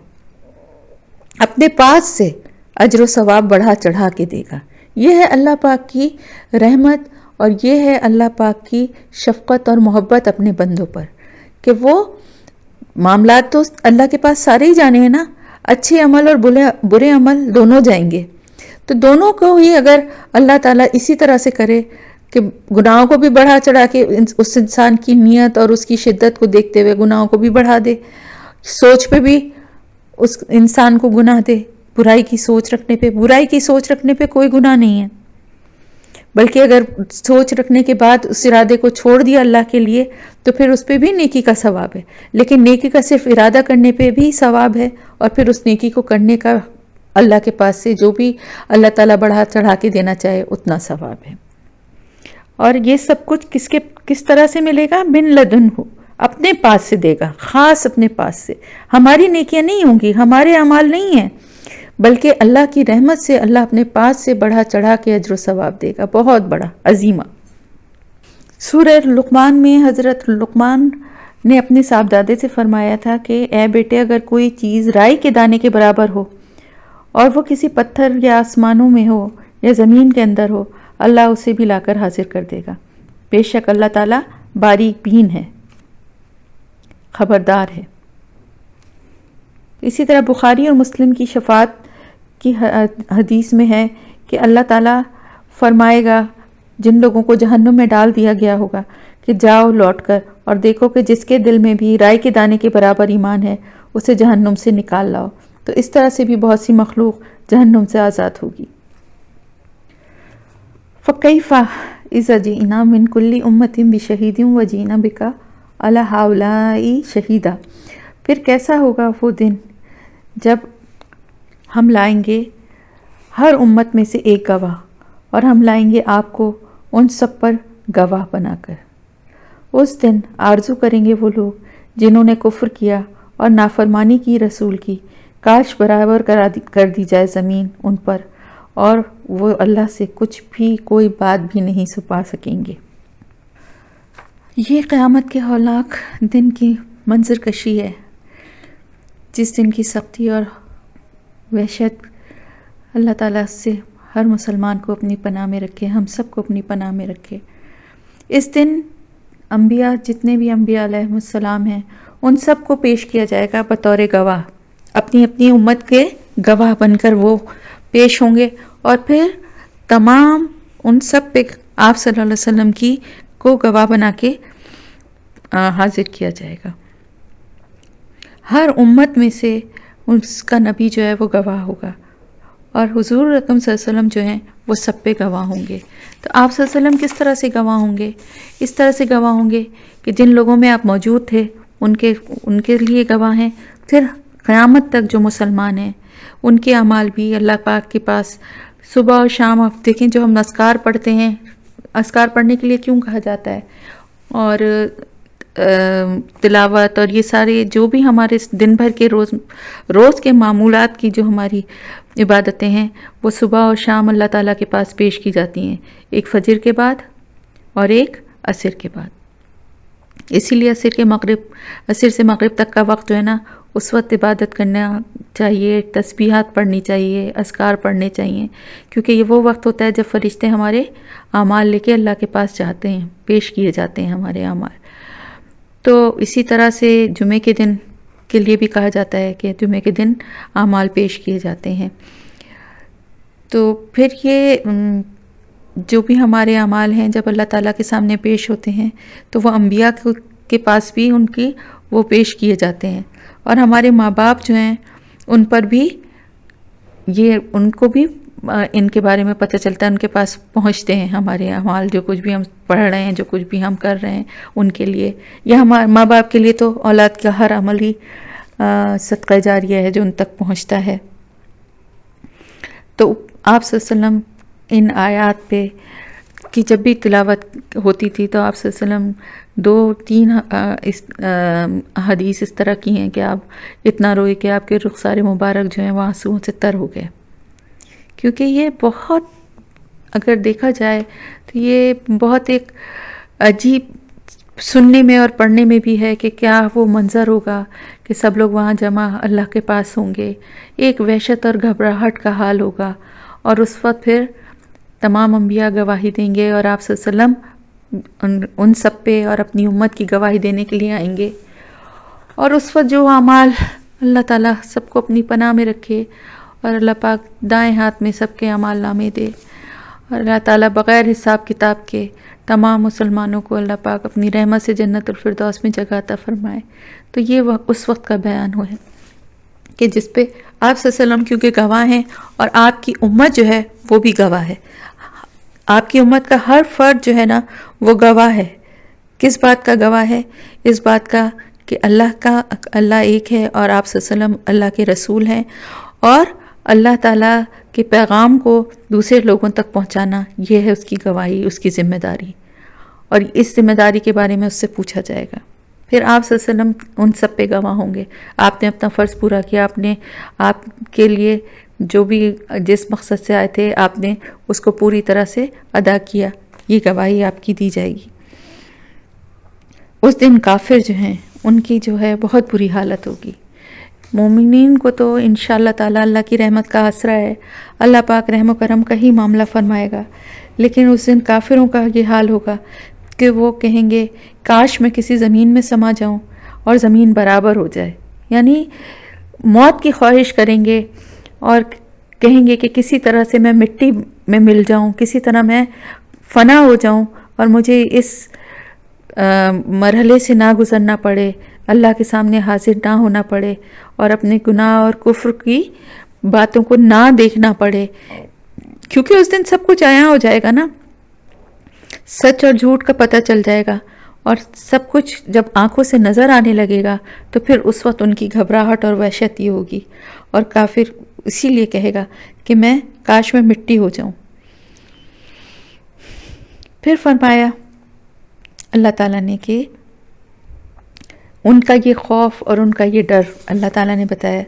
اپنے پاس سے اجر و ثواب بڑھا چڑھا کے دے گا۔ یہ ہے اللہ پاک کی رحمت، اور یہ ہے اللہ پاک کی شفقت اور محبت اپنے بندوں پر، کہ وہ معاملات تو اللہ کے پاس سارے ہی جانے ہیں نا، اچھے عمل اور برے عمل دونوں جائیں گے، تو دونوں کو ہی اگر اللہ تعالیٰ اسی طرح سے کرے کہ گناہوں کو بھی بڑھا چڑھا کے اس انسان کی نیت اور اس کی شدت کو دیکھتے ہوئے گناہوں کو بھی بڑھا دے، سوچ پہ بھی اس انسان کو گناہ دے، برائی کی سوچ رکھنے پہ کوئی گناہ نہیں ہے، بلکہ اگر سوچ رکھنے کے بعد اس ارادے کو چھوڑ دیا اللہ کے لیے تو پھر اس پہ بھی نیکی کا ثواب ہے، لیکن نیکی کا صرف ارادہ کرنے پہ بھی ثواب ہے، اور پھر اس نیکی کو کرنے کا اللہ کے پاس سے جو بھی اللہ تعالیٰ بڑھا چڑھا کے دینا چاہے اتنا ثواب ہے۔ اور یہ سب کچھ کس طرح سے ملے گا؟ من لدنہ، اپنے پاس سے دے گا، خاص اپنے پاس سے۔ ہماری نیکیاں نہیں ہوں گی، ہمارے اعمال نہیں ہیں، بلکہ اللہ کی رحمت سے اللہ اپنے پاس سے بڑھا چڑھا کے اجر و ثواب دے گا، بہت بڑا، عظیمہ۔ سورہ لقمان میں حضرت لقمان نے اپنے صاحبزادے سے فرمایا تھا کہ اے بیٹے، اگر کوئی چیز رائی کے دانے کے برابر ہو اور وہ کسی پتھر یا آسمانوں میں ہو یا زمین کے اندر ہو، اللہ اسے بھی لا کر حاضر کر دے گا۔ بے شک اللہ تعالیٰ باریک بین ہے، خبردار ہے۔ اسی طرح بخاری اور مسلم کی شفاعت کی حدیث میں ہے کہ اللہ تعالیٰ فرمائے گا جن لوگوں کو جہنم میں ڈال دیا گیا ہوگا کہ جاؤ لوٹ کر اور دیکھو کہ جس کے دل میں بھی رائی کے دانے کے برابر ایمان ہے اسے جہنم سے نکال لاؤ۔ تو اس طرح سے بھی بہت سی مخلوق جہنم سے آزاد ہوگی۔ فَكَيْفَ إِذَا جِئْنَا مِنْ كُلِّ أُمَّةٍ بِشَهِيدٍ وَجِئْنَا بِكَ عَلَى هَؤُلَاءِ شَهِيدًا، پھر کیسا ہوگا وہ دن جب ہم لائیں گے ہر امت میں سے ایک گواہ، اور ہم لائیں گے آپ کو ان سب پر گواہ بنا کر۔ اس دن آرزو کریں گے وہ لوگ جنہوں نے کفر کیا اور نافرمانی کی رسول کی، کاش برابر کر دی جائے زمین ان پر، اور وہ اللہ سے کچھ بھی، کوئی بات بھی نہیں چھپا سکیں گے۔ یہ قیامت کے ہولناک دن کی منظر کشی ہے، جس دن کی سختی اور وحشت اللہ تعالیٰ سے ہر مسلمان کو اپنی پناہ میں رکھے، ہم سب کو اپنی پناہ میں رکھے۔ اس دن انبیاء، جتنے بھی انبیاء علیہ السلام ہیں، ان سب کو پیش کیا جائے گا بطور گواہ، اپنی اپنی امت کے گواہ بن کر وہ پیش ہوں گے، اور پھر تمام ان سب پہ آپ صلی اللہ علیہ وسلم کی کو گواہ بنا کے حاضر کیا جائے گا۔ ہر امت میں سے اس کا نبی جو ہے وہ گواہ ہوگا، اور حضور اکرم صلی اللہ علیہ وسلم جو ہیں وہ سب پہ گواہ ہوں گے۔ تو آپ صلی اللہ علیہ وسلم کس طرح سے گواہ ہوں گے؟ اس طرح سے گواہ ہوں گے کہ جن لوگوں میں آپ موجود تھے ان کے لیے گواہ ہیں، پھر قیامت تک جو مسلمان ہیں ان کے اعمال بھی اللہ پاک کے پاس صبح اور شام، آپ دیکھیں جو ہم اذکار پڑھتے ہیں اذکار پڑھنے کے لیے کیوں کہا جاتا ہے، اور تلاوت اور یہ سارے جو بھی ہمارے دن بھر کے روز کے معمولات کی جو ہماری عبادتیں ہیں وہ صبح اور شام اللہ تعالیٰ کے پاس پیش کی جاتی ہیں، ایک فجر کے بعد اور ایک عصر کے بعد. اسی لیے عصر سے مغرب تک کا وقت جو ہے نا، اس وقت عبادت کرنا چاہیے، تسبیحات پڑھنی چاہیے، اذکار پڑھنے چاہیے، کیونکہ یہ وہ وقت ہوتا ہے جب فرشتے ہمارے اعمال لے کے اللہ کے پاس جاتے ہیں، پیش کیے جاتے ہیں ہمارے اعمال. تو اسی طرح سے جمعے کے دن کے لیے بھی کہا جاتا ہے کہ جمعے کے دن اعمال پیش کیے جاتے ہیں. تو پھر یہ جو بھی ہمارے اعمال ہیں جب اللہ تعالیٰ کے سامنے پیش ہوتے ہیں تو وہ انبیاء کے پاس بھی ان کی وہ پیش کیے جاتے ہیں، اور ہمارے ماں باپ جو ہیں ان پر بھی ان کو بھی ان کے بارے میں پتہ چلتا ہے، ان کے پاس پہنچتے ہیں ہمارے اعمال، جو کچھ بھی ہم پڑھ رہے ہیں، جو کچھ بھی ہم کر رہے ہیں ان کے لیے، یا ہمارے ماں باپ کے لیے تو اولاد کا ہر عمل ہی صدقہ جاریہ ہے جو ان تک پہنچتا ہے. تو آپ صلی اللہ علیہ وسلم ان آیات پہ کی جب بھی تلاوت ہوتی تھی تو آپ صلی اللہ علیہ وسلم 2-3 حدیث اس طرح کی ہیں کہ آپ اتنا روئے کہ آپ کے رخسار مبارک جو ہیں وہ آنسوؤں سے تر ہو گئے، کیونکہ یہ بہت، اگر دیکھا جائے تو یہ بہت ایک عجیب سننے میں اور پڑھنے میں بھی ہے کہ کیا وہ منظر ہوگا کہ سب لوگ وہاں جمع اللہ کے پاس ہوں گے، ایک وحشت اور گھبراہٹ کا حال ہوگا، اور اس وقت پھر تمام انبیاء گواہی دیں گے اور آپ صلی اللہ علیہ وسلم ان سب پہ اور اپنی امت کی گواہی دینے کے لیے آئیں گے. اور اس وقت جو اعمال، اللہ تعالیٰ سب کو اپنی پناہ میں رکھے اور اللہ پاک دائیں ہاتھ میں سب کے اعمال نامے دے، اور اللہ تعالیٰ بغیر حساب کتاب کے تمام مسلمانوں کو اللہ پاک اپنی رحمت سے جنت الفردوس میں جگہ عطا فرمائے. تو یہ اس وقت کا بیان ہوا ہے کہ جس پہ آپ صلی اللہ علیہ وسلم کیونکہ گواہ ہیں، اور آپ کی امت جو ہے وہ بھی گواہ ہے. آپ کی امت کا ہر فرد جو ہے نا وہ گواہ ہے. کس بات کا گواہ ہے؟ اس بات کا کہ اللہ ایک ہے، اور آپ صلی اللہ علیہ وسلم اللہ کے رسول ہیں، اور اللہ تعالیٰ کے پیغام کو دوسرے لوگوں تک پہنچانا یہ ہے اس کی گواہی، اس کی ذمہ داری، اور اس ذمہ داری کے بارے میں اس سے پوچھا جائے گا. پھر آپ صلی اللہ علیہ وسلم ان سب پہ گواہ ہوں گے. آپ نے اپنا فرض پورا کیا، آپ کے لیے جو بھی جس مقصد سے آئے تھے آپ نے اس کو پوری طرح سے ادا کیا، یہ گواہی آپ کی دی جائے گی. اس دن کافر جو ہیں ان کی جو ہے بہت بری حالت ہوگی. مومنین کو تو انشاءاللہ تعالی اللہ کی رحمت کا آسرا ہے، اللہ پاک رحم و کرم کا ہی معاملہ فرمائے گا، لیکن اس دن کافروں کا یہ حال ہوگا کہ وہ کہیں گے کاش میں کسی زمین میں سما جاؤں اور زمین برابر ہو جائے. یعنی موت کی خواہش کریں گے اور کہیں گے کہ کسی طرح سے میں مٹی میں مل جاؤں، کسی طرح میں فنا ہو جاؤں اور مجھے اس مرحلے سے نہ گزرنا پڑے، اللہ کے سامنے حاضر نہ ہونا پڑے، اور اپنے گناہ اور کفر کی باتوں کو نہ دیکھنا پڑے، کیونکہ اس دن سب کچھ عیاں ہو جائے گا نا، سچ اور جھوٹ کا پتہ چل جائے گا، اور سب کچھ جب آنکھوں سے نظر آنے لگے گا تو پھر اس وقت ان کی گھبراہٹ اور وحشت یہ ہوگی، اور کافر اسی لیے کہے گا کہ میں کاش میں مٹی ہو جاؤں. پھر فرمایا اللہ تعالیٰ نے کہ ان کا یہ خوف اور ان کا یہ ڈر اللہ تعالیٰ نے بتایا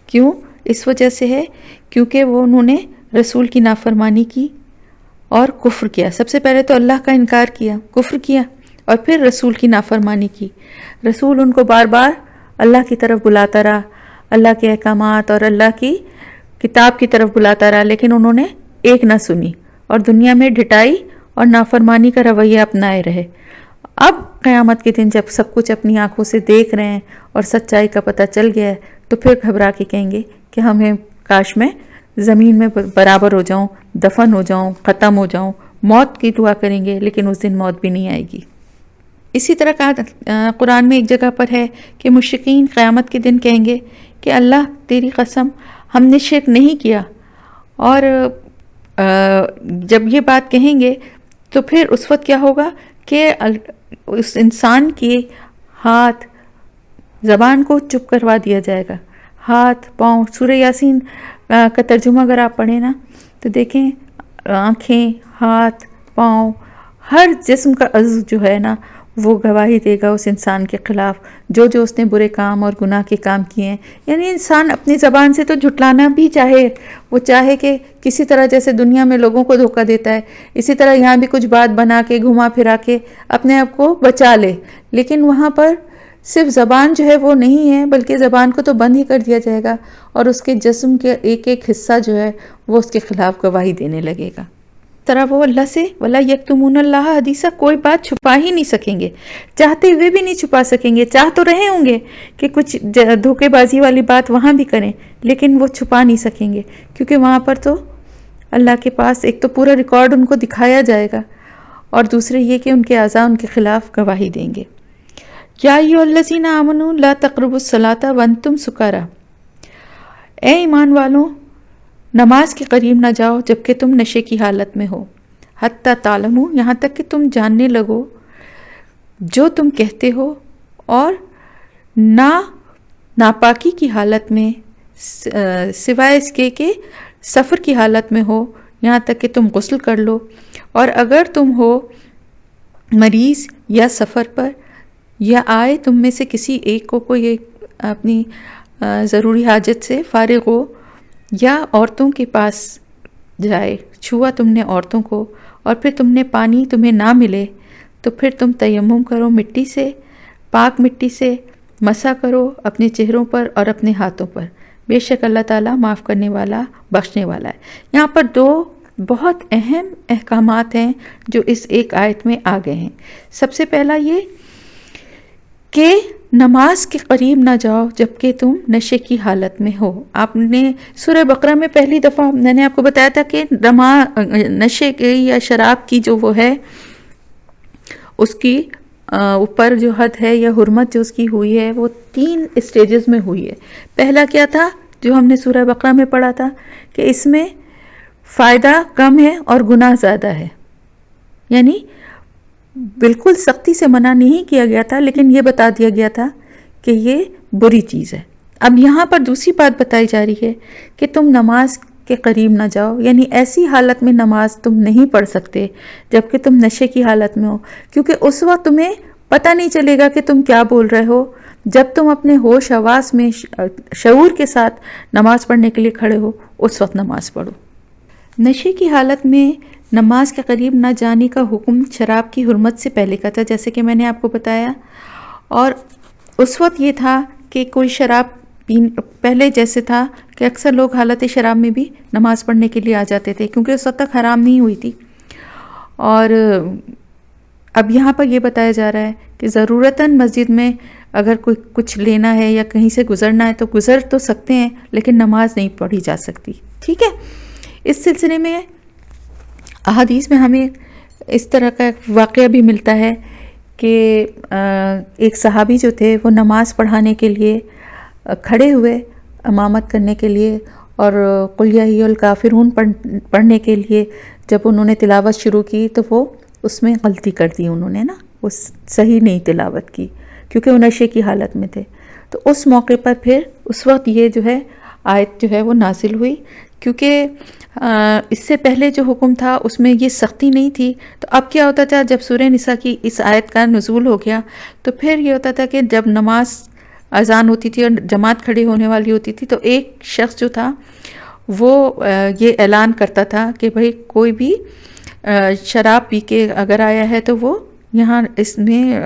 کیوں؟ اس وجہ سے ہے کیونکہ انہوں نے رسول کی نافرمانی کی اور کفر کیا. سب سے پہلے تو اللہ کا انکار کیا، کفر کیا، اور پھر رسول کی نافرمانی کی. رسول ان کو بار بار اللہ کی طرف بلاتا رہا، اللہ کے احکامات اور اللہ کی کتاب کی طرف بلاتا رہا، لیکن انہوں نے ایک نہ سنی اور دنیا میں ڈھٹائی اور نافرمانی کا رویہ اپنائے رہے. اب قیامت کے دن جب سب کچھ اپنی آنکھوں سے دیکھ رہے ہیں اور سچائی کا پتہ چل گیا ہے تو پھر گھبرا کے کہیں گے کہ ہمیں کاش میں زمین میں برابر ہو جاؤں، دفن ہو جاؤں، ختم ہو جاؤں. موت کی دعا کریں گے لیکن اس دن موت بھی نہیں آئے گی. اسی طرح کہا قرآن میں ایک جگہ پر ہے کہ مشرکین قیامت کے دن کہیں گے کہ اللہ تیری قسم ہم نے شرک نہیں کیا. اور جب یہ بات کہیں گے تو پھر اس وقت کیا ہوگا کہ اس انسان کی ہاتھ زبان کو چپ کروا دیا جائے گا، ہاتھ پاؤں. سورہ یاسین کا ترجمہ اگر آپ پڑھیں نا تو دیکھیں آنکھیں، ہاتھ، پاؤں، ہر جسم کا عضو جو ہے نا وہ گواہی دے گا اس انسان کے خلاف جو جو اس نے برے کام اور گناہ کے کام کیے ہیں۔ یعنی انسان اپنی زبان سے تو جھٹلانا بھی چاہے، وہ چاہے کہ کسی طرح جیسے دنیا میں لوگوں کو دھوکہ دیتا ہے اسی طرح یہاں بھی کچھ بات بنا کے گھما پھرا کے اپنے آپ کو بچا لے، لیکن وہاں پر صرف زبان جو ہے وہ نہیں ہے، بلکہ زبان کو تو بند ہی کر دیا جائے گا اور اس کے جسم کے ایک ایک حصہ جو ہے وہ اس کے خلاف گواہی دینے لگے گا۔ طرح وہ اللہ سے وَلَا يَكْتُمُونَ اللَّهَ حَدِيثًا، کوئی بات چھپا ہی نہیں سکیں گے، چاہتے ہوئے بھی نہیں چھپا سکیں گے۔ چاہ تو رہے ہوں گے کہ کچھ دھوکے بازی والی بات وہاں بھی کریں، لیکن وہ چھپا نہیں سکیں گے، کیونکہ وہاں پر تو اللہ کے پاس ایک تو پورا ریکارڈ ان کو دکھایا جائے گا، اور دوسرے یہ کہ ان کے اعضاء ان کے خلاف گواہی دیں گے۔ یا ایھا الذین آمنوا لا تقربوا الصلاۃ وانتم سکارا، اے ایمان والوں نماز کے قریب نہ جاؤ جبکہ تم نشے کی حالت میں ہو، حتیٰ تعلموا، یہاں تک کہ تم جاننے لگو جو تم کہتے ہو، اور نہ ناپاکی کی حالت میں سوائے اس کے کہ سفر کی حالت میں ہو، یہاں تک کہ تم غسل کر لو، اور اگر تم ہو مریض یا سفر پر، یا آئے تم میں سے کسی ایک کو کوئی اپنی ضروری حاجت سے فارغ ہو، یا عورتوں کے پاس جائے، چھوا تم نے عورتوں کو اور پھر تم نے پانی تمہیں نہ ملے، تو پھر تم تیمم کرو مٹی سے، پاک مٹی سے مسح کرو اپنے چہروں پر اور اپنے ہاتھوں پر، بے شک اللہ تعالیٰ معاف کرنے والا بخشنے والا ہے۔ یہاں پر دو بہت اہم احکامات ہیں جو اس ایک آیت میں آ گئے ہیں۔ سب سے پہلا یہ کہ نماز کے قریب نہ جاؤ جبکہ تم نشے کی حالت میں ہو۔ آپ نے سورہ بقرہ میں پہلی دفعہ میں نے آپ کو بتایا تھا کہ نشے کے یا شراب کی جو وہ ہے اس کی اوپر جو حد ہے یا حرمت جو اس کی ہوئی ہے وہ 3 اسٹیجز میں ہوئی ہے۔ پہلا کیا تھا جو ہم نے سورہ بقرہ میں پڑھا تھا کہ اس میں فائدہ کم ہے اور گناہ زیادہ ہے، یعنی بالکل سختی سے منع نہیں کیا گیا تھا لیکن یہ بتا دیا گیا تھا کہ یہ بری چیز ہے۔ اب یہاں پر دوسری بات بتائی جا رہی ہے کہ تم نماز کے قریب نہ جاؤ، یعنی ایسی حالت میں نماز تم نہیں پڑھ سکتے جبکہ تم نشے کی حالت میں ہو، کیونکہ اس وقت تمہیں پتہ نہیں چلے گا کہ تم کیا بول رہے ہو۔ جب تم اپنے ہوش حواس میں شعور کے ساتھ نماز پڑھنے کے لیے کھڑے ہو اس وقت نماز پڑھو۔ نشے کی حالت میں نماز کے قریب نہ جانے کا حکم شراب کی حرمت سے پہلے کا تھا، جیسے کہ میں نے آپ کو بتایا، اور اس وقت یہ تھا کہ کوئی شراب پہلے جیسے تھا کہ اکثر لوگ حالت شراب میں بھی نماز پڑھنے کے لیے آ جاتے تھے کیونکہ اس وقت تک حرام نہیں ہوئی تھی، اور اب یہاں پر یہ بتایا جا رہا ہے کہ ضرورتاً مسجد میں اگر کوئی کچھ لینا ہے یا کہیں سے گزرنا ہے تو گزر تو سکتے ہیں لیکن نماز نہیں پڑھی جا سکتی، ٹھیک ہے۔ اس سلسلے میں احادیث میں ہمیں اس طرح کا واقعہ بھی ملتا ہے کہ ایک صحابی جو تھے وہ نماز پڑھانے کے لیے کھڑے ہوئے امامت کرنے کے لیے، اور قل یا ایھا الکافرون پڑھنے کے لیے جب انہوں نے تلاوت شروع کی تو وہ اس میں غلطی کر دی، انہوں نے نا وہ صحیح نہیں تلاوت کی کیونکہ وہ نشے کی حالت میں تھے۔ تو اس موقع پر پھر اس وقت یہ جو ہے آیت جو ہے وہ نازل ہوئی، کیونکہ اس سے پہلے جو حکم تھا اس میں یہ سختی نہیں تھی۔ تو اب کیا ہوتا تھا جب سورہ نساء کی اس آیت کا نزول ہو گیا تو پھر یہ ہوتا تھا کہ جب نماز اذان ہوتی تھی اور جماعت کھڑی ہونے والی ہوتی تھی تو ایک شخص جو تھا وہ یہ اعلان کرتا تھا کہ بھئی کوئی بھی شراب پی کے اگر آیا ہے تو وہ یہاں اس میں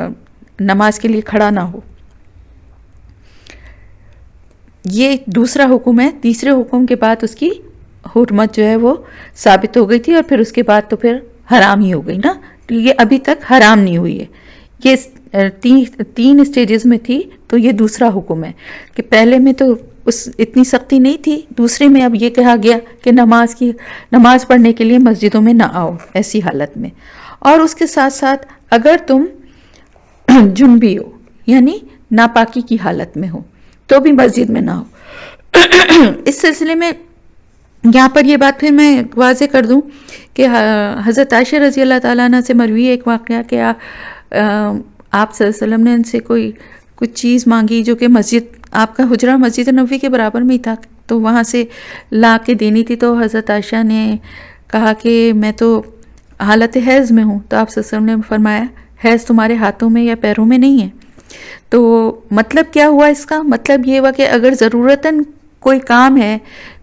نماز کے لیے کھڑا نہ ہو۔ یہ دوسرا حکم ہے۔ تیسرے حکم کے بعد اس کی حرمت جو ہے وہ ثابت ہو گئی تھی، اور پھر اس کے بعد تو پھر حرام ہی ہو گئی نا، یہ ابھی تک حرام نہیں ہوئی ہے۔ یہ 3 اسٹیجز میں تھی، تو یہ دوسرا حکم ہے کہ پہلے میں تو اتنی سختی نہیں تھی، دوسرے میں اب یہ کہا گیا کہ نماز پڑھنے کے لیے مسجدوں میں نہ آؤ ایسی حالت میں، اور اس کے ساتھ ساتھ اگر تم جنبی ہو یعنی ناپاکی کی حالت میں ہو تو بھی مسجد میں نہ ہو۔ اس سلسلے میں یہاں پر یہ بات پھر میں واضح کر دوں کہ حضرت عائشہ رضی اللہ تعالیٰ عنہ سے مروی ایک واقعہ کہ آپ صلی اللہ علیہ وسلم نے ان سے کچھ چیز مانگی جو کہ آپ کا حجرہ مسجد نبوی کے برابر میں ہی تھا، تو وہاں سے لا کے دینی تھی، تو حضرت عائشہ نے کہا کہ میں تو حالت حیض میں ہوں تو آپ صلی اللہ علیہ وسلم نے فرمایا حیض تمہارے ہاتھوں میں یا پیروں میں نہیں ہے. تو مطلب کیا ہوا اس کا؟ مطلب یہ ہوا کہ اگر ضرورتاً کوئی کام ہے،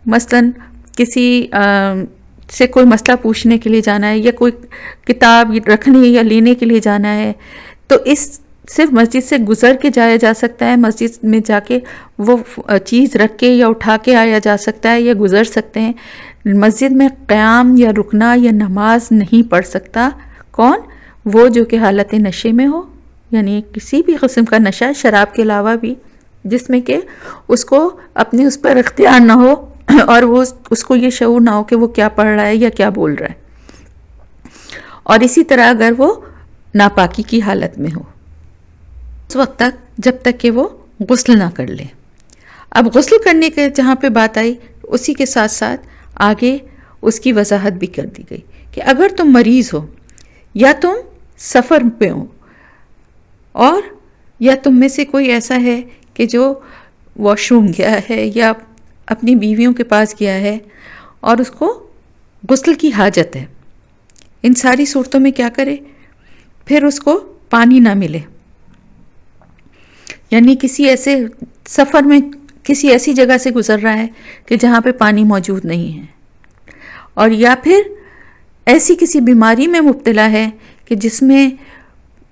مثلاً کسی سے کوئی مسئلہ پوچھنے کے لیے جانا ہے، یا کوئی کتاب رکھنے یا لینے کے لیے جانا ہے، تو اس صرف مسجد سے گزر کے جایا جا سکتا ہے. مسجد میں جا کے وہ چیز رکھ کے یا اٹھا کے آیا جا سکتا ہے یا گزر سکتے ہیں. مسجد میں قیام یا رکنا یا نماز نہیں پڑھ سکتا. کون؟ وہ جو کہ حالت نشے میں ہو، یعنی کسی بھی قسم کا نشہ، شراب کے علاوہ بھی، جس میں کہ اس کو اپنے اس پر اختیار نہ ہو اور وہ اس کو یہ شعور نہ ہو کہ وہ کیا پڑھ رہا ہے یا کیا بول رہا ہے. اور اسی طرح اگر وہ ناپاکی کی حالت میں ہو اس وقت تک جب تک کہ وہ غسل نہ کر لے. اب غسل کرنے کے جہاں پہ بات آئی، اسی کے ساتھ ساتھ آگے اس کی وضاحت بھی کر دی گئی کہ اگر تم مریض ہو یا تم سفر پہ ہو، اور یا تم میں سے کوئی ایسا ہے کہ جو واش روم گیا ہے یا اپنی بیویوں کے پاس گیا ہے اور اس کو غسل کی حاجت ہے، ان ساری صورتوں میں کیا کرے؟ پھر اس کو پانی نہ ملے، یعنی کسی ایسے سفر میں کسی ایسی جگہ سے گزر رہا ہے کہ جہاں پہ پانی موجود نہیں ہے، اور یا پھر ایسی کسی بیماری میں مبتلا ہے کہ جس میں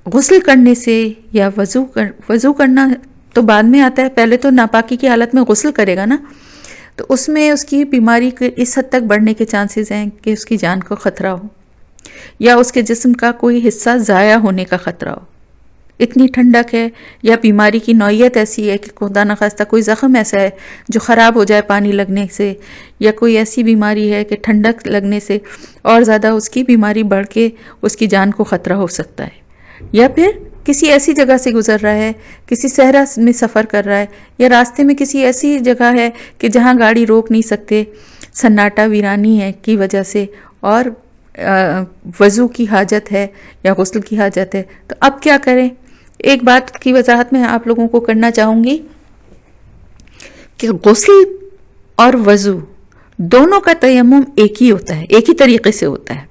غسل کرنے سے یا وضو کرنا تو بعد میں آتا ہے، پہلے تو ناپاکی کی حالت میں غسل کرے گا نا، تو اس میں اس کی بیماری کے اس حد تک بڑھنے کے چانسز ہیں کہ اس کی جان کو خطرہ ہو، یا اس کے جسم کا کوئی حصہ ضائع ہونے کا خطرہ ہو. اتنی ٹھنڈک ہے یا بیماری کی نوعیت ایسی ہے کہ خدا نخواستہ کوئی زخم ایسا ہے جو خراب ہو جائے پانی لگنے سے، یا کوئی ایسی بیماری ہے کہ ٹھنڈک لگنے سے اور زیادہ اس کی بیماری بڑھ کے اس کی جان کو خطرہ ہو سکتا ہے. یا پھر کسی ایسی جگہ سے گزر رہا ہے، کسی صحرا میں سفر کر رہا ہے، یا راستے میں کسی ایسی جگہ ہے کہ جہاں گاڑی روک نہیں سکتے، سناٹا ویرانی ہے کی وجہ سے، اور وضو کی حاجت ہے یا غسل کی حاجت ہے، تو اب کیا کریں؟ ایک بات کی وضاحت میں آپ لوگوں کو کرنا چاہوں گی کہ غسل اور وضو دونوں کا تیمم ایک ہی ہوتا ہے، ایک ہی طریقے سے ہوتا ہے.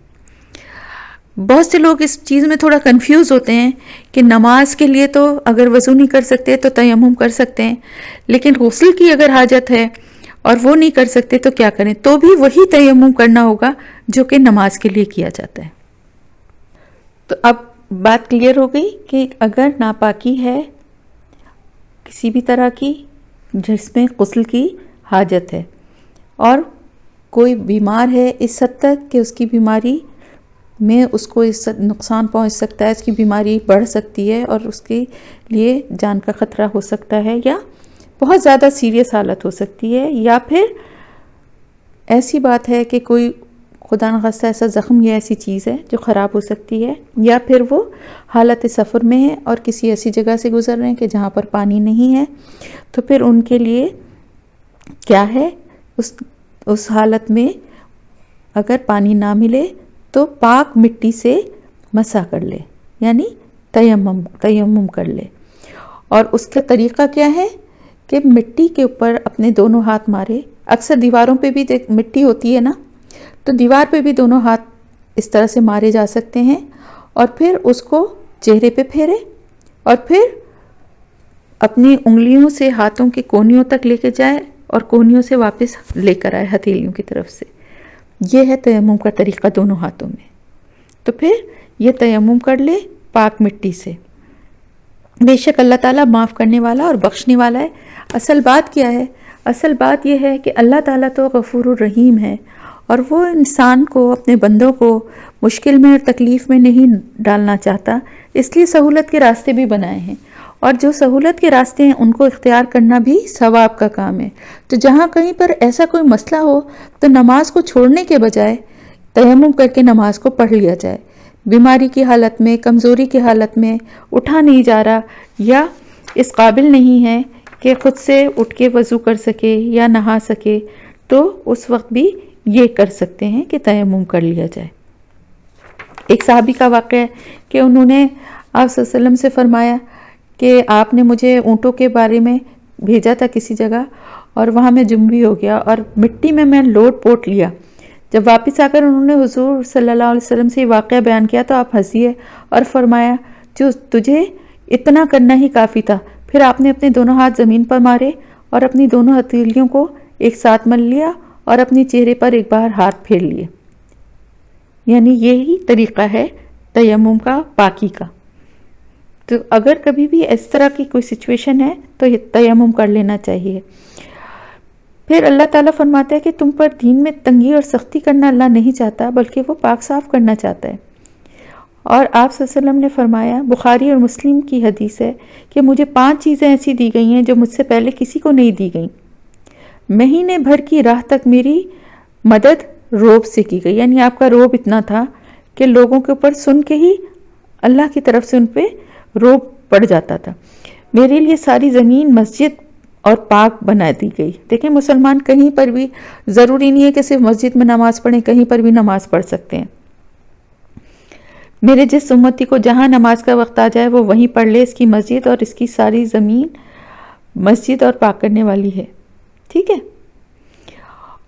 بہت سے لوگ اس چیز میں تھوڑا کنفیوز ہوتے ہیں کہ نماز کے لیے تو اگر وضو نہیں کر سکتے تو تیمم کر سکتے ہیں، لیکن غسل کی اگر حاجت ہے اور وہ نہیں کر سکتے تو کیا کریں؟ تو بھی وہی تیمم کرنا ہوگا جو کہ نماز کے لیے کیا جاتا ہے. تو اب بات کلیئر ہو گئی کہ اگر ناپاکی ہے کسی بھی طرح کی جس میں غسل کی حاجت ہے، اور کوئی بیمار ہے اس حد تک کہ اس کی بیماری میں اس کو اس نقصان پہنچ سکتا ہے، اس کی بیماری بڑھ سکتی ہے اور اس کے لیے جان کا خطرہ ہو سکتا ہے، یا بہت زیادہ سیریس حالت ہو سکتی ہے، یا پھر ایسی بات ہے کہ کوئی خدا نخواستہ ایسا زخم یا ایسی چیز ہے جو خراب ہو سکتی ہے، یا پھر وہ حالت سفر میں ہے اور کسی ایسی جگہ سے گزر رہے ہیں کہ جہاں پر پانی نہیں ہے، تو پھر ان کے لیے کیا ہے؟ اس حالت میں اگر پانی نہ ملے تو پاک مٹی سے مسح کر لے، یعنی تیمم کر لے. اور اس کا طریقہ کیا ہے کہ مٹی کے اوپر اپنے دونوں ہاتھ مارے. اکثر دیواروں پہ بھی مٹی ہوتی ہے نا، تو دیوار پہ بھی دونوں ہاتھ اس طرح سے مارے جا سکتے ہیں، اور پھر اس کو چہرے پہ پھیرے، اور پھر اپنی انگلیوں سے ہاتھوں کے کونیوں تک لے کے جائے اور کونیوں سے واپس لے کر آئے ہتھیلیوں کی طرف سے. یہ ہے تیمم کا طریقہ دونوں ہاتھوں میں. تو پھر یہ تیمم کر لے پاک مٹی سے. بے شک اللہ تعالیٰ معاف کرنے والا اور بخشنے والا ہے. اصل بات کیا ہے؟ اصل بات یہ ہے کہ اللہ تعالیٰ تو غفور الرحیم ہے، اور وہ انسان کو، اپنے بندوں کو مشکل میں اور تکلیف میں نہیں ڈالنا چاہتا، اس لیے سہولت کے راستے بھی بنائے ہیں، اور جو سہولت کے راستے ہیں ان کو اختیار کرنا بھی ثواب کا کام ہے. تو جہاں کہیں پر ایسا کوئی مسئلہ ہو تو نماز کو چھوڑنے کے بجائے تیمم کر کے نماز کو پڑھ لیا جائے. بیماری کی حالت میں، کمزوری کی حالت میں اٹھا نہیں جا رہا یا اس قابل نہیں ہے کہ خود سے اٹھ کے وضو کر سکے یا نہا سکے، تو اس وقت بھی یہ کر سکتے ہیں کہ تیمم کر لیا جائے. ایک صحابی کا واقعہ ہے کہ انہوں نے آپ صلی اللہ علیہ وسلم سے فرمایا کہ آپ نے مجھے اونٹوں کے بارے میں بھیجا تھا کسی جگہ، اور وہاں میں جنبی ہو گیا اور مٹی میں لوٹ پوٹ لیا، جب واپس آ کر انہوں نے حضور صلی اللہ علیہ وسلم سے یہ واقعہ بیان کیا تو آپ ہنسیے اور فرمایا جو تجھے اتنا کرنا ہی کافی تھا۔ پھر آپ نے اپنے دونوں ہاتھ زمین پر مارے اور اپنی دونوں ہتھیلیوں کو ایک ساتھ مل لیا اور اپنے چہرے پر ایک بار ہاتھ پھیر لیے۔ یعنی یہی طریقہ ہے تیمم کا، پاکی کا۔ تو اگر کبھی بھی اس طرح کی کوئی سچویشن ہے تو یہ تیمم کر لینا چاہیے۔ پھر اللہ تعالیٰ فرماتا ہے کہ تم پر دین میں تنگی اور سختی کرنا اللہ نہیں چاہتا، بلکہ وہ پاک صاف کرنا چاہتا ہے۔ اور آپ صلی اللہ علیہ وسلم نے فرمایا، بخاری اور مسلم کی حدیث ہے کہ مجھے 5 چیزیں ایسی دی گئی ہیں جو مجھ سے پہلے کسی کو نہیں دی گئیں۔ مہینے بھر کی راہ تک میری مدد روب سے کی گئی، یعنی آپ کا روب اتنا تھا کہ لوگوں کے اوپر سن کے ہی اللہ کی طرف سے ان پہ روب پڑ جاتا تھا۔ میرے لیے ساری زمین مسجد اور پاک بنا دی گئی۔ دیکھیں مسلمان کہیں پر بھی، ضروری نہیں ہے کہ صرف مسجد میں نماز پڑھیں، کہیں پر بھی نماز پڑھ سکتے ہیں۔ میرے جس امتی کو جہاں نماز کا وقت آ جائے وہ وہیں پڑھ لے، اس کی مسجد اور اس کی ساری زمین مسجد اور پاک کرنے والی ہے، ٹھیک ہے؟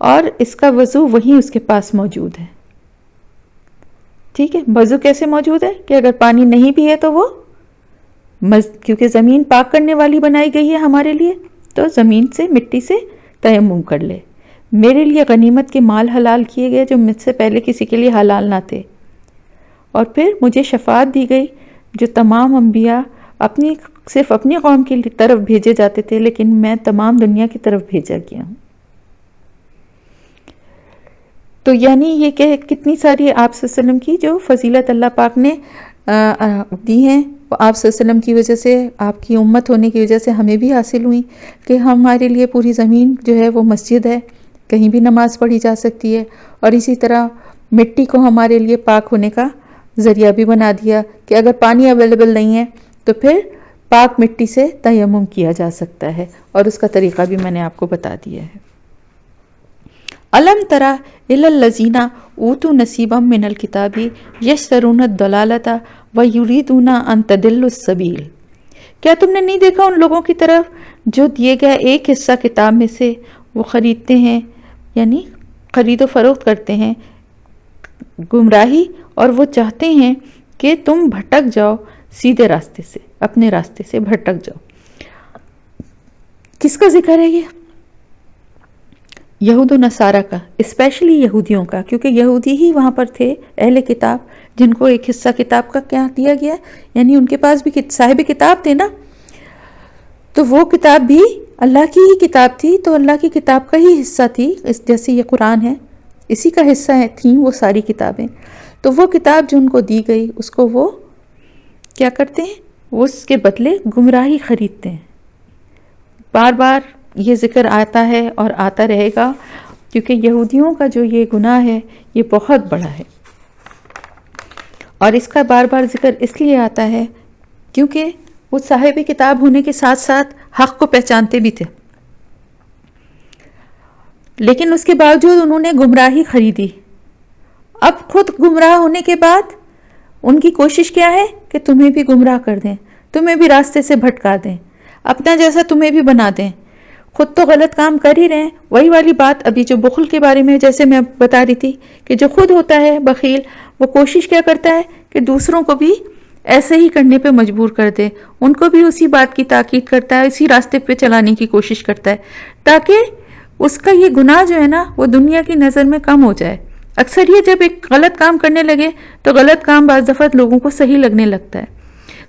اور اس کا وضو وہیں اس کے پاس موجود ہے، ٹھیک ہے؟ وضو کیسے موجود ہے کہ اگر پانی نہیں بھی ہے تو وہ کیونکہ زمین پاک کرنے والی بنائی گئی ہے ہمارے لیے، تو زمین سے، مٹی سے تیمم کر لے۔ میرے لیے غنیمت کے مال حلال کیے گئے جو مجھ سے پہلے کسی کے لیے حلال نہ تھے، اور پھر مجھے شفاعت دی گئی جو تمام انبیاء صرف اپنی قوم کی طرف بھیجے جاتے تھے، لیکن میں تمام دنیا کی طرف بھیجا گیا ہوں۔ تو یعنی یہ کہ کتنی ساری آپ صلی اللہ علیہ وسلم کی جو فضیلت اللہ پاک نے دی ہیں، وہ آپ صلی اللہ علیہ وسلم کی وجہ سے، آپ کی امت ہونے کی وجہ سے ہمیں بھی حاصل ہوئی کہ ہمارے لیے پوری زمین جو ہے وہ مسجد ہے، کہیں بھی نماز پڑھی جا سکتی ہے، اور اسی طرح مٹی کو ہمارے لیے پاک ہونے کا ذریعہ بھی بنا دیا کہ اگر پانی اویلیبل نہیں ہے تو پھر پاک مٹی سے تیمم کیا جا سکتا ہے، اور اس کا طریقہ بھی میں نے آپ کو بتا دیا ہے۔ الم تری الی الذین اوتوا نصیبا من الکتاب یشترون الضلالۃ ویریدون ان تضلوا السبیل۔ کیا تم نے نہیں دیکھا ان لوگوں کی طرف جو دیے گئے ایک حصہ کتاب میں سے وہ خریدتے ہیں، یعنی خرید و فروخت کرتے ہیں گمراہی، اور وہ چاہتے ہیں کہ تم بھٹک جاؤ سیدھے راستے سے، اپنے راستے سے بھٹک جاؤ۔ کس کا ذکر ہے یہ؟ یہود و نصارہ کا، اسپیشلی یہودیوں کا، کیونکہ یہودی ہی وہاں پر تھے اہل کتاب جن کو ایک حصہ کتاب کا کیا دیا گیا، یعنی ان کے پاس بھی صاحب کتاب تھے نا، تو وہ کتاب بھی اللہ کی ہی کتاب تھی، تو اللہ کی کتاب کا ہی حصہ تھی، جیسے یہ قرآن ہے اسی کا حصہ تھیں وہ ساری کتابیں۔ تو وہ کتاب جو ان کو دی گئی اس کو وہ کیا کرتے ہیں، وہ اس کے بدلے گمراہی خریدتے ہیں۔ بار بار یہ ذکر آتا ہے اور آتا رہے گا، کیونکہ یہودیوں کا جو یہ گناہ ہے یہ بہت بڑا ہے، اور اس کا بار بار ذکر اس لیے آتا ہے کیونکہ وہ صاحب کتاب ہونے کے ساتھ ساتھ حق کو پہچانتے بھی تھے، لیکن اس کے باوجود انہوں نے گمراہی خریدی۔ اب خود گمراہ ہونے کے بعد ان کی کوشش کیا ہے کہ تمہیں بھی گمراہ کر دیں، تمہیں بھی راستے سے بھٹکا دیں، اپنا جیسا تمہیں بھی بنا دیں۔ خود تو غلط کام کر ہی رہے ہیں، وہی والی بات ابھی جو بخل کے بارے میں جیسے میں بتا رہی تھی کہ جو خود ہوتا ہے بخیل، وہ کوشش کیا کرتا ہے کہ دوسروں کو بھی ایسے ہی کرنے پہ مجبور کر دے، ان کو بھی اسی بات کی تاکید کرتا ہے، اسی راستے پہ چلانے کی کوشش کرتا ہے، تاکہ اس کا یہ گناہ جو ہے نا وہ دنیا کی نظر میں کم ہو جائے۔ اکثر یہ جب ایک غلط کام کرنے لگے تو غلط کام بعض دفعہ لوگوں کو صحیح لگنے لگتا ہے۔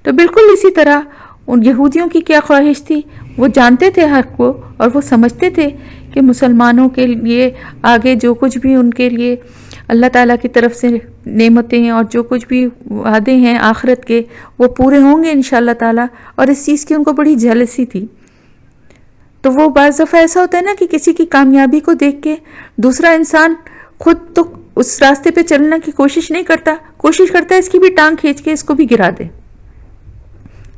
تو بالکل اسی طرح ان یہودیوں کی کیا خواہش تھی، وہ جانتے تھے حق کو، اور وہ سمجھتے تھے کہ مسلمانوں کے لیے آگے جو کچھ بھی ان کے لیے اللہ تعالیٰ کی طرف سے نعمتیں اور جو کچھ بھی وعدے ہیں آخرت کے وہ پورے ہوں گے انشاءاللہ تعالیٰ، اور اس چیز کی ان کو بڑی جیلسی تھی۔ تو وہ بعض دفعہ ایسا ہوتا ہے نا کہ کسی کی کامیابی کو دیکھ کے دوسرا انسان خود تو اس راستے پہ چلنے کی کوشش نہیں کرتا، کوشش کرتا ہے اس کی بھی ٹانگ کھینچ کے اس کو بھی گرا دے۔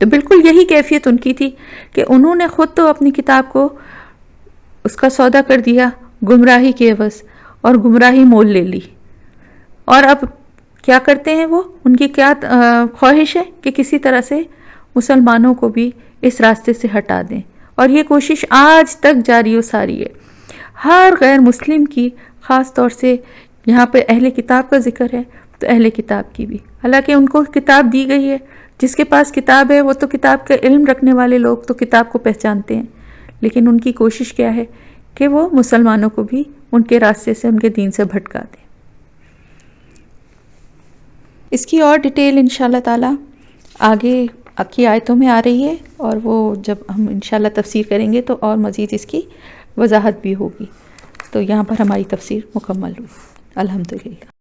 تو بالکل یہی کیفیت ان کی تھی کہ انہوں نے خود تو اپنی کتاب کو اس کا سودا کر دیا گمراہی کے عوض، اور گمراہی مول لے لی، اور اب کیا کرتے ہیں وہ، ان کی کیا خواہش ہے کہ کسی طرح سے مسلمانوں کو بھی اس راستے سے ہٹا دیں، اور یہ کوشش آج تک جاری و ساری ہے۔ ہر غیر مسلم کی، خاص طور سے یہاں پہ اہل کتاب کا ذکر ہے تو اہل کتاب کی بھی، حالانکہ ان کو کتاب دی گئی ہے، جس کے پاس کتاب ہے وہ تو کتاب کا علم رکھنے والے لوگ تو کتاب کو پہچانتے ہیں، لیکن ان کی کوشش کیا ہے کہ وہ مسلمانوں کو بھی ان کے راستے سے، ان کے دین سے بھٹکا دیں۔ اس کی اور ڈیٹیل انشاءاللہ تعالی آگے کی آیتوں میں آ رہی ہے، اور وہ جب ہم انشاءاللہ تفسیر کریں گے تو اور مزید اس کی وضاحت بھی ہوگی۔ تو یہاں پر ہماری تفسیر مکمل ہوئی، الحمدللہ۔